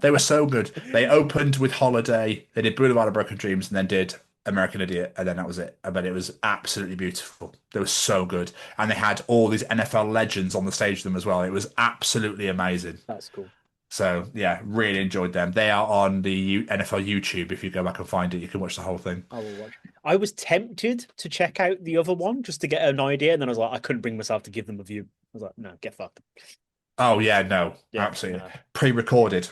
They were so good. They opened with Holiday, they did Boulevard of Broken Dreams, and then did American Idiot, and then that was it. But it was absolutely beautiful. They were so good. And they had all these NFL legends on the stage with them as well. It was absolutely amazing. That's cool. So, yeah, really enjoyed them. They are on the NFL YouTube. If you go back and find it, you can watch the whole thing. I will watch. I was tempted to check out the other one just to get an idea, and then I was like, I couldn't bring myself to give them a view. I was like, no, get fucked. Oh, yeah, no, Yeah, absolutely. no. Pre-recorded.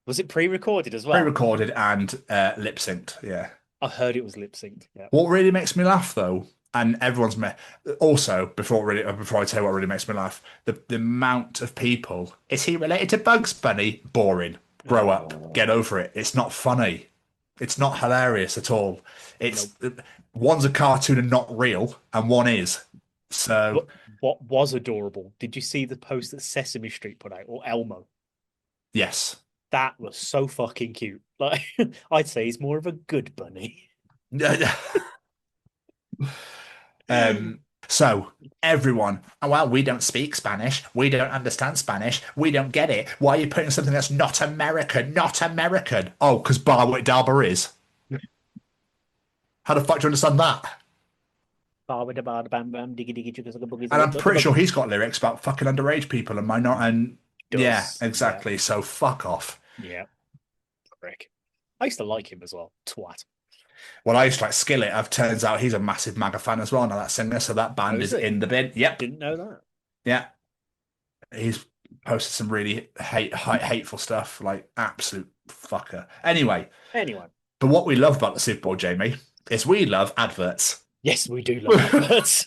Was it pre-recorded as well? Pre-recorded and lip-synced, yeah. I heard it was lip synced. Yeah. What really makes me laugh, though, and everyone's also before I tell you what really makes me laugh, the amount of people. Is he related to Bugs Bunny? Boring. Grow up. Get over it. It's not funny. It's not hilarious at all. It's one's a cartoon and not real, and one is. So what was adorable? Did you see the post that Sesame Street put out or Elmo? yes. That was so fucking cute. Like I'd say he's more of a good bunny. So everyone, oh, well, we don't speak Spanish. We don't understand Spanish. We don't get it. Why are you putting something that's not American? Not American. Oh, because Barwick Darber is. How the fuck do you understand that? And I'm pretty sure he's got lyrics about fucking underage people and minor and yeah, exactly. Yeah. So fuck off. Yeah. Prick. I used to like him as well. Twat. Well, I used to like Skillet. It turns out he's a massive MAGA fan as well. Now that singer, so that band is in the bin. Yep. Didn't know that. Yeah. He's posted some really hateful stuff, like absolute fucker. Anyway. But what we love about the Super Bowl, Jamie, is we love adverts. Yes, we do love adverts.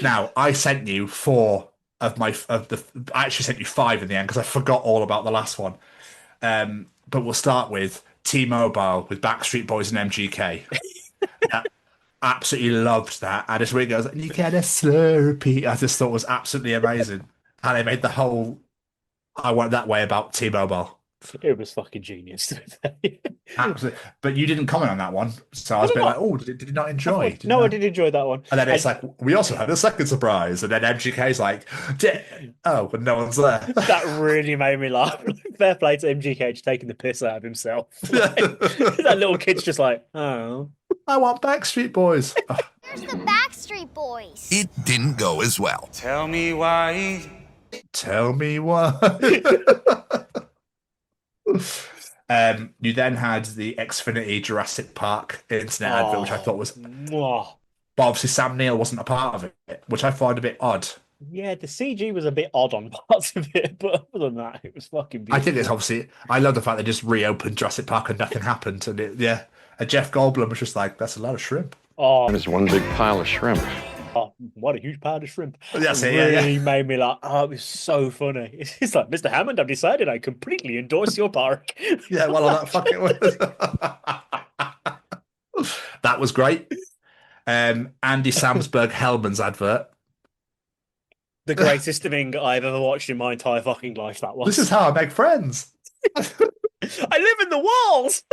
Now, I sent you I actually sent you 5 in the end because I forgot all about the last one. But we'll start with T-Mobile with Backstreet Boys and MGK. Absolutely loved that. And as it goes, you get a Slurpee. I just thought it was absolutely amazing. And they made the whole I went that way about T-Mobile. It was fucking genius. Absolutely. But you didn't comment on that one. So I was a bit like, oh, did you not enjoy? I did enjoy that one. And then it's like, we also had a second surprise. And then MGK's like, oh, but no one's there. That really made me laugh. Fair play to MGK just taking the piss out of himself. Like, that little kid's just like, oh. I want Backstreet Boys. There's the Backstreet Boys. It didn't go as well. Tell me why. Tell me why. You then had the Xfinity Jurassic Park internet advert, which I thought was. But obviously, Sam Neill wasn't a part of it, which I find a bit odd. Yeah, the CG was a bit odd on parts of it, but other than that, it was fucking beautiful. I think it's obviously. I love the fact they just reopened Jurassic Park and nothing happened. And and Jeff Goldblum was just like, that's a lot of shrimp. Oh, it's one big pile of shrimp. Oh, what a huge pile of shrimp. That's it, really made me laugh. Oh, it was so funny. It's like, Mr. Hammond, I've decided I completely endorse your park. Yeah, well, that fucking was. That was great. Andy Samsberg Hellman's advert. The greatest thing I've ever watched in my entire fucking life, that was. This is how I make friends. I live in the walls.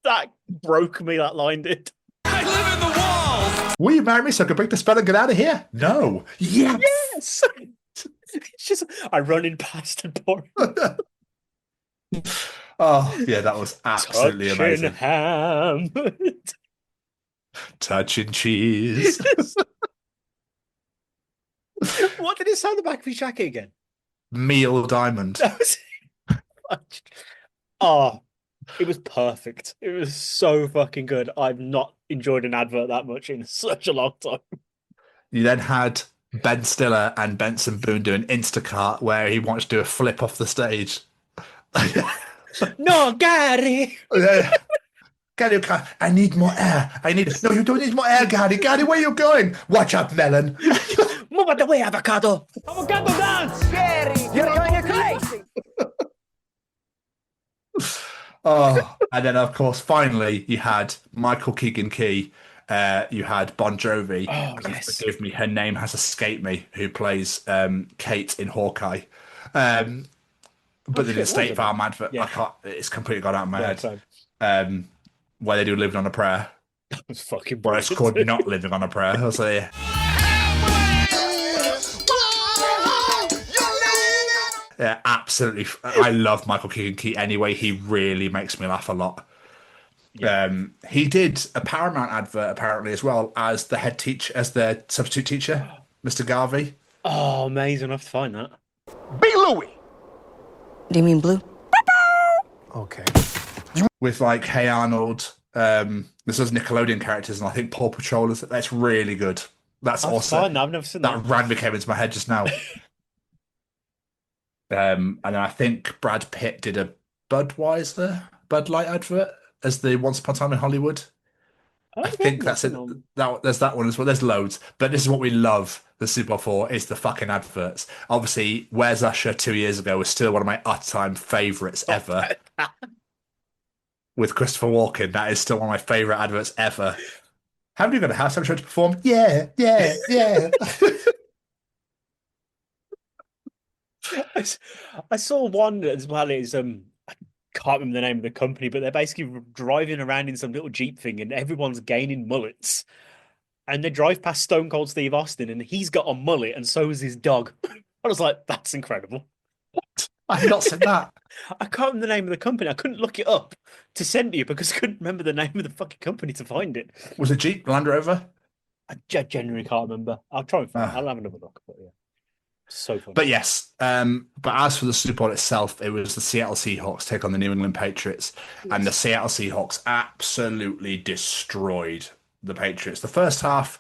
That broke me, that line did. I live in the walls. Will you marry me so I can break the spell and get out of here? No. Yes. It's just I run in past and pour. Oh, yeah, that was absolutely amazing. Ham. Touching cheese. What did it say on the back of his jacket again? Meal diamond. That was oh, it was perfect. It was so fucking good. I've not enjoyed an advert that much in such a long time. You then had Ben Stiller and Benson Boone doing Instacart where he wants to do a flip off the stage. No, Gary. Gary, I need more air. No, you don't need more air, Gary. Gary, where are you going? Watch out, melon. Move out the way, avocado. Avocado dance! Scary! You're going crazy! Oh, and then of course, finally, you had Michael Keegan-Key. You had Bon Jovi. Oh, and yes. forgive me, her name has escaped me. Who plays Kate in Hawkeye? But they did a State Farm advert. Yeah. I can't. It's completely gone out of my Yeah, head. same. Where they do Living on a Prayer. It was fucking Where it's brilliant. called Not Living on a Prayer. I'll say. Yeah, absolutely. I love Michael Keegan-Key anyway. He really makes me laugh a lot. Yeah. He did a Paramount advert apparently as well as the head teacher, as the substitute teacher, Mr. Garvey. Oh, amazing. I have to find that. Be Louie! Do you mean blue? Okay. With like Hey Arnold. This was Nickelodeon characters, and I think Paw Patrol is. That's really good. That's awesome. Fine. I've never seen that. That randomly came into my head just now. And then I think Brad Pitt did a Bud Light advert as the Once Upon a Time in Hollywood. I think that's it. There's that one as well. There's loads, but this is what we love. The Super Bowl for is the fucking adverts. Obviously, Where's Usher 2 years ago was still one of my all-time favorites ever. With Christopher Walken, that is still one of my favorite adverts ever. Haven't you got a house I'm trying to perform? Yeah. I saw one as well. Is I can't remember the name of the company, but they're basically driving around in some little Jeep thing, and everyone's gaining mullets. And they drive past Stone Cold Steve Austin, and he's got a mullet, and so is his dog. I was like, that's incredible. I've not seen that. I can't remember the name of the company. I couldn't look it up to send to you because I couldn't remember the name of the fucking company to find it. Was it Jeep Land Rover? I genuinely can't remember. I'll try and find it. I'll have another look. But yeah, so funny. But yes, but as for the Super Bowl itself, it was the Seattle Seahawks take on the New England Patriots, and the Seattle Seahawks absolutely destroyed the Patriots. The first half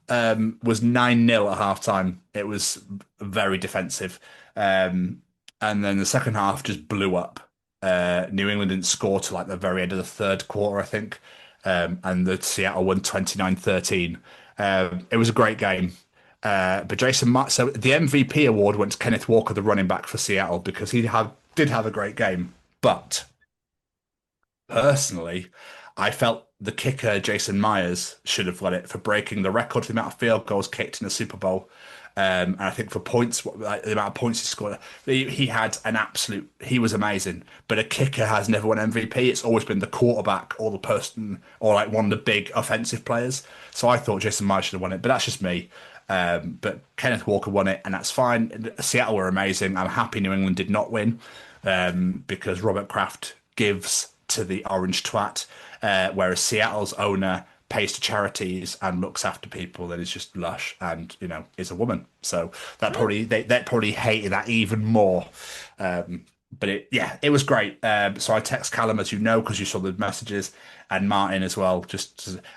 was 9-0 at halftime. It was very defensive. And then the second half just blew up. New England didn't score till like the very end of the third quarter, I think. And the Seattle won 29-13. It was a great game. But so the MVP award went to Kenneth Walker, the running back for Seattle, because he did have a great game. But personally, I felt the kicker, Jason Myers, should have won it for breaking the record for the amount of field goals kicked in the Super Bowl. And I think for points, like the amount of points he scored, he was amazing. But a kicker has never won MVP. It's always been the quarterback or the person or like one of the big offensive players. So I thought Jason Myers should have won it, but that's just me. But Kenneth Walker won it, and that's fine. Seattle were amazing. I'm happy New England did not win because Robert Kraft gives to the orange twat, whereas Seattle's owner pays to charities and looks after people that is just lush and is a woman. So that probably hated that even more. But it was great. So I text Callum, as you know, because you saw the messages, and Martin as well.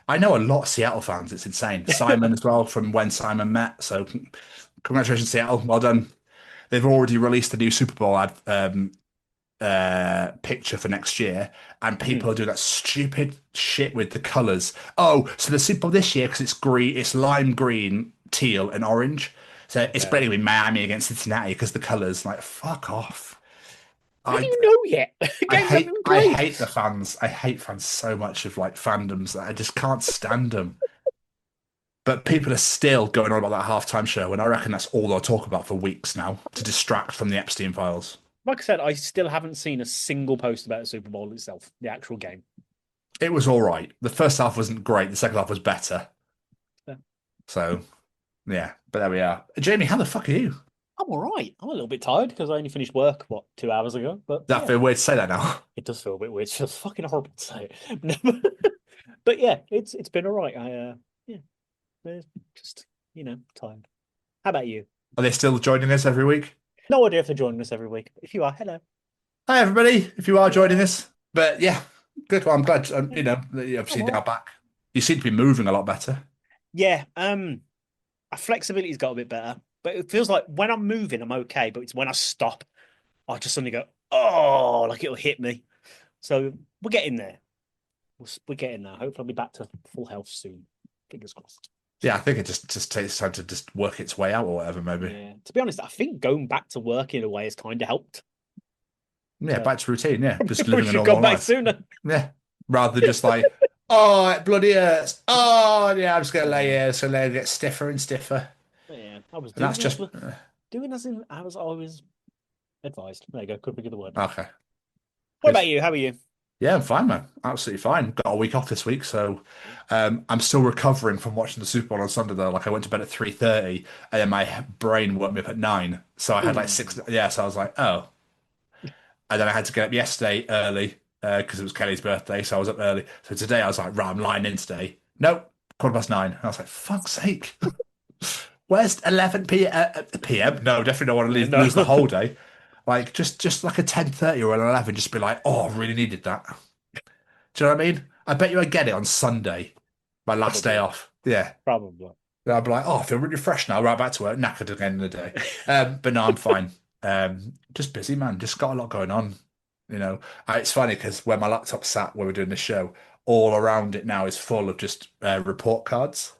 I know a lot of Seattle fans. It's insane. Simon as well, from When Simon Met. So congratulations, Seattle. Well done. They've already released the new Super Bowl picture for next year, and people are doing that stupid shit with the colors. Oh, so the Super Bowl this year, because it's green, it's lime green, teal, and orange. So it's basically Miami against Cincinnati because the colors. Like, fuck off. How do you know yet? I hate the fans. I hate fans so much of like fandoms that I just can't stand them. But people are still going on about that halftime show, and I reckon that's all they'll talk about for weeks now to distract from the Epstein files. Like I said, I still haven't seen a single post about the Super Bowl itself, the actual game. It was all right. The first half wasn't great. The second half was better. Yeah. So, yeah. But there we are. Jamie, how the fuck are you? I'm all right. I'm a little bit tired because I only finished work, 2 hours ago? But That feel weird to say that now. it does feel a bit weird. It feels fucking horrible to say it. But yeah, it's been all right. Yeah, just tired. How about you? Are they still joining us every week? No idea if they're joining us every week. But if you are, hello. Hi, everybody, if you are joining Hello. us. But yeah, good. Well, I'm glad, that you're I'm obviously all now right. back. You seem to be moving a lot better. Yeah, our flexibility's got a bit better, but it feels like when I'm moving, I'm okay. But it's when I stop, I just suddenly go, oh, like it'll hit me. So we're getting there. We're getting there. Hopefully, I'll be back to full health soon. Fingers crossed. Yeah, I think it just takes time to just work its way out or whatever, maybe. Yeah. To be honest, I think going back to work in a way has kind of helped. Yeah, So back to routine. Yeah, just we living a should normal go back life. sooner. Yeah, rather than just like, oh, it bloody hurts. Oh, yeah, I'm just gonna lay here, so they get stiffer and stiffer. Yeah, I was And that's doing just as in I was always advised. There you go. Could think of the word. okay. What Good. about you? How are you? Yeah, I'm fine, man. Absolutely fine. Got a week off this week, so I'm still recovering from watching the Super Bowl on Sunday. Though, like I went to bed at 3:30, and then my brain woke me up at 9. So I had like Ooh. 6. Yeah, so I was like, oh. And then I had to get up yesterday early because it was Kelly's birthday, so I was up early. So today I was like, right, I'm lying in today. Nope, 9:15. And I was like, fuck's sake. Where's 11 p.m.? No, definitely don't want to No. lose the whole day. Like just like a 10:30 or an 11, just be like, oh, I really needed that. Do you know what I mean? I bet you I get it on Sunday, my last day Probably. off. Yeah. Probably. I'll be like, oh, I feel really fresh now. Right back to work, knackered again in the day. But no, I'm fine. Just busy, man. Just got a lot going on. It's funny because where my laptop sat when we're doing the show, all around it now is full of just report cards.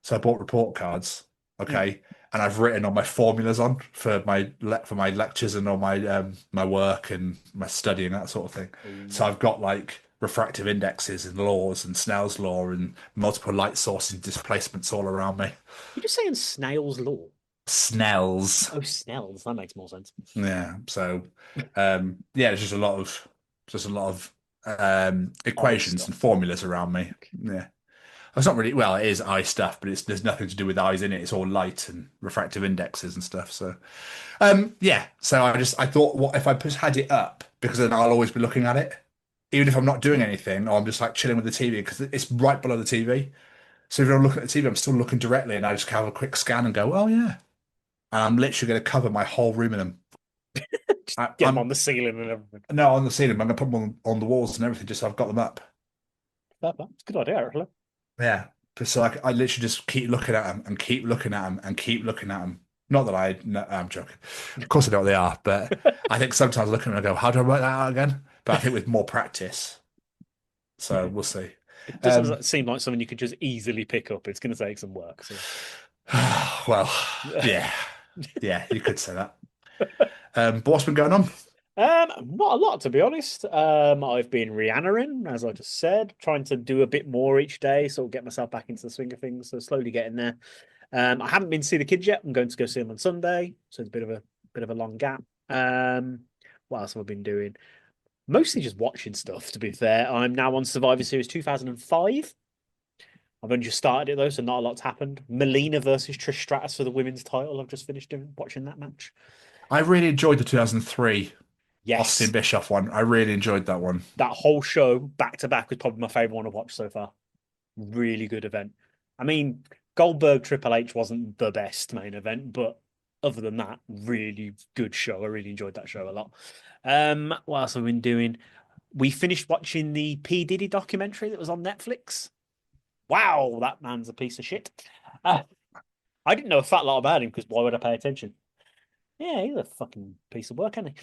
So I bought report cards, Mm. okay, and I've written all my formulas on for my lectures and all my work and my study and that sort of thing. So Ooh. I've got like refractive indexes and laws and Snell's law and multiple light source and displacements all around me. You're just saying snail's law. Snell's, Oh, Snell's. That makes more sense. yeah. So, yeah, there's just a lot of I equations and stuff. formulas around me. Yeah. It's not really, well, it is eye stuff, but there's nothing to do with eyes in it. It's all light and refractive indexes and stuff. So, yeah. So I thought, what if I just had it up because then I'll always be looking at it, even if I'm not doing anything or I'm just like chilling with the TV because it's right below the TV. So if I'm looking at the TV, I'm still looking directly and I just have a quick scan and go, oh yeah. And I'm literally going to cover my whole room in them. Just I, get them I'm on the ceiling and everything. no on the ceiling. I'm going to put them on the walls and everything just so I've got them up. It's a good idea, actually. Yeah. So I literally just keep looking at them and keep looking at them and keep looking at them. Not that no, I'm joking. Of course I know what they are, but I think sometimes I look at them and I go, how do I work that out again? But I think with more practice. So we'll see. It doesn't seem like something you could just easily pick up. It's going to take some work. So. Well, yeah. Yeah, you could say that. But what's been going on? Not a lot, to be honest. I've been Rihannaing, as I just said, trying to do a bit more each day, sort of get myself back into the swing of things. So slowly getting there. I haven't been to see the kids yet. I'm going to go see them on Sunday, so it's a bit of a long gap. What else have I been doing? Mostly just watching stuff. To be fair, I'm now on Survivor Series 2005. I've only just started it though, so not a lot's happened. Melina versus Trish Stratus for the women's title. I've just finished watching that match. I really enjoyed the 2003 Austin Yes, Bischoff one. I really enjoyed that one. that whole show back to back was probably my favorite one I've watched so far. Really good event. I mean, Goldberg Triple H wasn't the best main event, but other than that, really good show. I really enjoyed that show a lot. What else have we been doing? We finished watching the P. Diddy documentary that was on Netflix. Wow, that man's a piece of shit. I didn't know a fat lot about him because why would I pay attention? Yeah, he's a fucking piece of work, isn't he?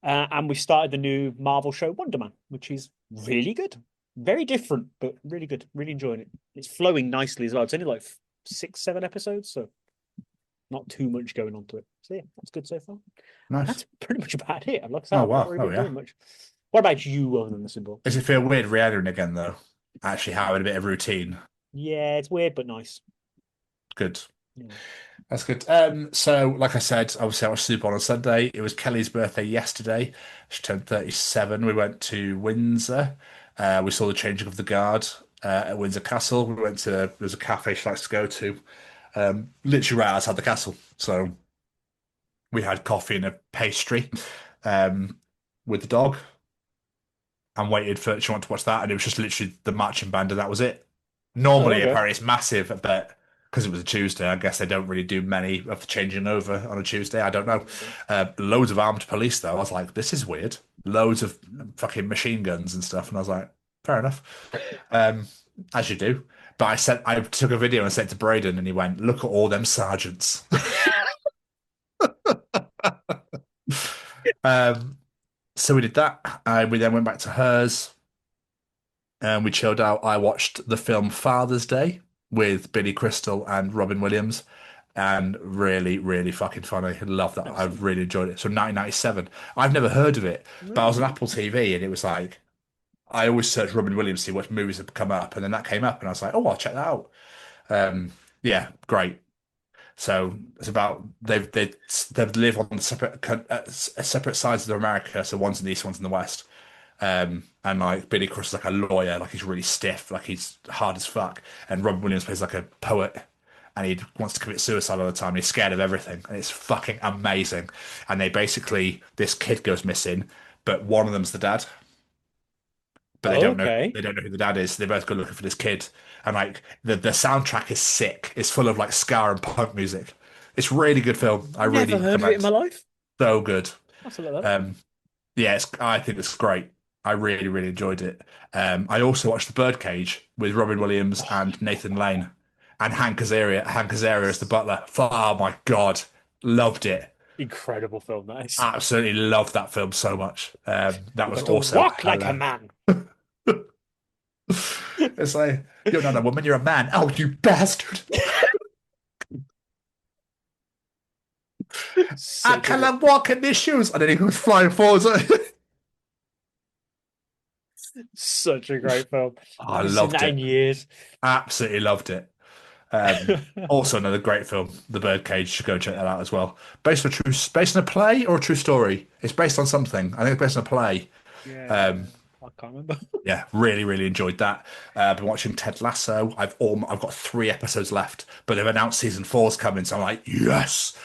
And we started the new Marvel show Wonder Man, which is really good. Very different, but really good. Really enjoying it. It's flowing nicely as well. It's only like 6, 7 episodes, so not too much going on to it. So yeah, that's good so far. Nice. That's pretty much about it. Like I said, Oh I've not wow. really Oh been yeah. doing much. What about you other than the Super Bowl? Does it feel weird Rihanna again though? Actually having a bit of routine. Yeah, it's weird but nice. Good. Yeah. That's good. So like I said, obviously I watched Super Bowl on Sunday. It was Kelly's birthday yesterday. She turned 37. We went to Windsor. We saw the changing of the guard at Windsor Castle. We went to there's a cafe she likes to go to, literally right outside the castle. So we had coffee and a pastry with the dog. and waited for she wanted to watch that, and it was just literally the marching band, and that was it. Oh, Normally, okay. apparently, it's massive, but because it was a Tuesday, I guess they don't really do many of the changing over on a Tuesday. I don't know. Loads of armed police, though. I was like, this is weird. Loads of fucking machine guns and stuff, and I was like, fair enough, as you do. But I took a video and sent it to Braden, and he went, "Look at all them sergeants." um, so we did that. We then went back to hers, and we chilled out. I watched the film Father's Day with Billy Crystal and Robin Williams, and really, really fucking funny. Love that. I've really enjoyed it. So 1997. I've never heard of it, but I was on Apple TV, and it was like I always search Robin Williams to see what movies have come up, and then that came up, and I was like, oh, I'll check that out. Yeah, great. So it's about they live on separate sides of America. So one's in the east, one's in the west. And like Billy Crystal's like a lawyer, like he's really stiff, like he's hard as fuck. And Robin Williams plays like a poet, and he wants to commit suicide all the time. And he's scared of everything, and it's fucking amazing. And they basically this kid goes missing, but one of them's the dad, but Okay. they don't know who the dad is. They both go looking for this kid, and like the soundtrack is sick. It's full of like ska and punk music. It's a really good film. I really Never heard of it in my life. so good. That's a lot of Yeah, I think it's great. I really, really enjoyed it. I also watched The Birdcage with Robin Williams and Nathan Lane and Hank Azaria. Hank Azaria is the butler. Oh my God. Loved it. incredible film. That is. Absolutely loved that film so much. That was To also walk like a man. It's like, you're not a woman, you're a man. Oh, you bastard. I cannot walk in these shoes. And then he goes flying forwards. Such a great film. I I've loved seen that it. in years. Absolutely loved it. Also another great film, The Birdcage. You should go check that out as well. Based on a play or a true story? It's based on something. I think it's based on a play. Yeah. I can't remember. Yeah, really, really enjoyed that. I've been watching Ted Lasso. I've got 3 episodes left, but they've announced season 4's coming, so I'm like, yes.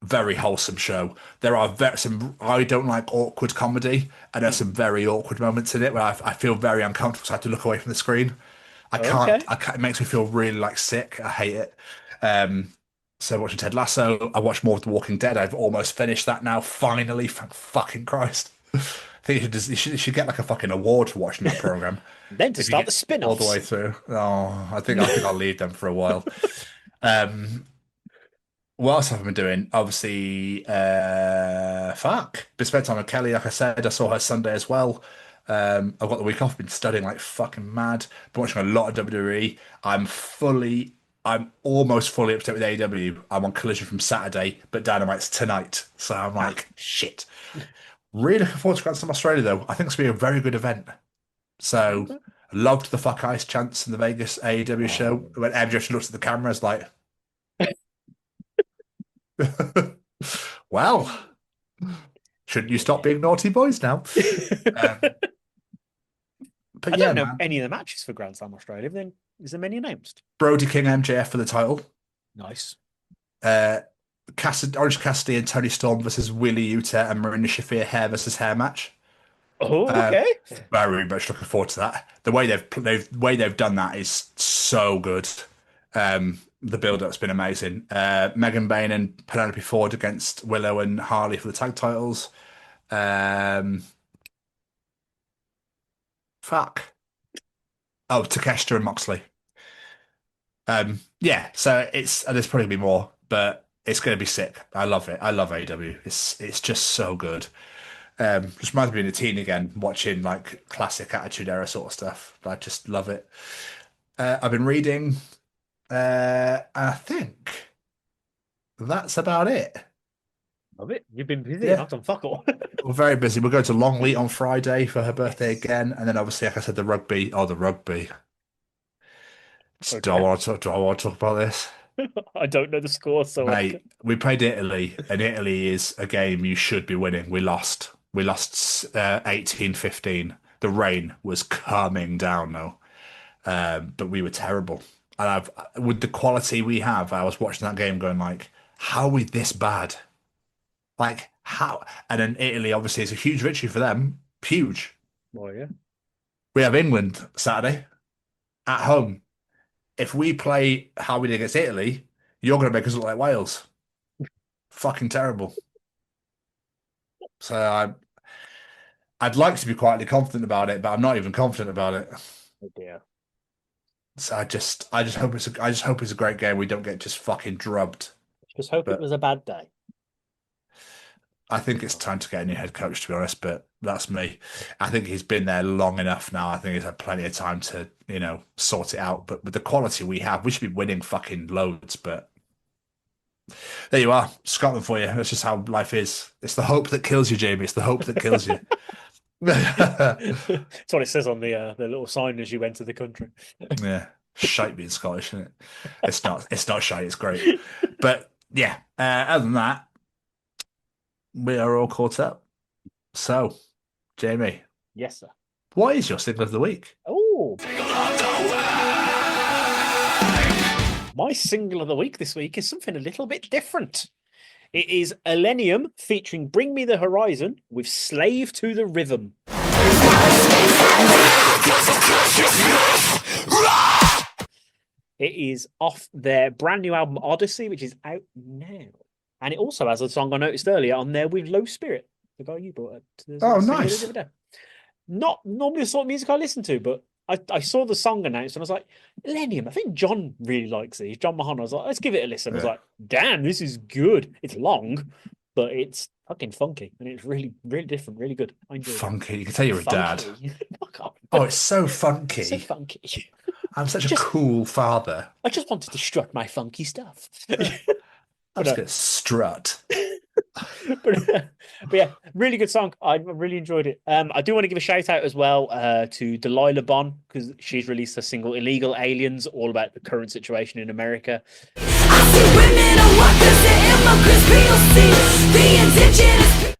Very wholesome show. There are some. I don't like awkward comedy, and there's some very awkward moments in it where I feel very uncomfortable. So I have to look away from the screen. I can't. Okay. I can't. It makes me feel really like sick. I hate it. So watching Ted Lasso. I watched more of The Walking Dead. I've almost finished that now. Finally, thank fucking Christ. I think you should get like a fucking award for watching that program. Then to If you start get the spin all the way through. Oh, I think I'll leave them for a while. What else have I been doing? Obviously, been spending time with Kelly. Like I said, I saw her Sunday as well. I've got the week off. Been studying like fucking mad. Been watching a lot of WWE. I'm almost fully up to date with AEW. I'm on Collision from Saturday, but Dynamite's tonight. So I'm like, shit. Really looking forward to Grand Slam Australia though. I think it's gonna be a very good event. So loved the fuck ice chants in the Vegas AEW show when MJF looks at the camera, is like, well, shouldn't you stop being naughty boys now? But I yeah, don't know man. any of the matches for Grand Slam Australia. Then is there many announced? Brody King MJF for the title. Nice. Orange Cassidy and Tony Storm versus Willie Utah and Marina Shafir hair versus hair match. Oh, okay. Very much looking forward to that. The way they've done that is so good. The build-up's been amazing. Megan Bain and Penelope Ford against Willow and Harley for the tag titles. Takeshita and Moxley. Yeah, so there's probably be more, but it's going to be sick. I love it. I love AEW. It's just so good. Just reminds me of being a teen again, watching like classic Attitude Era sort of stuff. I just love it. I've been reading. I think that's about it. Love it. You've been busy. Yeah. Not on fuck all. We're very busy. We're going to Longleat on Friday for her birthday again, and then obviously, like I said, the rugby. Oh, the rugby. Okay. Do I want to talk about this? I don't know the score, so Mate, we played Italy, and Italy is a game you should be winning. We lost. We lost 18-15. The rain was coming down, though. But we were terrible. And with the quality we have, I was watching that game going like, how are we this bad? Like, how? And then Italy, obviously, is a huge victory for them. Huge. Oh, yeah. We have England Saturday at home. If we play how we did against Italy, you're going to make us look like Wales. Fucking terrible. So I'd like to be quietly confident about it, but I'm not even confident about it. Oh, dear. So I just hope it's a great game. We don't get just fucking drubbed. Just hope it But was a bad day. I think it's time to get a new head coach, to be honest. But that's me. I think he's been there long enough now. I think he's had plenty of time to, sort it out. But with the quality we have, we should be winning fucking loads. But there you are, Scotland for you. That's just how life is. It's the hope that kills you, Jamie. It's the hope that kills you. That's what it says on the little sign as you enter the country. Yeah, shite being Scottish, isn't it? It's not. It's not shite. It's great. But yeah, other than that, we are all caught up. So, Jamie, Yes, sir. what is your single of the week? Oh, my single of the week this week is something a little bit different. It is Elenium featuring Bring Me the Horizon with Slave to the Rhythm. It is off their brand new album Odyssey, which is out now. And it also has a song I noticed earlier on there with Low Spirit, the guy you brought up to the Oh, singer nice. the other day. Not normally the sort of music I listen to, but I saw the song announced and I was like, Millennium, I think John really likes it. John Mahon. I was like, let's give it a listen. I was Yeah. like, damn, this is good. It's long, but it's fucking funky and it's really, really different, really good. I enjoyed it. Funky. You can tell you're a dad. Funky. Fuck off. Oh, it's so funky. So funky. I'm such a cool father. I just wanted to strut my funky stuff. I'm just gonna strut. but yeah, really good song. I really enjoyed it. I do want to give a shout out as well to Delilah Bond because she's released a single "Illegal Aliens," all about the current situation in America.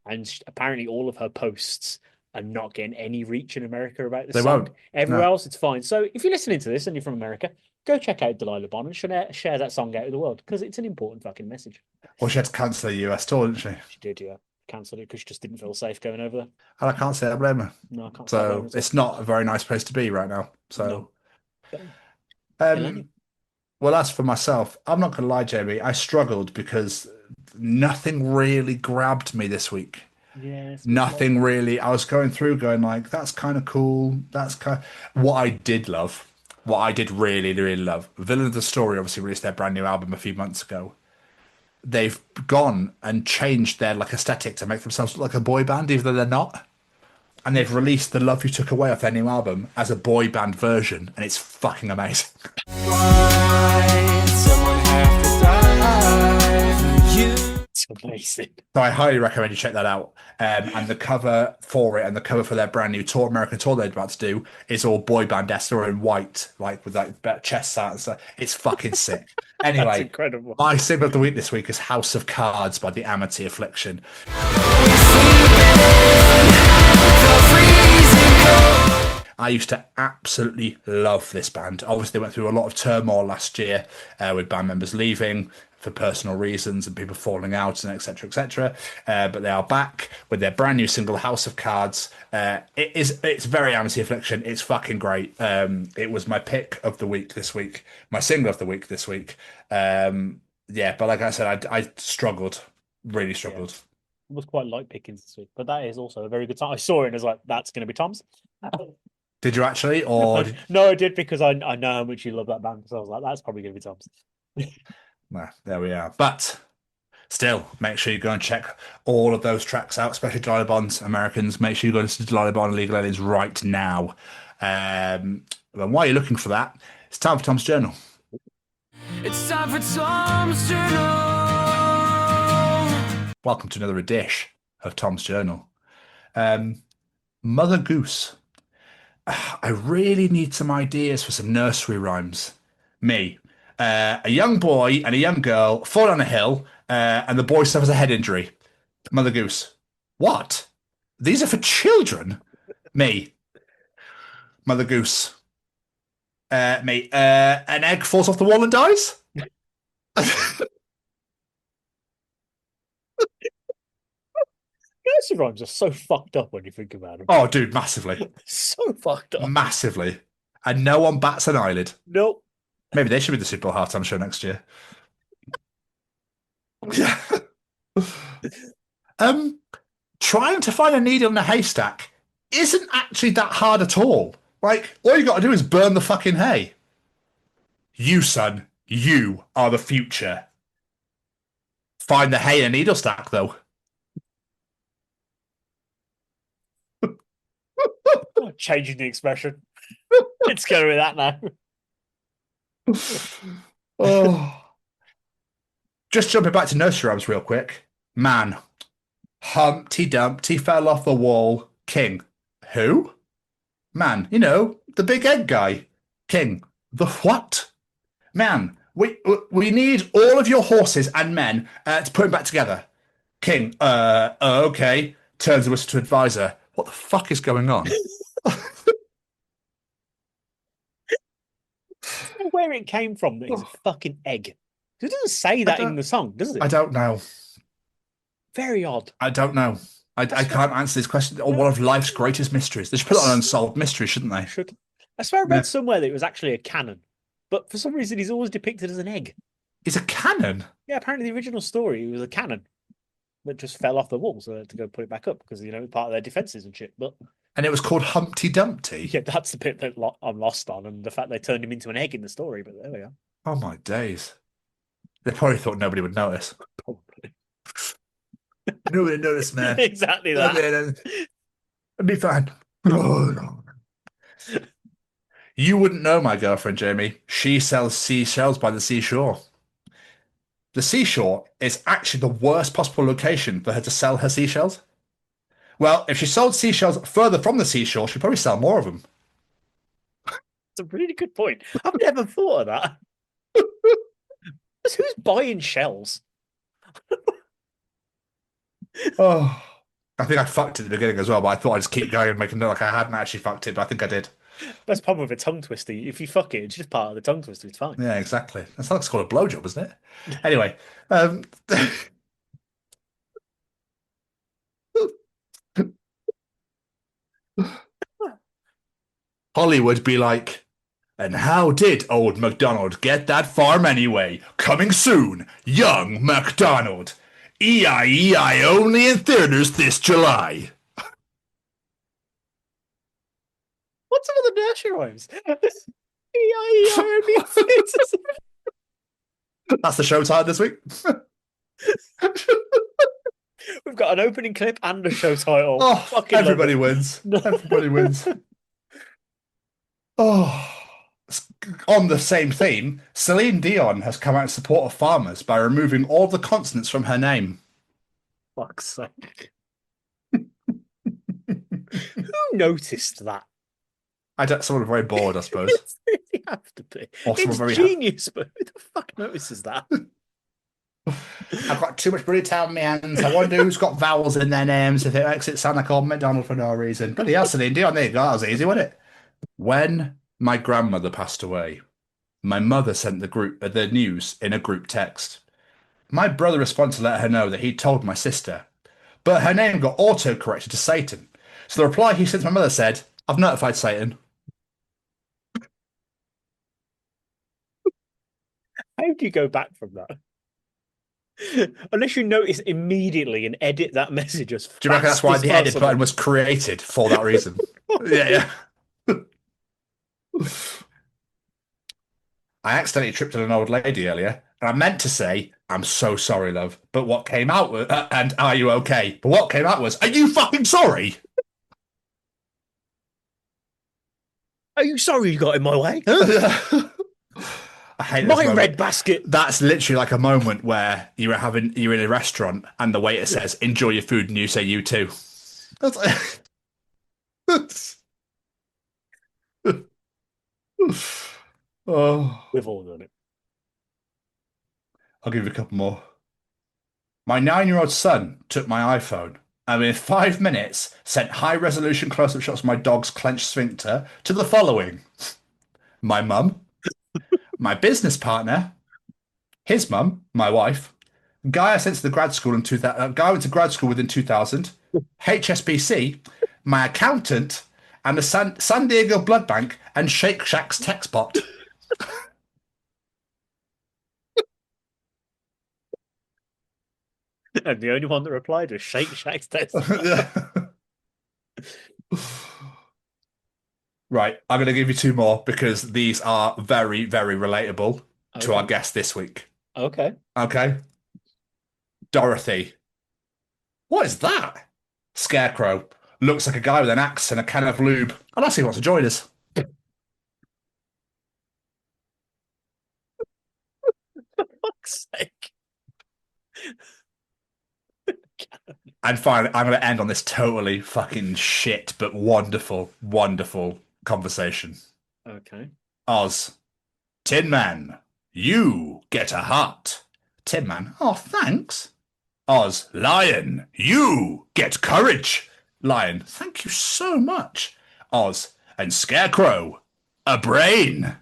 And apparently, all of her posts are not getting any reach in America about this They song. won't. Everywhere No. else, it's fine. So if you're listening to this and you're from America, go check out Delilah Bond and share that song out with the world because it's an important fucking message. Well, she had to cancel the US tour, didn't she? She did, yeah. Cancelled it because she just didn't feel safe going over there. And I can't say I blame her. No, I can't say I blame So her at all. it's not a very nice place to be right now. So, No. um, well, as for myself, I'm not going to lie, Jamie. I struggled because nothing really grabbed me this week. Yeah, Nothing really. I was going through, going like, "That's kind of cool." That's kind. What I did love, what I did really, really love. Villain of the Story obviously released their brand new album a few months ago. They've gone and changed their aesthetic to make themselves look like a boy band, even though they're not. And they've released "The Love You Took Away" off their new album as a boy band version, and it's fucking amazing. It's amazing. So I highly recommend you check that out. And the cover for it and the cover for their brand new tour, American tour they're about to do, is all boy band-esque or in white, with chest out and stuff. It's fucking sick. That's Anyway, incredible. my single of the week this week is House of Cards by the Amity Affliction. I used to absolutely love this band. Obviously, they went through a lot of turmoil last year with band members leaving for personal reasons and people falling out and etc. etc. But they are back with their brand new single House of Cards. It's very Amity Affliction. It's fucking great. It was my pick of the week this week, my single of the week this week. Yeah, but like I said, I struggled, really struggled. It was quite light pickings this week, but that is also a very good song. I saw it and was like, that's going to be Tom's. Did you actually? Or No, I did because I know how much you love that band. So I was like, that's probably going to be Tom's. Nah, there we are. But still, make sure you go and check all of those tracks out, especially Delilah Bond's Americans. Make sure you go and listen to Delilah Bond and Legal Aliens right now. And while you're looking for that, it's time for Tom's Journal. It's time for Tom's Journal. Welcome to another edition of Tom's Journal. Mother Goose. I really need some ideas for some nursery rhymes. Me. A young boy and a young girl fall down a hill, and the boy suffers a head injury. Mother Goose. What? These are for children? Me. Mother Goose. Me. An egg falls off the wall and dies? Nursery rhymes are so fucked up when you think about them. Oh, dude, massively. So fucked up. Massively. And no one bats an eyelid. Nope. Maybe they should be the Super Bowl halftime show next year. Trying to find a needle in a haystack isn't actually that hard at all. Like, all you got to do is burn the fucking hay. You, son, you are the future. Find the hay in a needle stack, though. Changing the expression. It's going with that now. Oh. Just jumping back to nursery rhymes real quick. Man. Humpty Dumpty fell off the wall. King. Who? Man, you know, the big egg guy. King. The what? Man, we need all of your horses and men to put him back together. King. Okay. Turns the whistle to advisor. What the fuck is going on? Where it came from that it's a fucking egg. It doesn't say that in the song, does it? I don't know. Very odd. I don't know. I can't answer this question. Or one of life's greatest mysteries. They should put it on Unsolved Mystery, shouldn't they? Should. I swear I read somewhere that it was actually a cannon. But for some reason, he's always depicted as an egg. It's a cannon? Yeah, apparently the original story was a cannon that just fell off the wall, so they had to go put it back up because, you know, part of their defences and shit. But and it was called Humpty Dumpty? Yeah, that's the bit that I'm lost on, and the fact they turned him into an egg in the story, but there we are. Oh, my days. They probably thought nobody would notice. Probably. Nobody noticed, man. Exactly that. It'd be fine. You wouldn't know my girlfriend, Jamie. She sells seashells by the seashore. The seashore is actually the worst possible location for her to sell her seashells. Well, if she sold seashells further from the seashore, she'd probably sell more of them. It's a really good point. I've never thought of that. Who's buying shells? Oh, I think I fucked it at the beginning as well, but I thought I'd just keep going and make it look like I hadn't actually fucked it, but I think I did. That's the problem with a tongue twister. If you fuck it, it's just part of the tongue twister. It's fine. Yeah, exactly. That's like it's called a blowjob, isn't it? Anyway, Hollywood be like, and how did old MacDonald get that farm anyway? Coming soon, Young MacDonald. E-I-E-I only in theaters this July. What's some of the nursery rhymes? E-I-E-I only in theaters. That's the show title this week. We've got an opening clip and a show title. Oh, Fucking everybody wins. Everybody wins. Oh, on the same theme, Celine Dion has come out in support of farmers by removing all the consonants from her name. Fuck's sake. Who noticed that? Someone very bored, I suppose. It really have to be. Or someone It's very genius, but who the fuck notices that? I've got too much bloody time in my hands. I wonder who's got vowels in their names if it makes it sound like old McDonald for no reason. Bloody hell, Celine Dion, there you go. That was easy, wasn't it? When my grandmother passed away, my mother sent the news in a group text. My brother responded to let her know that he'd told my sister, but her name got auto-corrected to Satan. So the reply he sent to my mother said, I've notified Satan. How do you go back from that? Unless you notice immediately and edit that message as fast. Do you reckon that's why as the edit possible? button was created for that reason? Yeah. I accidentally tripped on an old lady earlier, and I meant to say, I'm so sorry, love. But what came out was, and are you okay? But what came out was, are you fucking sorry? Are you sorry you got in my way? I hate My this moment. red basket. That's literally like a moment where you're in a restaurant and the waiter says, enjoy your food, and you say, you too. That's like... Oh, We've all done it. I'll give you a couple more. My 9-year-old son took my iPhone and in 5 minutes sent high-resolution close-up shots of my dog's clenched sphincter to the following. My mum, my business partner, his mum, my wife, Guy I sent to the grad school in 2000. Guy went to grad school within 2000. HSBC, my accountant, and the San Diego Blood Bank and Shake Shack's text bot. And the only one that replied was Shake Shack's test. Right, I'm going to give you two more because these are very, very relatable to our guest this week. Okay. Okay. Dorothy. What is that? Scarecrow. Looks like a guy with an axe and a can of lube. Unless he wants to join us. For fuck's sake. And finally, I'm going to end on this totally fucking shit but wonderful, wonderful conversation. Okay. Oz. Tin Man, you get a heart. Tin Man, oh, thanks. Oz. Lion, you get courage. Lion, thank you so much. Oz. And Scarecrow, a brain.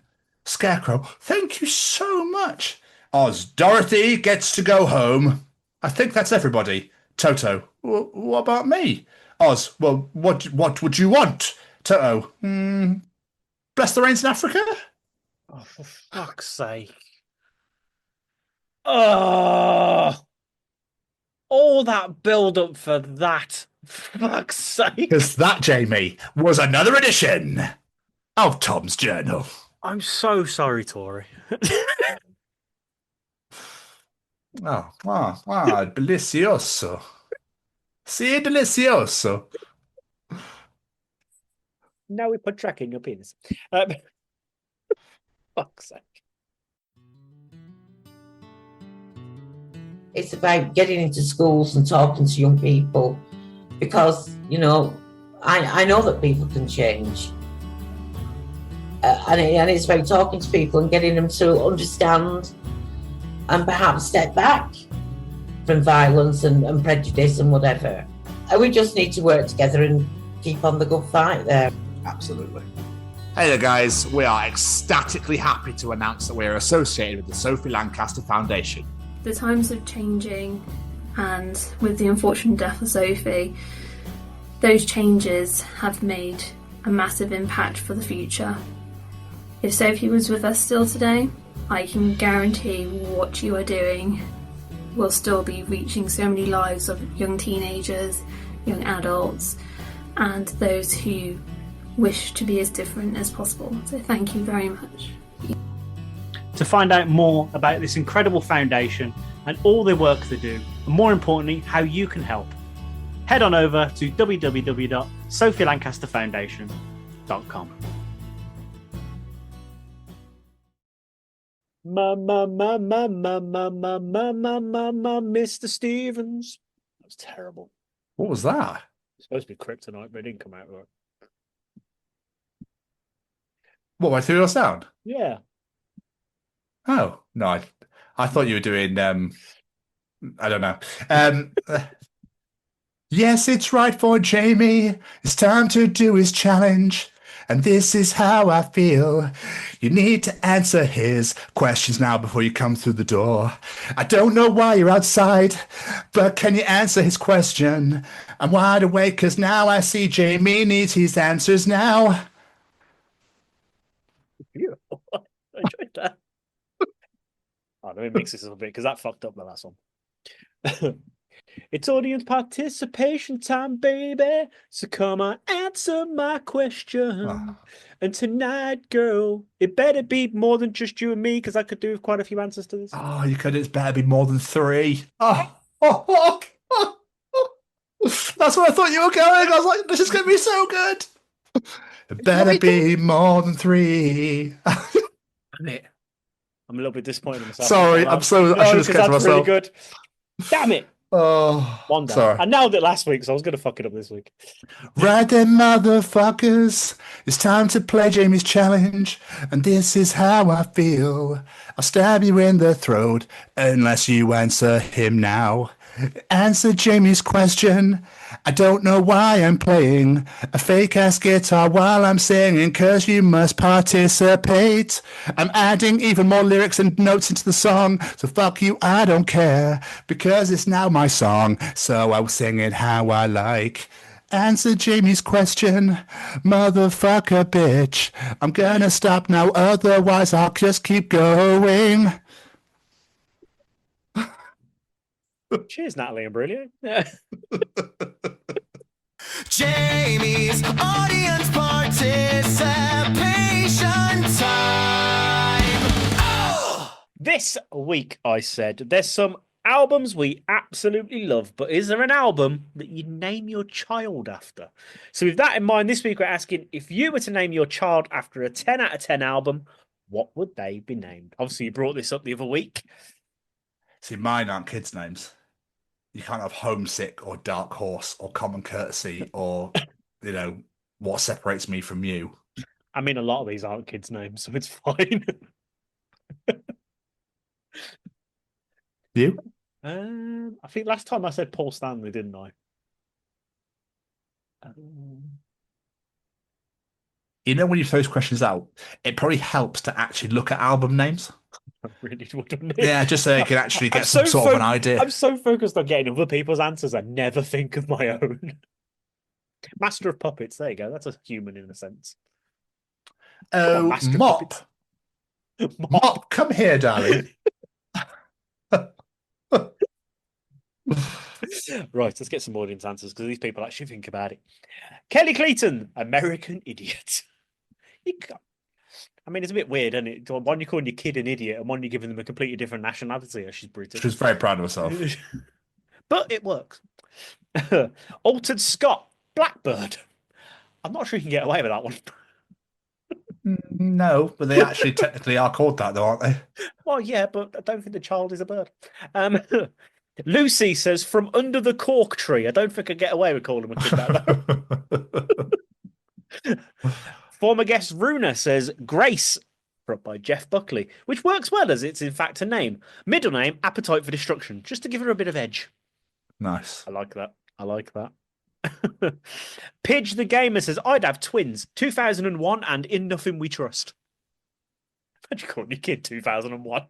Scarecrow, thank you so much. Oz. Dorothy gets to go home. I think that's everybody. Toto, what about me? Oz, well, what would you want? Toto, bless the rains in Africa? Oh, for fuck's sake. Oh, all that build up for that. For fuck's sake. Because that, Jamie, was another edition of Tom's Journal. I'm so sorry, Tori. Oh, delicioso. Si delicioso. Now we put track in your penis. Fuck's sake. It's about getting into schools and talking to young people because, you know, I know that people can change. And it's about talking to people and getting them to understand and perhaps step back from violence and prejudice and whatever. And we just need to work together and keep on the good fight there. Absolutely. Hey there, guys. We are ecstatically happy to announce that we are associated with the Sophie Lancaster Foundation. The times are changing, and with the unfortunate death of Sophie, those changes have made a massive impact for the future. If Sophie was with us still today, I can guarantee what you are doing will still be reaching so many lives of young teenagers, young adults, and those who wish to be as different as possible. So thank you very much. To find out more about this incredible foundation and all the work they do, and more importantly, how you can help, head on over to www.sophielancasterfoundation.com. Mr. Stevens. That was terrible. What was that? It's supposed to be kryptonite, but it didn't come out right. What, my ethereal sound? Yeah. Oh, no, I thought you were doing, I don't know. Yes, it's right for Jamie. It's time to do his challenge. And this is how I feel. You need to answer his questions now before you come through the door. I don't know why you're outside, but can you answer his question? I'm wide awake because now I see Jamie needs his answers now. Beautiful. I enjoyed that. Oh, let me mix this up a bit because that fucked up the last one. It's audience participation time, baby. So come on, answer my question. Oh. And tonight, girl, it better be more than just you and me because I could do quite a few answers to this. Oh, you could. It's better be more than 3. Oh. That's where I thought you were going. I was like, this is going to be so good. It better be more than 3. Damn it. I'm a little bit disappointed in myself. Sorry, I should have kept myself. Really good. Damn it. Oh, One down. sorry. I nailed it last week, so I was going to fuck it up this week. Right then, motherfuckers. It's time to play Jamie's challenge. And this is how I feel. I'll stab you in the throat unless you answer him now. Answer Jamie's question. I don't know why I'm playing a fake ass guitar while I'm singing, cause you must participate. I'm adding even more lyrics and notes into the song, so fuck you, I don't care, because it's now my song, so I'll sing it how I like. Answer Jamie's question, motherfucker bitch. I'm gonna stop now, otherwise I'll just keep going. Cheers, Natalie and Brilliant. Jamie's audience participation time. Oh! This week, I said, there's some albums we absolutely love, but is there an album that you'd name your child after? So with that in mind, this week we're asking, if you were to name your child after a 10 out of 10 album, what would they be named? Obviously, you brought this up the other week. See, mine aren't kids' names. You can't have Homesick or Dark Horse or Common Courtesy or, What Separates Me From You. I mean, a lot of these aren't kids' names, so it's fine. You? I think last time I said Paul Stanley, didn't I? When you throw those questions out, it probably helps to actually look at album names. Really wouldn't it? Yeah, just so you can actually get some sort of an idea. I'm so focused on getting other people's answers, I never think of my own. Master of Puppets, there you go. That's a human in a sense. Oh, Master of Mop. Puppets. Mop, come here, darling. Right, let's get some audience answers because these people actually think about it. Kelly Clayton, American Idiot. I mean, it's a bit weird, isn't it? One you're calling your kid an idiot and one you're giving them a completely different nationality. She's British. She was very proud of herself. But it works. Altered Scott, Blackbird. I'm not sure you can get away with that one. No, but they actually technically are called that, though, aren't they? Well, yeah, but I don't think the child is a bird. Lucy says, From Under the Cork Tree. I don't think I get away with calling my kid that, though. Former guest Runa says, Grace, brought by Jeff Buckley, which works well as it's in fact a name. Middle name, Appetite for Destruction, just to give her a bit of edge. Nice. I like that. I like that. Pidge the Gamer says, I'd have twins, 2001 and In Nothing We Trust. How'd you call your kid 2001?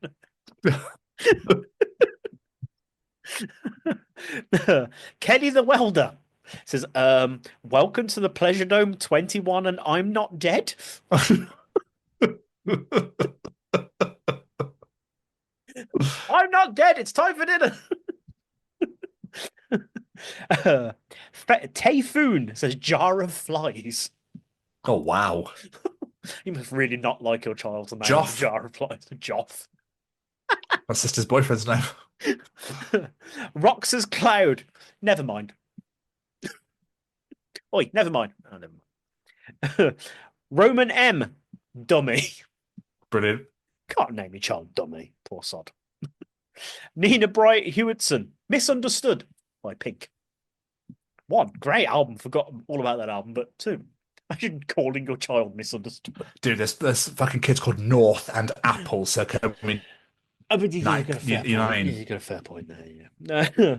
Kelly the Welder says, welcome to the Pleasure Dome 21 and I'm not dead. I'm not dead. It's time for dinner. Typhoon says, Jar of Flies. Oh, wow. You must really not like your child's name. Joff. Jar of Flies. Joff. My sister's boyfriend's name. Roxas Cloud. Never mind. Oi, never mind. Oh, never mind. Roman M. Dummy. Brilliant. Can't name your child Dummy. Poor sod. Nina Bright Hewitson. Misunderstood by Pink. 1. Great album. Forgot all about that album. But 2. Imagine calling your child Misunderstood. Dude, there's fucking kids called North and Apple, so can we... I mean, you know what I mean? You got a fair point there, yeah.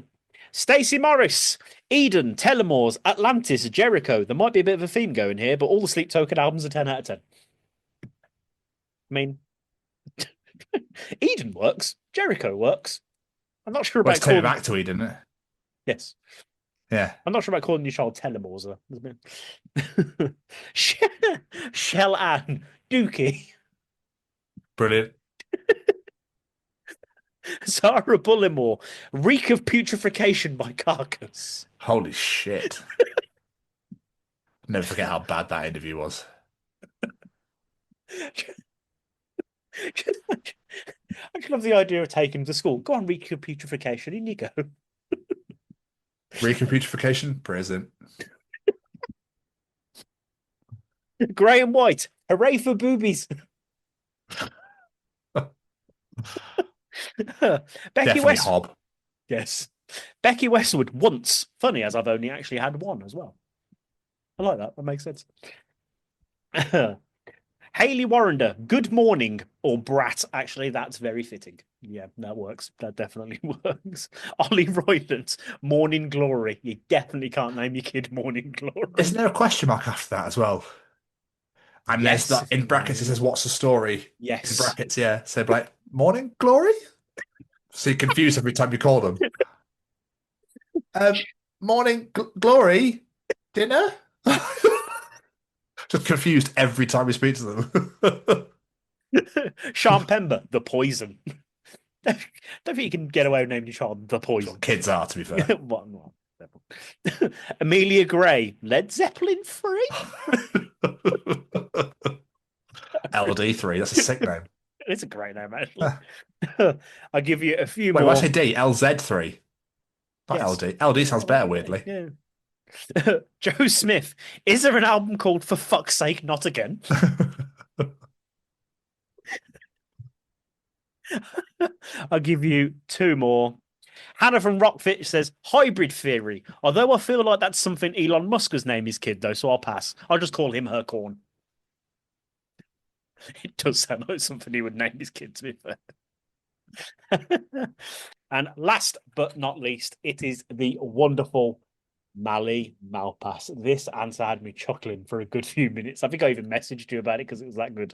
Stacey Morris, Eden, Telemores, Atlantis, Jericho. There might be a bit of a theme going here, but all the Sleep Token albums are 10 out of 10. I mean, Eden works. Jericho works. I'm not sure about calling it back to Eden, isn't it? Yes. Yeah. I'm not sure about calling your child Telemores, though. Shell Ann, Dookie. Brilliant. Sarah Bullimore, Reek of Putrefaction by Carcass. Holy shit. Never forget how bad that interview was. I can love the idea of taking him to school. Go on, Reek of Putrefaction, in you go. Reek of Putrefaction, present. Grey and White, hooray for boobies. Becky Westwood. Hob. Yes. Becky Westwood, Once. Funny, as I've only actually had one as well. I like that. That makes sense. Hayley Warrender, Good Morning, or Brat. Actually, that's very fitting. Yeah, that works. That definitely works. Ollie Royland, Morning Glory. You definitely can't name your kid Morning Glory. Isn't there a question mark after that as well? And Yes. there's that in brackets. It says, "What's the story?" Yes. In brackets, yeah. So like, Morning Glory. So you're confused every time you call them. Morning Glory, dinner. Just confused every time we speak to them. Sean Pember, the poison. Don't think you can get away with naming your child the poison. Kids are, to be fair. Amelia Gray, Led Zeppelin 3? LD3, that's a sick name. It's a great name, actually. I'll give you a few Wait, more. what's say D? LZ3? Not Yes. LD. LD sounds better, weirdly. Yeah. Joe Smith, is there an album called For Fuck's Sake, Not Again? I'll give you two more. Hannah from Rockfit says, hybrid theory. Although I feel like that's something Elon Musk has named his kid, though, so I'll pass. I'll just call him her corn. It does sound like something he would name his kid, to be fair. And last but not least, it is the wonderful Mali Malpass. This answer had me chuckling for a good few minutes. I think I even messaged you about it because it was that good.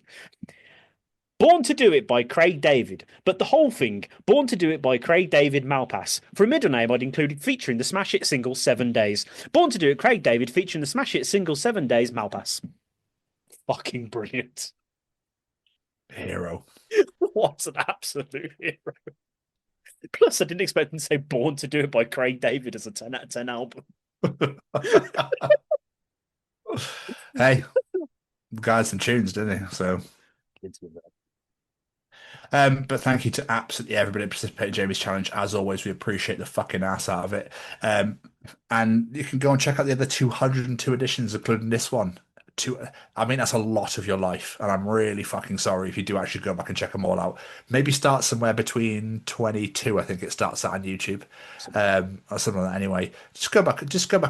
Born to Do It by Craig David, but the whole thing, Born to Do It by Craig David Malpass. For a middle name, I'd included featuring the smash hit single 7 Days. Born to Do It, Craig David, featuring the smash hit single 7 Days, Malpass. Fucking brilliant. Hero. What an absolute hero. Plus, I didn't expect them to say Born to Do It by Craig David as a 10 out of 10 album. Hey, the guy had some tunes, didn't he? So. But thank you to absolutely everybody that participated in Jamie's challenge. As always, we appreciate the fucking ass out of it. And you can go and check out the other 202 editions, including this one. I mean, that's a lot of your life, and I'm really fucking sorry if you do actually go back and check them all out. Maybe start somewhere between 22, I think it starts at on YouTube, or something like that. Anyway, just go back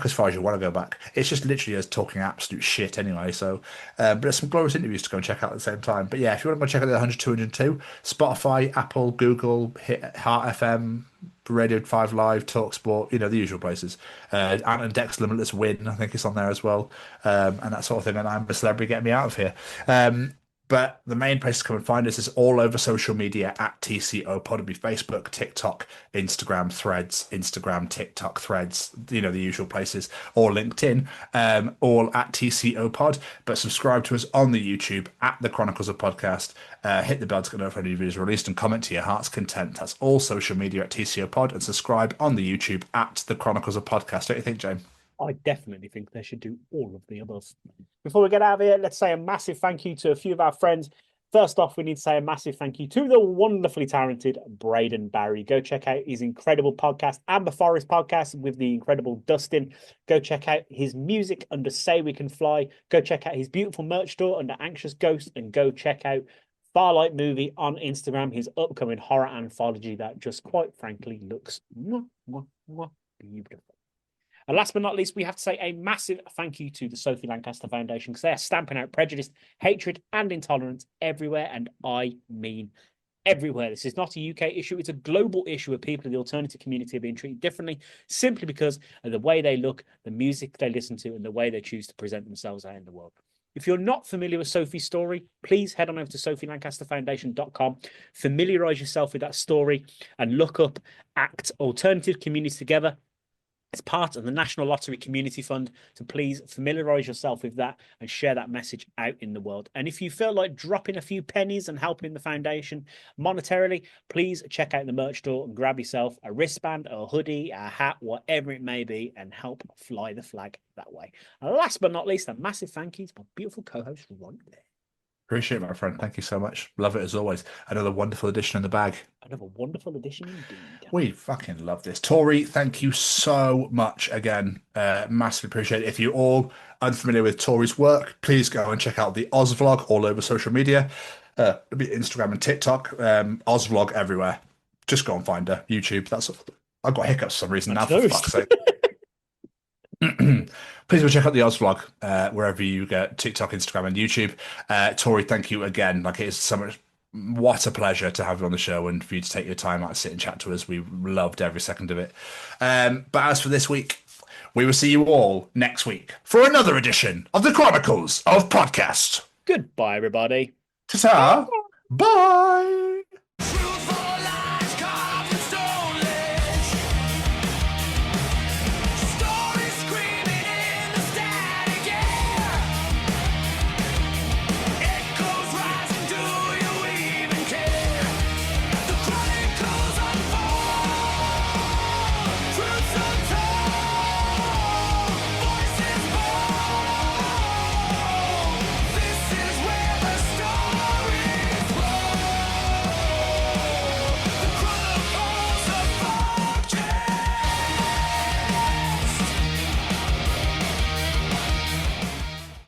as far as you want to go back. It's just literally us talking absolute shit anyway. So, but there's some glorious interviews to go and check out at the same time. But yeah, if you want to go check out the 100, 202, Spotify, Apple, Google, Heart FM, Radio 5 Live, TalkSport, the usual places. Ant and Dex Limitless Win, I think it's on there as well, and that sort of thing. And I'm a celebrity, get me out of here. But the main place to come and find us is all over social media at TCO Pod. It'll be Facebook, TikTok, Instagram, Threads, TikTok, Threads, the usual places, or LinkedIn, all at TCO Pod. But subscribe to us on the YouTube at the Chronicles of Podcast. Hit the bell to get notified when videos released and comment to your heart's content. That's all social media at TCO Pod, and subscribe on the YouTube at the Chronicles of Podcast. Don't you think, James? I definitely think they should do all of the above. Before we get out of here, let's say a massive thank you to a few of our friends. First off, we need to say a massive thank you to the wonderfully talented Braden Barry. Go check out his incredible podcast, Amber Forest podcast with the incredible Dustin. Go check out his music under Say We Can Fly. Go check out his beautiful merch store under Anxious Ghost, and go check out Farlight Movie on Instagram, his upcoming horror anthology that just quite frankly looks beautiful. And last but not least, we have to say a massive thank you to the Sophie Lancaster Foundation, because they are stamping out prejudice, hatred, and intolerance everywhere. And I mean everywhere. This is not a UK issue. It's a global issue where people in the alternative community are being treated differently simply because of the way they look, the music they listen to, and the way they choose to present themselves out in the world. If you're not familiar with Sophie's story, please head on over to sophielancasterfoundation.com, familiarize yourself with that story, and look up ACT Alternative Communities Together. It's part of the National Lottery Community Fund, so please familiarise yourself with that and share that message out in the world. And if you feel like dropping a few pennies and helping the foundation monetarily, please check out the merch store and grab yourself a wristband, a hoodie, a hat, whatever it may be, and help fly the flag that way. And last but not least, a massive thank you to my beautiful co-host right there. Appreciate it, my friend. Thank you so much. Love it as always. Another wonderful addition in the bag. Another wonderful addition indeed. We fucking love this. Tori, thank you so much again. Massively appreciate it. If you're all unfamiliar with Tori's work, please go and check out the Oz Vlog all over social media. It'll be Instagram and TikTok. Oz Vlog everywhere. Just go and find her. YouTube. I've got hiccups for some reason now, for fuck's sake. Please go check out the Oz Vlog wherever you get TikTok, Instagram, and YouTube. Tori, thank you again. Like, it is so much. what a pleasure to have you on the show and for you to take your time out to sit and chat to us. We loved every second of it. But as for this week, we will see you all next week for another edition of the Chronicles of Podcast. Goodbye, everybody. Ta-ta. Bye.